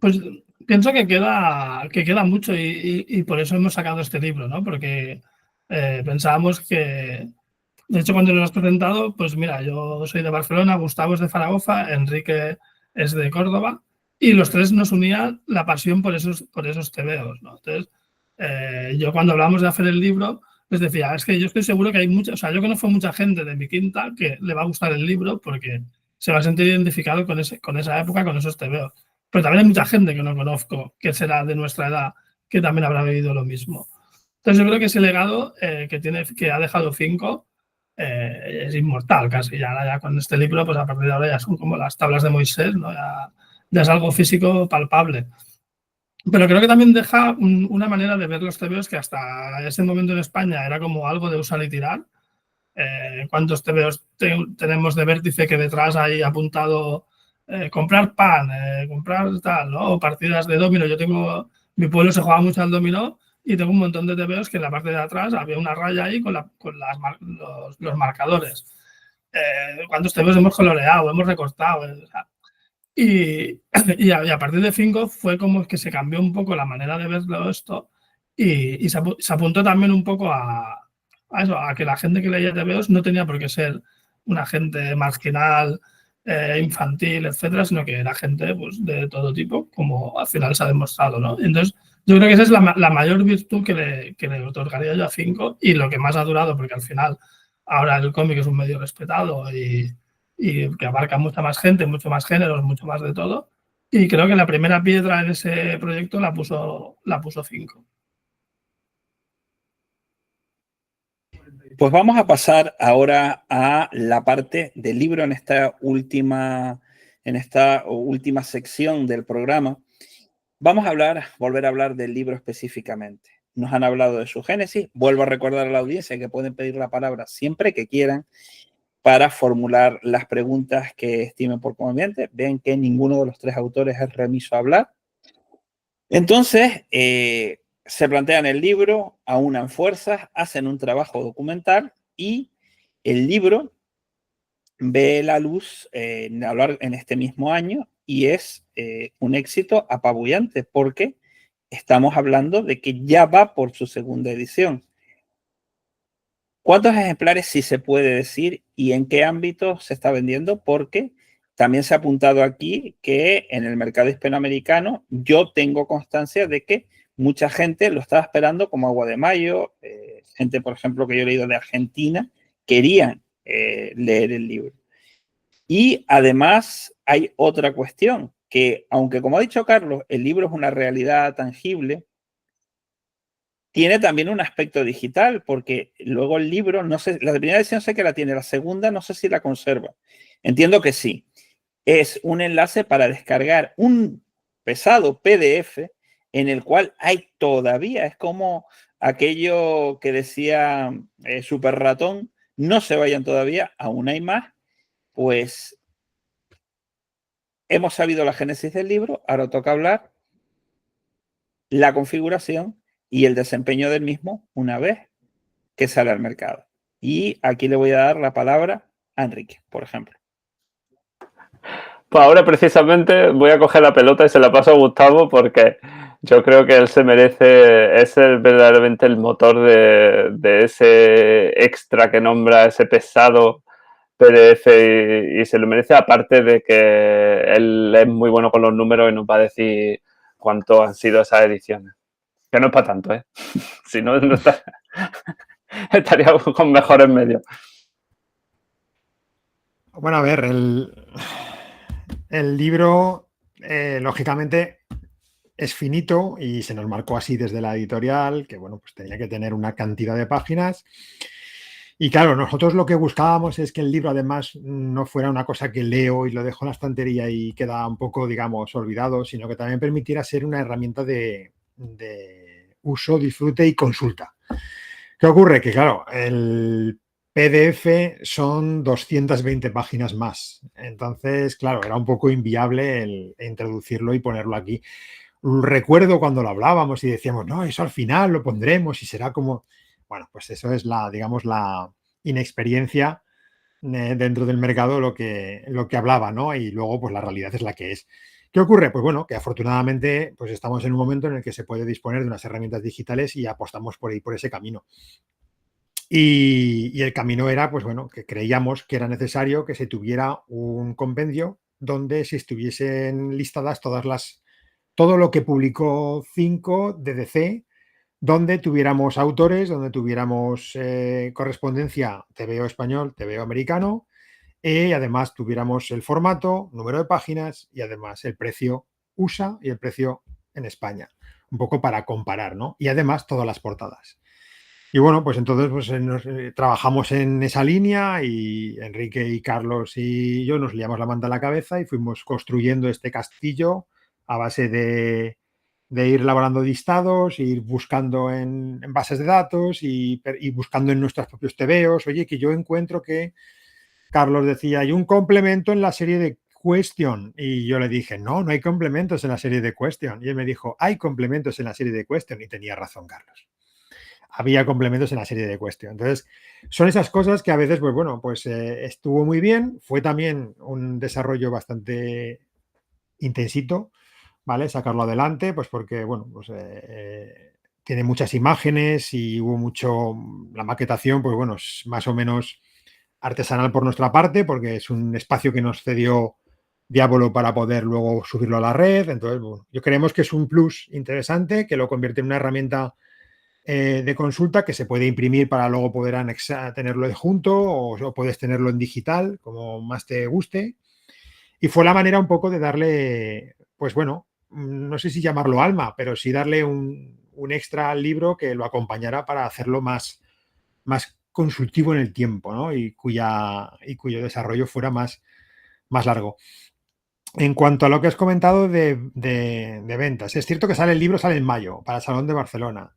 Speaker 4: Pues pienso que queda mucho y por eso hemos sacado este libro, ¿no? Porque pensábamos que, de hecho, cuando lo has presentado, pues mira, yo soy de Barcelona, Gustavo es de Zaragoza, Enrique es de Córdoba y los tres nos unía la pasión por esos tebeos, ¿no? Entonces, yo cuando hablamos de hacer el libro, les decía, es que yo estoy seguro que hay mucha, o sea, yo conozco mucha gente de mi quinta que le va a gustar el libro porque se va a sentir identificado con esa época, con esos tebeos. Pero también hay mucha gente que no conozco, que será de nuestra edad, que también habrá vivido lo mismo. Entonces yo creo que ese legado que ha dejado 5 es inmortal casi. Ya con este libro, pues a partir de ahora ya son como las tablas de Moisés, ¿no? Ya es algo físico palpable. Pero creo que también deja una manera de ver los tebeos que hasta ese momento en España era como algo de usar y tirar. ¿Cuántos tebeos tenemos de Vértice que detrás hay apuntado comprar pan, comprar tal, ¿no? O partidas de dominó? Mi pueblo se juega mucho al dominó y tengo un montón de tebeos que en la parte de atrás había una raya ahí con los marcadores. ¿Cuántos tebeos hemos coloreado, hemos recortado? O sea, y a partir de 5 fue como que se cambió un poco la manera de verlo esto y se apuntó también un poco a eso, a que la gente que leía TVOs no tenía por qué ser una gente marginal, infantil, etcétera, sino que era gente pues, de todo tipo, como al final se ha demostrado, ¿no? Entonces, yo creo que esa es la mayor virtud que le otorgaría yo a 5 y lo que más ha durado, porque al final ahora el cómic es un medio respetado y que abarca mucha más gente, mucho más géneros, mucho más de todo. Y creo que la primera piedra en ese proyecto la puso 5.
Speaker 1: Pues vamos a pasar ahora a la parte del libro en esta última sección del programa. Vamos a volver a hablar del libro específicamente. Nos han hablado de su génesis. Vuelvo a recordar a la audiencia que pueden pedir la palabra siempre que quieran. para formular las preguntas que estimen por conveniente. Ven que ninguno de los tres autores es remiso a hablar. Entonces, se plantean el libro, aunan fuerzas, hacen un trabajo documental y el libro ve la luz en este mismo año y es un éxito apabullante porque estamos hablando de que ya va por su segunda edición. ¿Cuántos ejemplares sí se puede decir y en qué ámbito se está vendiendo? Porque también se ha apuntado aquí que en el mercado hispanoamericano yo tengo constancia de que mucha gente lo estaba esperando como agua de mayo. Gente, por ejemplo, que yo he leído de Argentina, querían leer el libro. Y además hay otra cuestión, que aunque como ha dicho Carlos, el libro es una realidad tangible, tiene también un aspecto digital, porque luego el libro, no sé, la primera edición sé que la tiene, la segunda no sé si la conserva. Entiendo que sí. Es un enlace para descargar un pesado PDF en el cual hay todavía, es como aquello que decía Super Ratón, no se vayan todavía, aún hay más. Pues hemos sabido la génesis del libro, ahora toca hablar la configuración y el desempeño del mismo una vez que sale al mercado. Y aquí le voy a dar la palabra a Enrique, por ejemplo.
Speaker 2: Pues ahora precisamente voy a coger la pelota y se la paso a Gustavo porque yo creo que él se merece, es verdaderamente el motor de ese extra que nombra, ese pesado PDF y se lo merece, aparte de que él es muy bueno con los números y nos va a decir cuánto han sido esas ediciones. Que no es para tanto, ¿eh? Si no, no estaría con mejores medios.
Speaker 3: Bueno, a ver, el libro, lógicamente, es finito y se nos marcó así desde la editorial, que bueno, pues tenía que tener una cantidad de páginas. Y claro, nosotros lo que buscábamos es que el libro además no fuera una cosa que leo y lo dejo en la estantería y queda un poco, digamos, olvidado, sino que también permitiera ser una herramienta de uso, disfrute y consulta. ¿Qué ocurre? Que claro, el PDF son 220 páginas más. Entonces, claro, era un poco inviable el introducirlo y ponerlo aquí. Recuerdo cuando lo hablábamos y decíamos, no, eso al final lo pondremos y será como... Bueno, pues eso es la, digamos, la inexperiencia dentro del mercado lo que hablaba, ¿no? Y luego, pues la realidad es la que es. ¿Qué ocurre? Pues bueno, que afortunadamente pues estamos en un momento en el que se puede disponer de unas herramientas digitales y apostamos por ahí, por ese camino. Y el camino era, pues bueno, que creíamos que era necesario que se tuviera un compendio donde se estuviesen listadas todo lo que publicó 5 de DC, donde tuviéramos autores, donde tuviéramos correspondencia TVO español, TVO americano, y además tuviéramos el formato, número de páginas y además el precio USA y el precio en España, un poco para comparar, ¿no? Y además todas las portadas. Y bueno, pues entonces pues, trabajamos en esa línea y Enrique y Carlos y yo nos liamos la manta a la cabeza y fuimos construyendo este castillo a base de ir elaborando listados, ir buscando en bases de datos y buscando en nuestros propios tebeos. Oye, que yo encuentro que Carlos decía, hay un complemento en la serie de Question. Y yo le dije, no hay complementos en la serie de Question. Y él me dijo, hay complementos en la serie de Question. Y tenía razón, Carlos. Había complementos en la serie de Question. Entonces, son esas cosas que a veces, pues bueno, pues estuvo muy bien. Fue también un desarrollo bastante intensito, ¿vale? Sacarlo adelante, pues porque, bueno, pues tiene muchas imágenes y hubo mucho, la maquetación, pues bueno, es más o menos artesanal por nuestra parte, porque es un espacio que nos cedió Diabolo para poder luego subirlo a la red. Entonces, bueno, yo creemos que es un plus interesante, que lo convierte en una herramienta de consulta que se puede imprimir para luego poder tenerlo junto o puedes tenerlo en digital, como más te guste. Y fue la manera un poco de darle, pues bueno, no sé si llamarlo alma, pero sí darle un extra al libro que lo acompañara para hacerlo más consultivo en el tiempo, ¿no? Y cuyo desarrollo fuera más largo. En cuanto a lo que has comentado de ventas, es cierto que el libro sale en mayo para el Salón de Barcelona.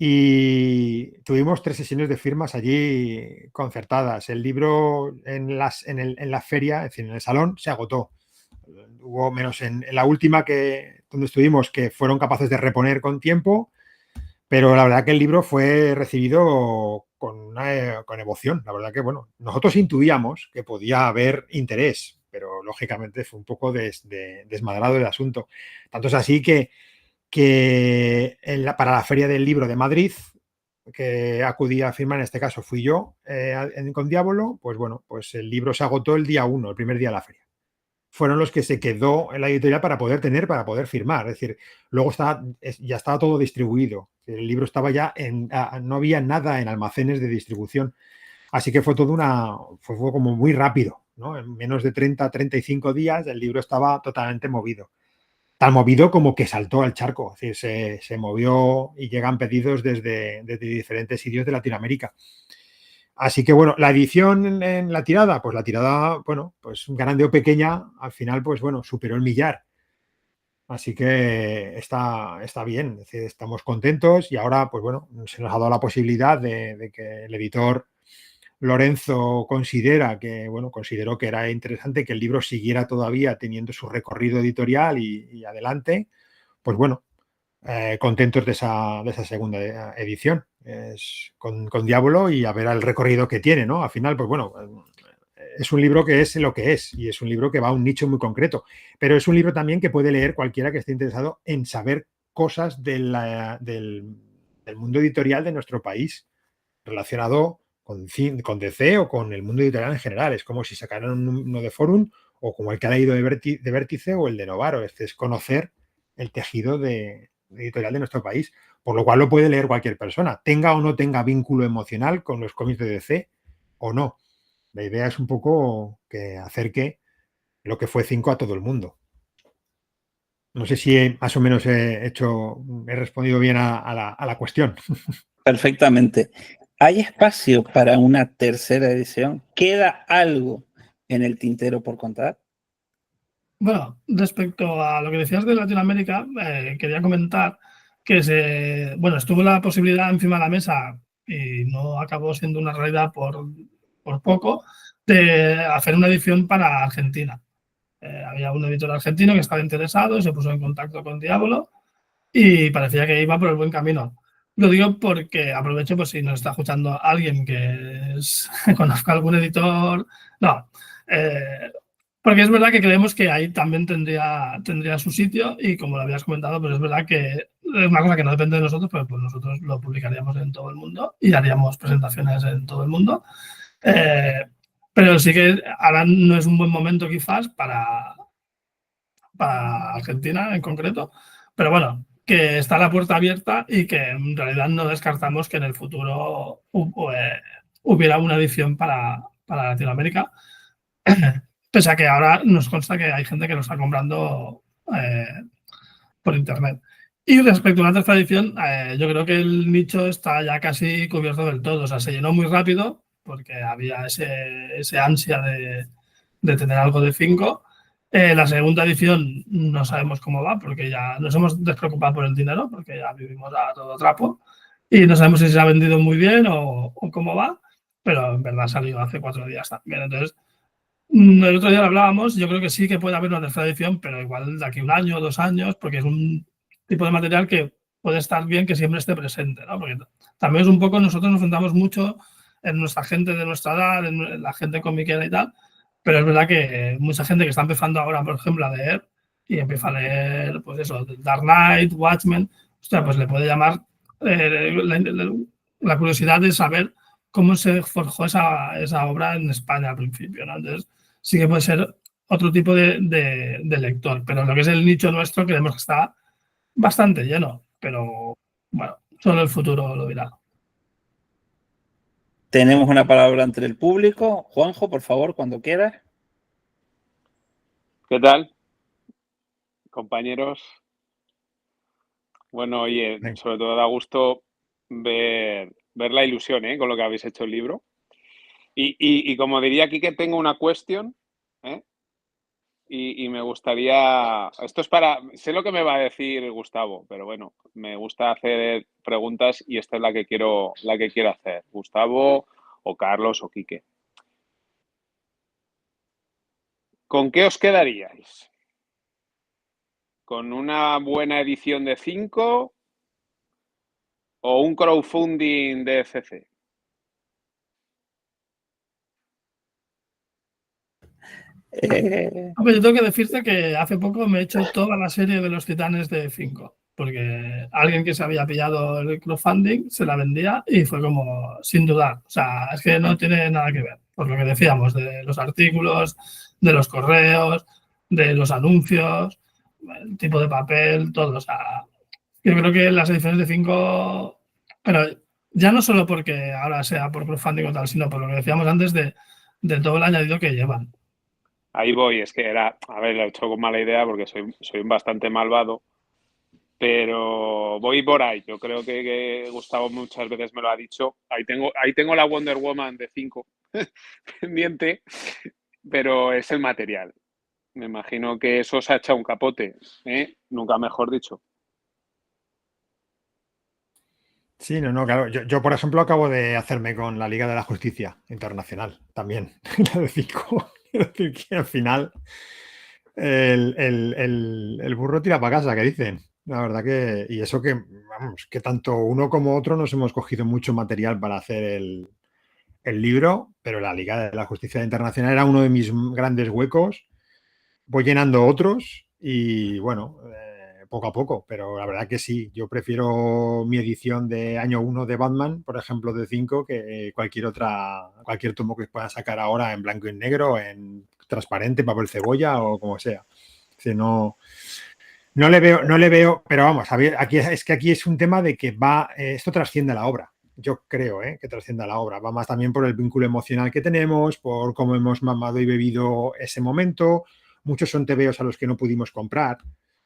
Speaker 3: Y tuvimos 3 sesiones de firmas allí concertadas. El libro en la feria, es decir, en el salón, se agotó. Hubo menos en la última donde estuvimos, que fueron capaces de reponer con tiempo, pero la verdad que el libro fue recibido con emoción. La verdad que, bueno, nosotros intuíamos que podía haber interés, pero lógicamente fue un poco desmadrado el asunto. Tanto es así que para la Feria del Libro de Madrid, que acudí a firmar, en este caso fui yo, con Diablo, pues bueno, pues el libro se agotó el día 1, el primer día de la feria. Fueron los que se quedó en la editorial para poder firmar. Es decir, luego ya estaba todo distribuido. El libro estaba ya no había nada en almacenes de distribución. Así que fue fue como muy rápido, ¿no? En menos de 35 días el libro estaba totalmente movido. Tan movido como que saltó al charco. Es decir, se movió y llegan pedidos desde diferentes sitios de Latinoamérica. Así que, bueno, la edición en la tirada, bueno, pues grande o pequeña, al final, pues bueno, superó el millar. Así que está bien, es decir, estamos contentos y ahora, pues bueno, se nos ha dado la posibilidad de que el editor Lorenzo consideró que era interesante que el libro siguiera todavía teniendo su recorrido editorial y adelante, pues bueno, contentos de esa segunda edición con Diablo y a ver el recorrido que tiene, ¿no? Al final, pues bueno, es un libro que es lo que es y es un libro que va a un nicho muy concreto, pero es un libro también que puede leer cualquiera que esté interesado en saber cosas del mundo editorial de nuestro país relacionado con DC o con el mundo editorial en general. Es como si sacaran uno de Forum o como el que ha leído de Vértice o el de Novaro. Es conocer el tejido editorial de nuestro país, por lo cual lo puede leer cualquier persona, tenga o no tenga vínculo emocional con los cómics de DC o no. La idea es un poco que acerque lo que fue 5 a todo el mundo. No sé si más o menos he respondido bien a la cuestión.
Speaker 1: Perfectamente. ¿Hay espacio para una tercera edición? ¿Queda algo en el tintero por contar?
Speaker 4: Bueno, respecto a lo que decías de Latinoamérica, quería comentar que estuvo la posibilidad encima de la mesa y no acabó siendo una realidad por poco, de hacer una edición para Argentina. Había un editor argentino que estaba interesado, se puso en contacto con Diablo y parecía que iba por el buen camino. Lo digo porque aprovecho, pues si nos está escuchando alguien que conozca algún editor. No, porque es verdad que creemos que ahí también tendría su sitio y como lo habías comentado, pues es verdad que es una cosa que no depende de nosotros, pero pues nosotros lo publicaríamos en todo el mundo y haríamos presentaciones en todo el mundo. Pero sí que ahora no es un buen momento quizás para Argentina en concreto, pero bueno, que está la puerta abierta y que en realidad no descartamos que en el futuro hubiera una edición para Latinoamérica, pese a que ahora nos consta que hay gente que lo está comprando por internet. Y respecto a la tercera edición, yo creo que el nicho está ya casi cubierto del todo, o sea, se llenó muy rápido porque había ese ansia de tener algo de 5. La segunda edición no sabemos cómo va porque ya nos hemos despreocupado por el dinero porque ya vivimos a todo trapo y no sabemos si se ha vendido muy bien o cómo va, pero en verdad salió hace 4 días también. Entonces, el otro día lo hablábamos, yo creo que sí que puede haber una tercera edición, pero igual de aquí 1 año o 2 años, porque es un tipo de material que puede estar bien que siempre esté presente, ¿no? Porque también es un poco, nosotros nos centramos mucho en nuestra gente de nuestra edad, en la gente comiquera y tal, pero es verdad que mucha gente que está empezando ahora, por ejemplo, a leer y empieza a leer, pues eso, Dark Knight, Watchmen, hostia, pues le puede llamar la curiosidad de saber cómo se forjó esa obra en España al principio, ¿no? Entonces, sí que puede ser otro tipo de lector, pero lo que es el nicho nuestro creemos que está bastante lleno, pero bueno, solo el futuro lo dirá.
Speaker 1: Tenemos una palabra entre el público. Juanjo, por favor, cuando quieras.
Speaker 2: ¿Qué tal, compañeros? Bueno, oye, sobre todo da gusto ver la ilusión con lo que habéis hecho el libro. Y como diría aquí que tengo una cuestión,
Speaker 5: y me gustaría... Esto es para... Sé lo que me va a decir Gustavo, pero bueno, me gusta hacer preguntas y esta es la que quiero hacer. Gustavo o Carlos o Quique. ¿Con qué os quedaríais? ¿Con una buena edición de 5 o un crowdfunding de CC?
Speaker 4: Hombre, yo tengo que decirte que hace poco me he hecho toda la serie de los Titanes de 5, porque alguien que se había pillado el crowdfunding se la vendía y fue como sin dudar. O sea, es que no tiene nada que ver, por lo que decíamos, de los artículos, de los correos, de los anuncios, el tipo de papel, todo. O sea, yo creo que las ediciones de 5, pero ya no solo porque ahora sea por crowdfunding o tal, sino por lo que decíamos antes de todo el añadido que llevan.
Speaker 5: Ahí voy, es que era, a ver, lo he hecho con mala idea porque soy bastante malvado, pero voy por ahí. Yo creo que Gustavo muchas veces me lo ha dicho. Ahí tengo la Wonder Woman de 5 pendiente, pero es el material. Me imagino que eso se ha echado un capote, ¿eh? Nunca mejor dicho.
Speaker 3: Sí, no, claro. Yo, por ejemplo, acabo de hacerme con la Liga de la Justicia Internacional también, la de 5. Quiero decir que al final el burro tira para casa, que dicen. La verdad que, y eso que, vamos, que tanto uno como otro nos hemos cogido mucho material para hacer el libro, pero la Liga de la Justicia Internacional era uno de mis grandes huecos. Voy llenando otros y bueno, poco a poco, pero la verdad que sí, yo prefiero mi edición de año 1 de Batman, por ejemplo, de 5, que cualquier tomo que puedan sacar ahora en blanco y negro, en transparente, papel cebolla o como sea. Si no le veo, pero vamos, a ver, aquí es un tema de que esto trasciende la obra. Yo creo que trasciende la obra. Va más también por el vínculo emocional que tenemos, por cómo hemos mamado y bebido ese momento. Muchos son tebeos a los que no pudimos comprar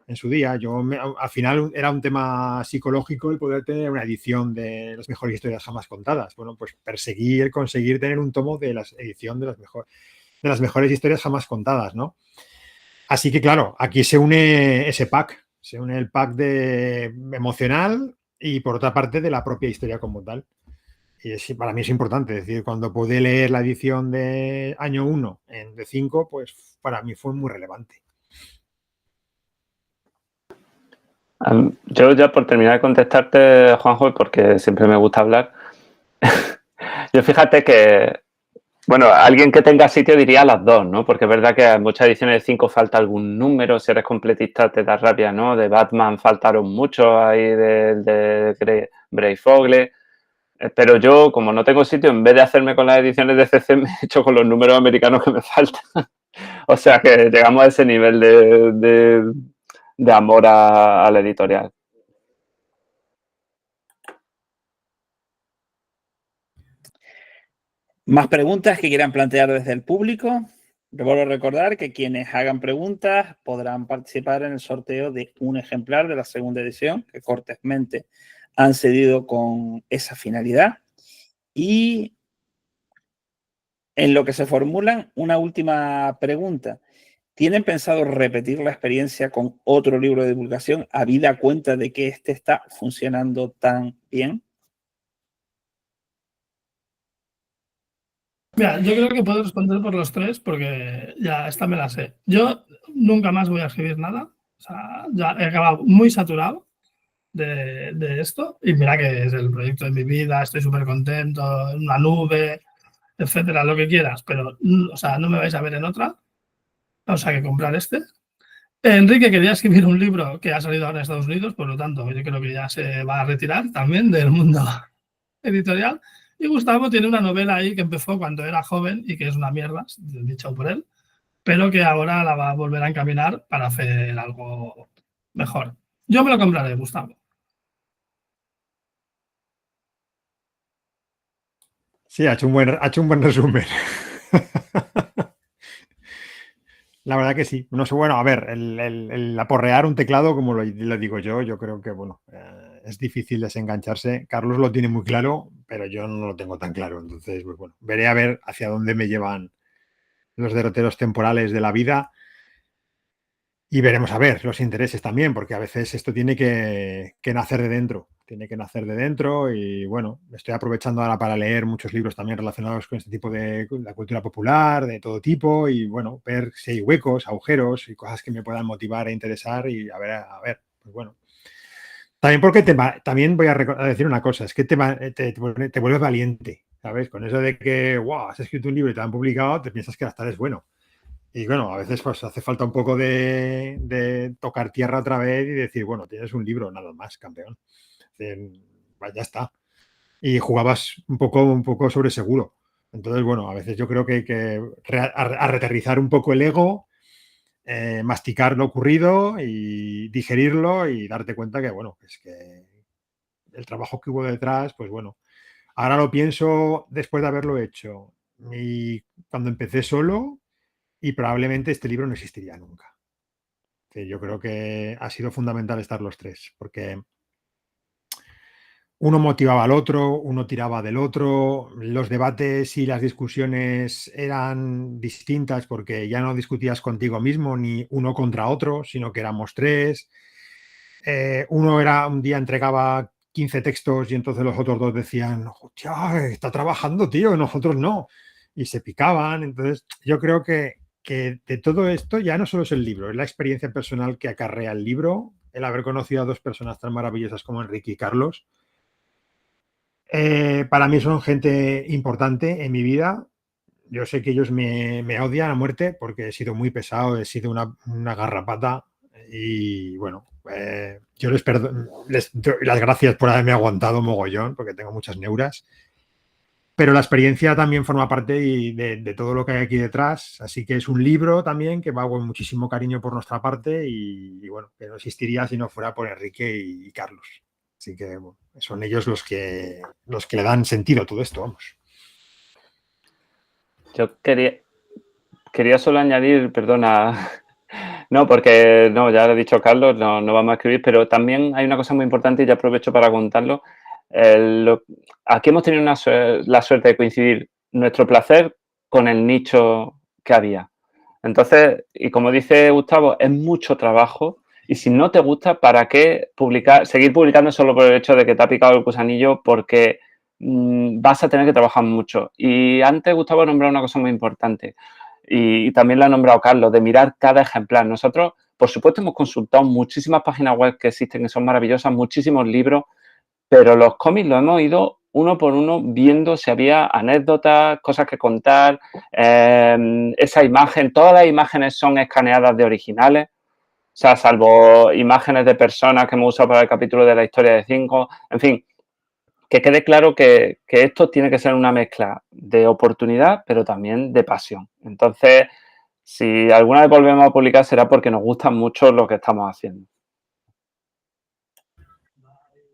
Speaker 3: en su día. Al final era un tema psicológico el poder tener una edición de las mejores historias jamás contadas. Bueno, pues perseguí el conseguir tener un tomo de la edición de las mejores historias jamás contadas, ¿no? Así que, claro, aquí se une ese pack. Se une el pack emocional y, por otra parte, de la propia historia como tal. Y para mí es importante. Es decir, cuando pude leer la edición de año 1 de 5, pues para mí fue muy relevante.
Speaker 2: Yo ya por terminar de contestarte, Juanjo, porque siempre me gusta hablar, yo fíjate que, bueno, alguien que tenga sitio diría las dos, ¿no? Porque es verdad que en muchas ediciones de 5 falta algún número, si eres completista te da rabia, ¿no? De Batman faltaron muchos ahí de Breyfogle, pero yo, como no tengo sitio, en vez de hacerme con las ediciones de CC, me he hecho con los números americanos que me faltan. O sea que llegamos a ese nivel de amor a la editorial.
Speaker 1: ¿Más preguntas que quieran plantear desde el público? Les vuelvo a recordar que quienes hagan preguntas podrán participar en el sorteo de un ejemplar de la segunda edición que cortésmente han cedido con esa finalidad. Y en lo que se formulan, una última pregunta. ¿Tienen pensado repetir la experiencia con otro libro de divulgación habida cuenta de que este está funcionando tan bien?
Speaker 4: Mira, yo creo que puedo responder por los tres porque ya esta me la sé. Yo nunca más voy a escribir nada. O sea, ya he acabado muy saturado de esto. Y mira que es el proyecto de mi vida, estoy súper contento, en una nube, etcétera, lo que quieras. Pero, o sea, no me vais a ver en otra. O sea, que comprar este. Enrique quería escribir un libro que ha salido ahora en Estados Unidos, por lo tanto, yo creo que ya se va a retirar también del mundo editorial. Y Gustavo tiene una novela ahí que empezó cuando era joven y que es una mierda, dicho por él, pero que ahora la va a volver a encaminar para hacer algo mejor. Yo me lo compraré, Gustavo.
Speaker 3: Sí, ha hecho un buen resumen. La verdad que sí. No sé, bueno, a ver, el aporrear un teclado, como lo digo yo creo que, bueno, es difícil desengancharse. Carlos lo tiene muy claro, pero yo no lo tengo tan claro. Entonces, pues bueno, veré a ver hacia dónde me llevan los derroteros temporales de la vida. Y veremos a ver los intereses también, porque a veces esto tiene que nacer de dentro. Tiene que nacer de dentro y bueno, estoy aprovechando ahora para leer muchos libros también relacionados con este tipo de la cultura popular, de todo tipo, y bueno, ver si hay huecos, agujeros y cosas que me puedan motivar e interesar y a ver, pues bueno. También porque también voy a decir una cosa, es que te vuelves valiente, ¿sabes? Con eso de que, wow, has escrito un libro y te lo han publicado, te piensas que hasta es bueno. Y bueno, a veces pues hace falta un poco de tocar tierra otra vez y decir, bueno, tienes un libro, nada más, campeón. Pues ya está. Y jugabas un poco sobre seguro. Entonces, bueno, a veces yo creo que hay que aterrizar un poco el ego, masticar lo ocurrido y digerirlo y darte cuenta que, bueno, es que el trabajo que hubo detrás, pues bueno, ahora lo pienso después de haberlo hecho. Y cuando empecé solo, y probablemente este libro no existiría nunca. Yo creo que ha sido fundamental estar los tres, porque uno motivaba al otro, uno tiraba del otro, los debates y las discusiones eran distintas porque ya no discutías contigo mismo ni uno contra otro, sino que éramos tres. Un día entregaba 15 textos y entonces los otros dos decían, hostia, está trabajando, tío, nosotros no. Y se picaban. Entonces, yo creo que de todo esto ya no solo es el libro, es la experiencia personal que acarrea el libro, el haber conocido a dos personas tan maravillosas como Enrique y Carlos. Para mí son gente importante en mi vida. Yo sé que ellos me odian a muerte porque he sido muy pesado, he sido una garrapata y bueno, yo les doy las gracias por haberme aguantado mogollón porque tengo muchas neuras. Pero la experiencia también forma parte de todo lo que hay aquí detrás. Así que es un libro también que va con muchísimo cariño por nuestra parte y bueno, que no existiría si no fuera por Enrique y Carlos. Así que bueno, son ellos los que le dan sentido a todo esto, vamos.
Speaker 2: Yo quería solo añadir, perdona, no, porque no, ya lo ha dicho Carlos, no vamos a escribir, pero también hay una cosa muy importante y ya aprovecho para contarlo. Aquí hemos tenido la suerte de coincidir nuestro placer con el nicho que había. Entonces, y como dice Gustavo, es mucho trabajo y si no te gusta, ¿para qué seguir publicando solo por el hecho de que te ha picado el gusanillo? Porque vas a tener que trabajar mucho. Y antes Gustavo ha nombrado una cosa muy importante y también lo ha nombrado Carlos, de mirar cada ejemplar. Nosotros, por supuesto, hemos consultado muchísimas páginas web que existen, que son maravillosas, muchísimos libros, pero los cómics los hemos ido uno por uno viendo si había anécdotas, cosas que contar, esa imagen, todas las imágenes son escaneadas de originales, o sea, salvo imágenes de personas que hemos usado para el capítulo de la historia de 5, en fin, que quede claro que esto tiene que ser una mezcla de oportunidad, pero también de pasión. Entonces, si alguna vez volvemos a publicar será porque nos gusta mucho lo que estamos haciendo.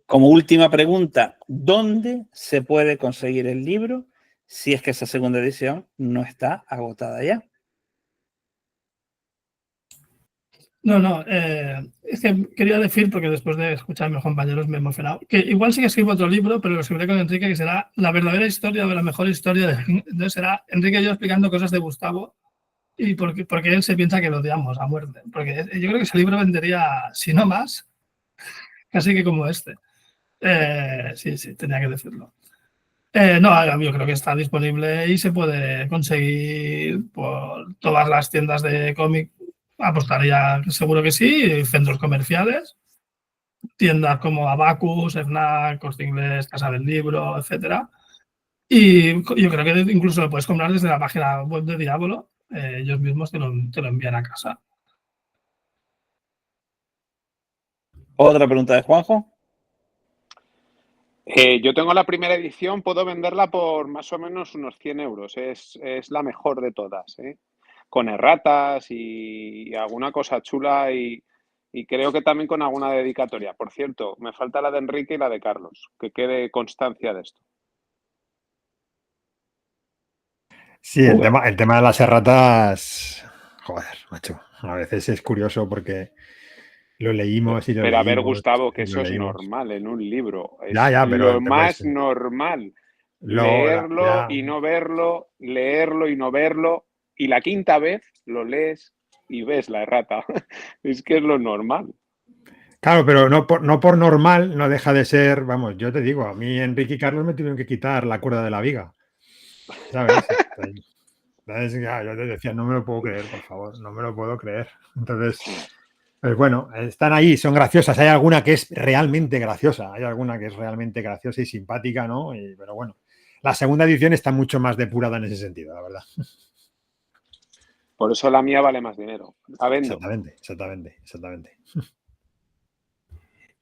Speaker 1: Como última pregunta, ¿dónde se puede conseguir el libro si es que esa segunda edición no está agotada ya?
Speaker 4: No, es que quería decir, porque después de escuchar a mis compañeros me he emocionado, que igual sí que escribo otro libro, pero lo escribiré con Enrique, que será la verdadera historia de la mejor historia. Entonces será Enrique y yo explicando cosas de Gustavo y porque él se piensa que lo odiamos a muerte. Porque yo creo que ese libro vendería, si no más, casi que como este. Sí, tenía que decirlo. No, yo creo que está disponible y se puede conseguir por todas las tiendas de cómic. Apostaría seguro que sí, centros comerciales, tiendas como Abacus, Fnac, Corte Inglés, Casa del Libro, etcétera. Y yo creo que incluso lo puedes comprar desde la página web de Diablo. Ellos mismos te lo envían a casa.
Speaker 1: ¿Otra pregunta de Juanjo?
Speaker 5: Yo tengo la primera edición, puedo venderla por más o menos unos 100 euros. Es la mejor de todas, ¿eh? Con erratas y alguna cosa chula y creo que también con alguna dedicatoria. Por cierto, me falta la de Enrique y la de Carlos, que quede constancia de esto.
Speaker 3: Sí, el tema de las erratas, joder, macho, a veces es curioso porque lo leímos y lo
Speaker 5: Pero a ver,
Speaker 3: leímos,
Speaker 5: Gustavo, que eso es normal en un libro. Es
Speaker 3: pero
Speaker 5: lo más
Speaker 3: pues,
Speaker 5: normal. Leerlo y no verlo, leerlo y no verlo. Y la quinta vez lo lees y ves la errata. Es que es lo normal.
Speaker 3: Claro, pero no por normal no deja de ser, vamos, yo te digo, a mí Enrique y Carlos me tuvieron que quitar la cuerda de la viga, ¿sabes? Entonces, ya, yo te decía, no me lo puedo creer, por favor, no me lo puedo creer. Entonces, pues bueno, están ahí, son graciosas. Hay alguna que es realmente graciosa, y simpática, ¿no? Pero bueno, la segunda edición está mucho más depurada en ese sentido, la verdad.
Speaker 5: Por eso la mía vale más dinero. La vendo.
Speaker 3: Exactamente.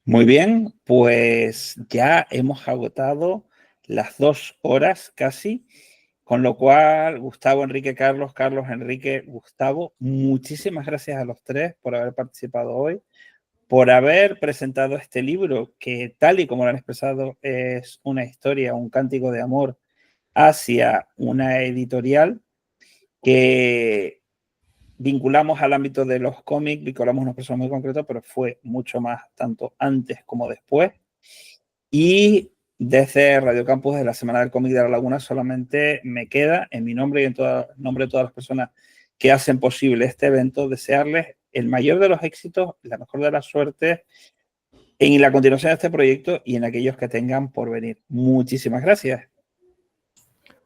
Speaker 1: Muy bien, pues ya hemos agotado las 2 horas casi, con lo cual, Gustavo, Enrique, Carlos, Enrique, Gustavo, muchísimas gracias a los 3 por haber participado hoy, por haber presentado este libro que, tal y como lo han expresado, es una historia, un cántico de amor hacia una editorial que vinculamos al ámbito de los cómics, vinculamos a una persona muy concreta, pero fue mucho más tanto antes como después. Y desde Radio Campus, de la Semana del Cómic de la Laguna, solamente me queda, en mi nombre y en nombre de todas las personas que hacen posible este evento, desearles el mayor de los éxitos, la mejor de las suertes en la continuación de este proyecto y en aquellos que tengan por venir. Muchísimas gracias.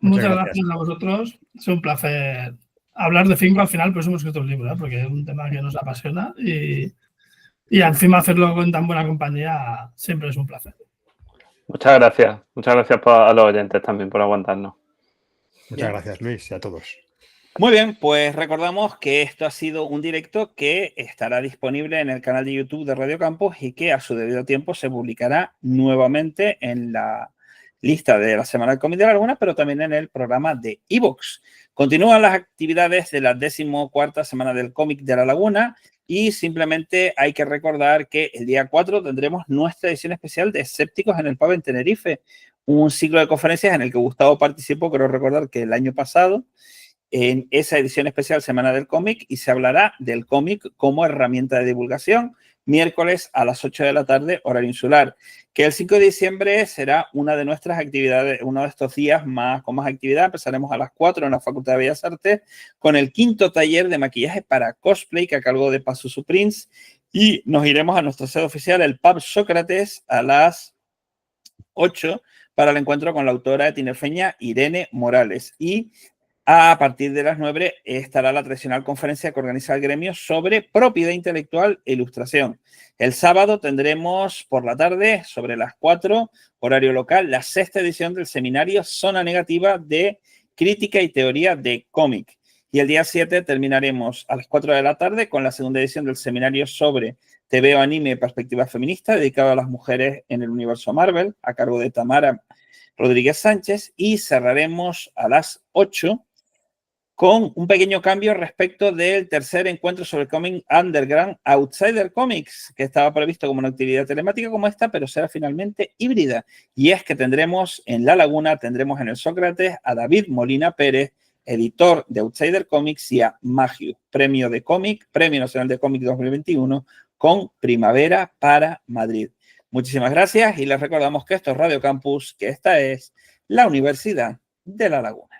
Speaker 4: Muchas gracias a vosotros. Es un placer hablar de Finco al final, pues hemos escrito un libro, ¿eh? Porque es un tema que nos apasiona y encima hacerlo con tan buena compañía siempre es un placer.
Speaker 2: Muchas gracias a los oyentes también por aguantarnos.
Speaker 3: Muchas gracias, Luis, y a todos.
Speaker 1: Muy bien, pues recordamos que esto ha sido un directo que estará disponible en el canal de YouTube de Radio Campus y que a su debido tiempo se publicará nuevamente en la lista de la Semana del Cómic de la Laguna, pero también en el programa de iVoox. Continúan las actividades de la 14ª Semana del Cómic de la Laguna y simplemente hay que recordar que el día 4 tendremos nuestra edición especial de Escépticos en el Pub en Tenerife, un ciclo de conferencias en el que Gustavo participó, creo recordar que el año pasado, en esa edición especial Semana del Cómic, y se hablará del cómic como herramienta de divulgación, miércoles a las 8 de la tarde, horario insular, que el 5 de diciembre será una de nuestras actividades, uno de estos días con más actividad. Empezaremos a las 4 en la Facultad de Bellas Artes con el 5º taller de maquillaje para cosplay que a cargo de Pazuzu Prince, y nos iremos a nuestra sede oficial, el Pub Sócrates, a las 8 para el encuentro con la autora tinerfeña Irene Morales, y a partir de las 9 estará la tradicional conferencia que organiza el gremio sobre propiedad intelectual e ilustración. El sábado tendremos por la tarde, sobre las 4, horario local, la 6ª edición del seminario Zona Negativa de Crítica y Teoría de Cómic. Y el día 7 terminaremos a las 4 de la tarde con la 2ª edición del seminario sobre TVO, anime y perspectiva feminista, dedicado a las mujeres en el universo Marvel, a cargo de Tamara Rodríguez Sánchez, y cerraremos a las 8 con un pequeño cambio respecto del tercer encuentro sobre cómic underground Outsider Comics, que estaba previsto como una actividad telemática como esta, pero será finalmente híbrida. Y es que tendremos en La Laguna, tendremos en el Sócrates a David Molina Pérez, editor de Outsider Comics, y a Magius, Premio Nacional de Cómic 2021, con Primavera para Madrid. Muchísimas gracias y les recordamos que esto es Radio Campus, que esta es la Universidad de La Laguna.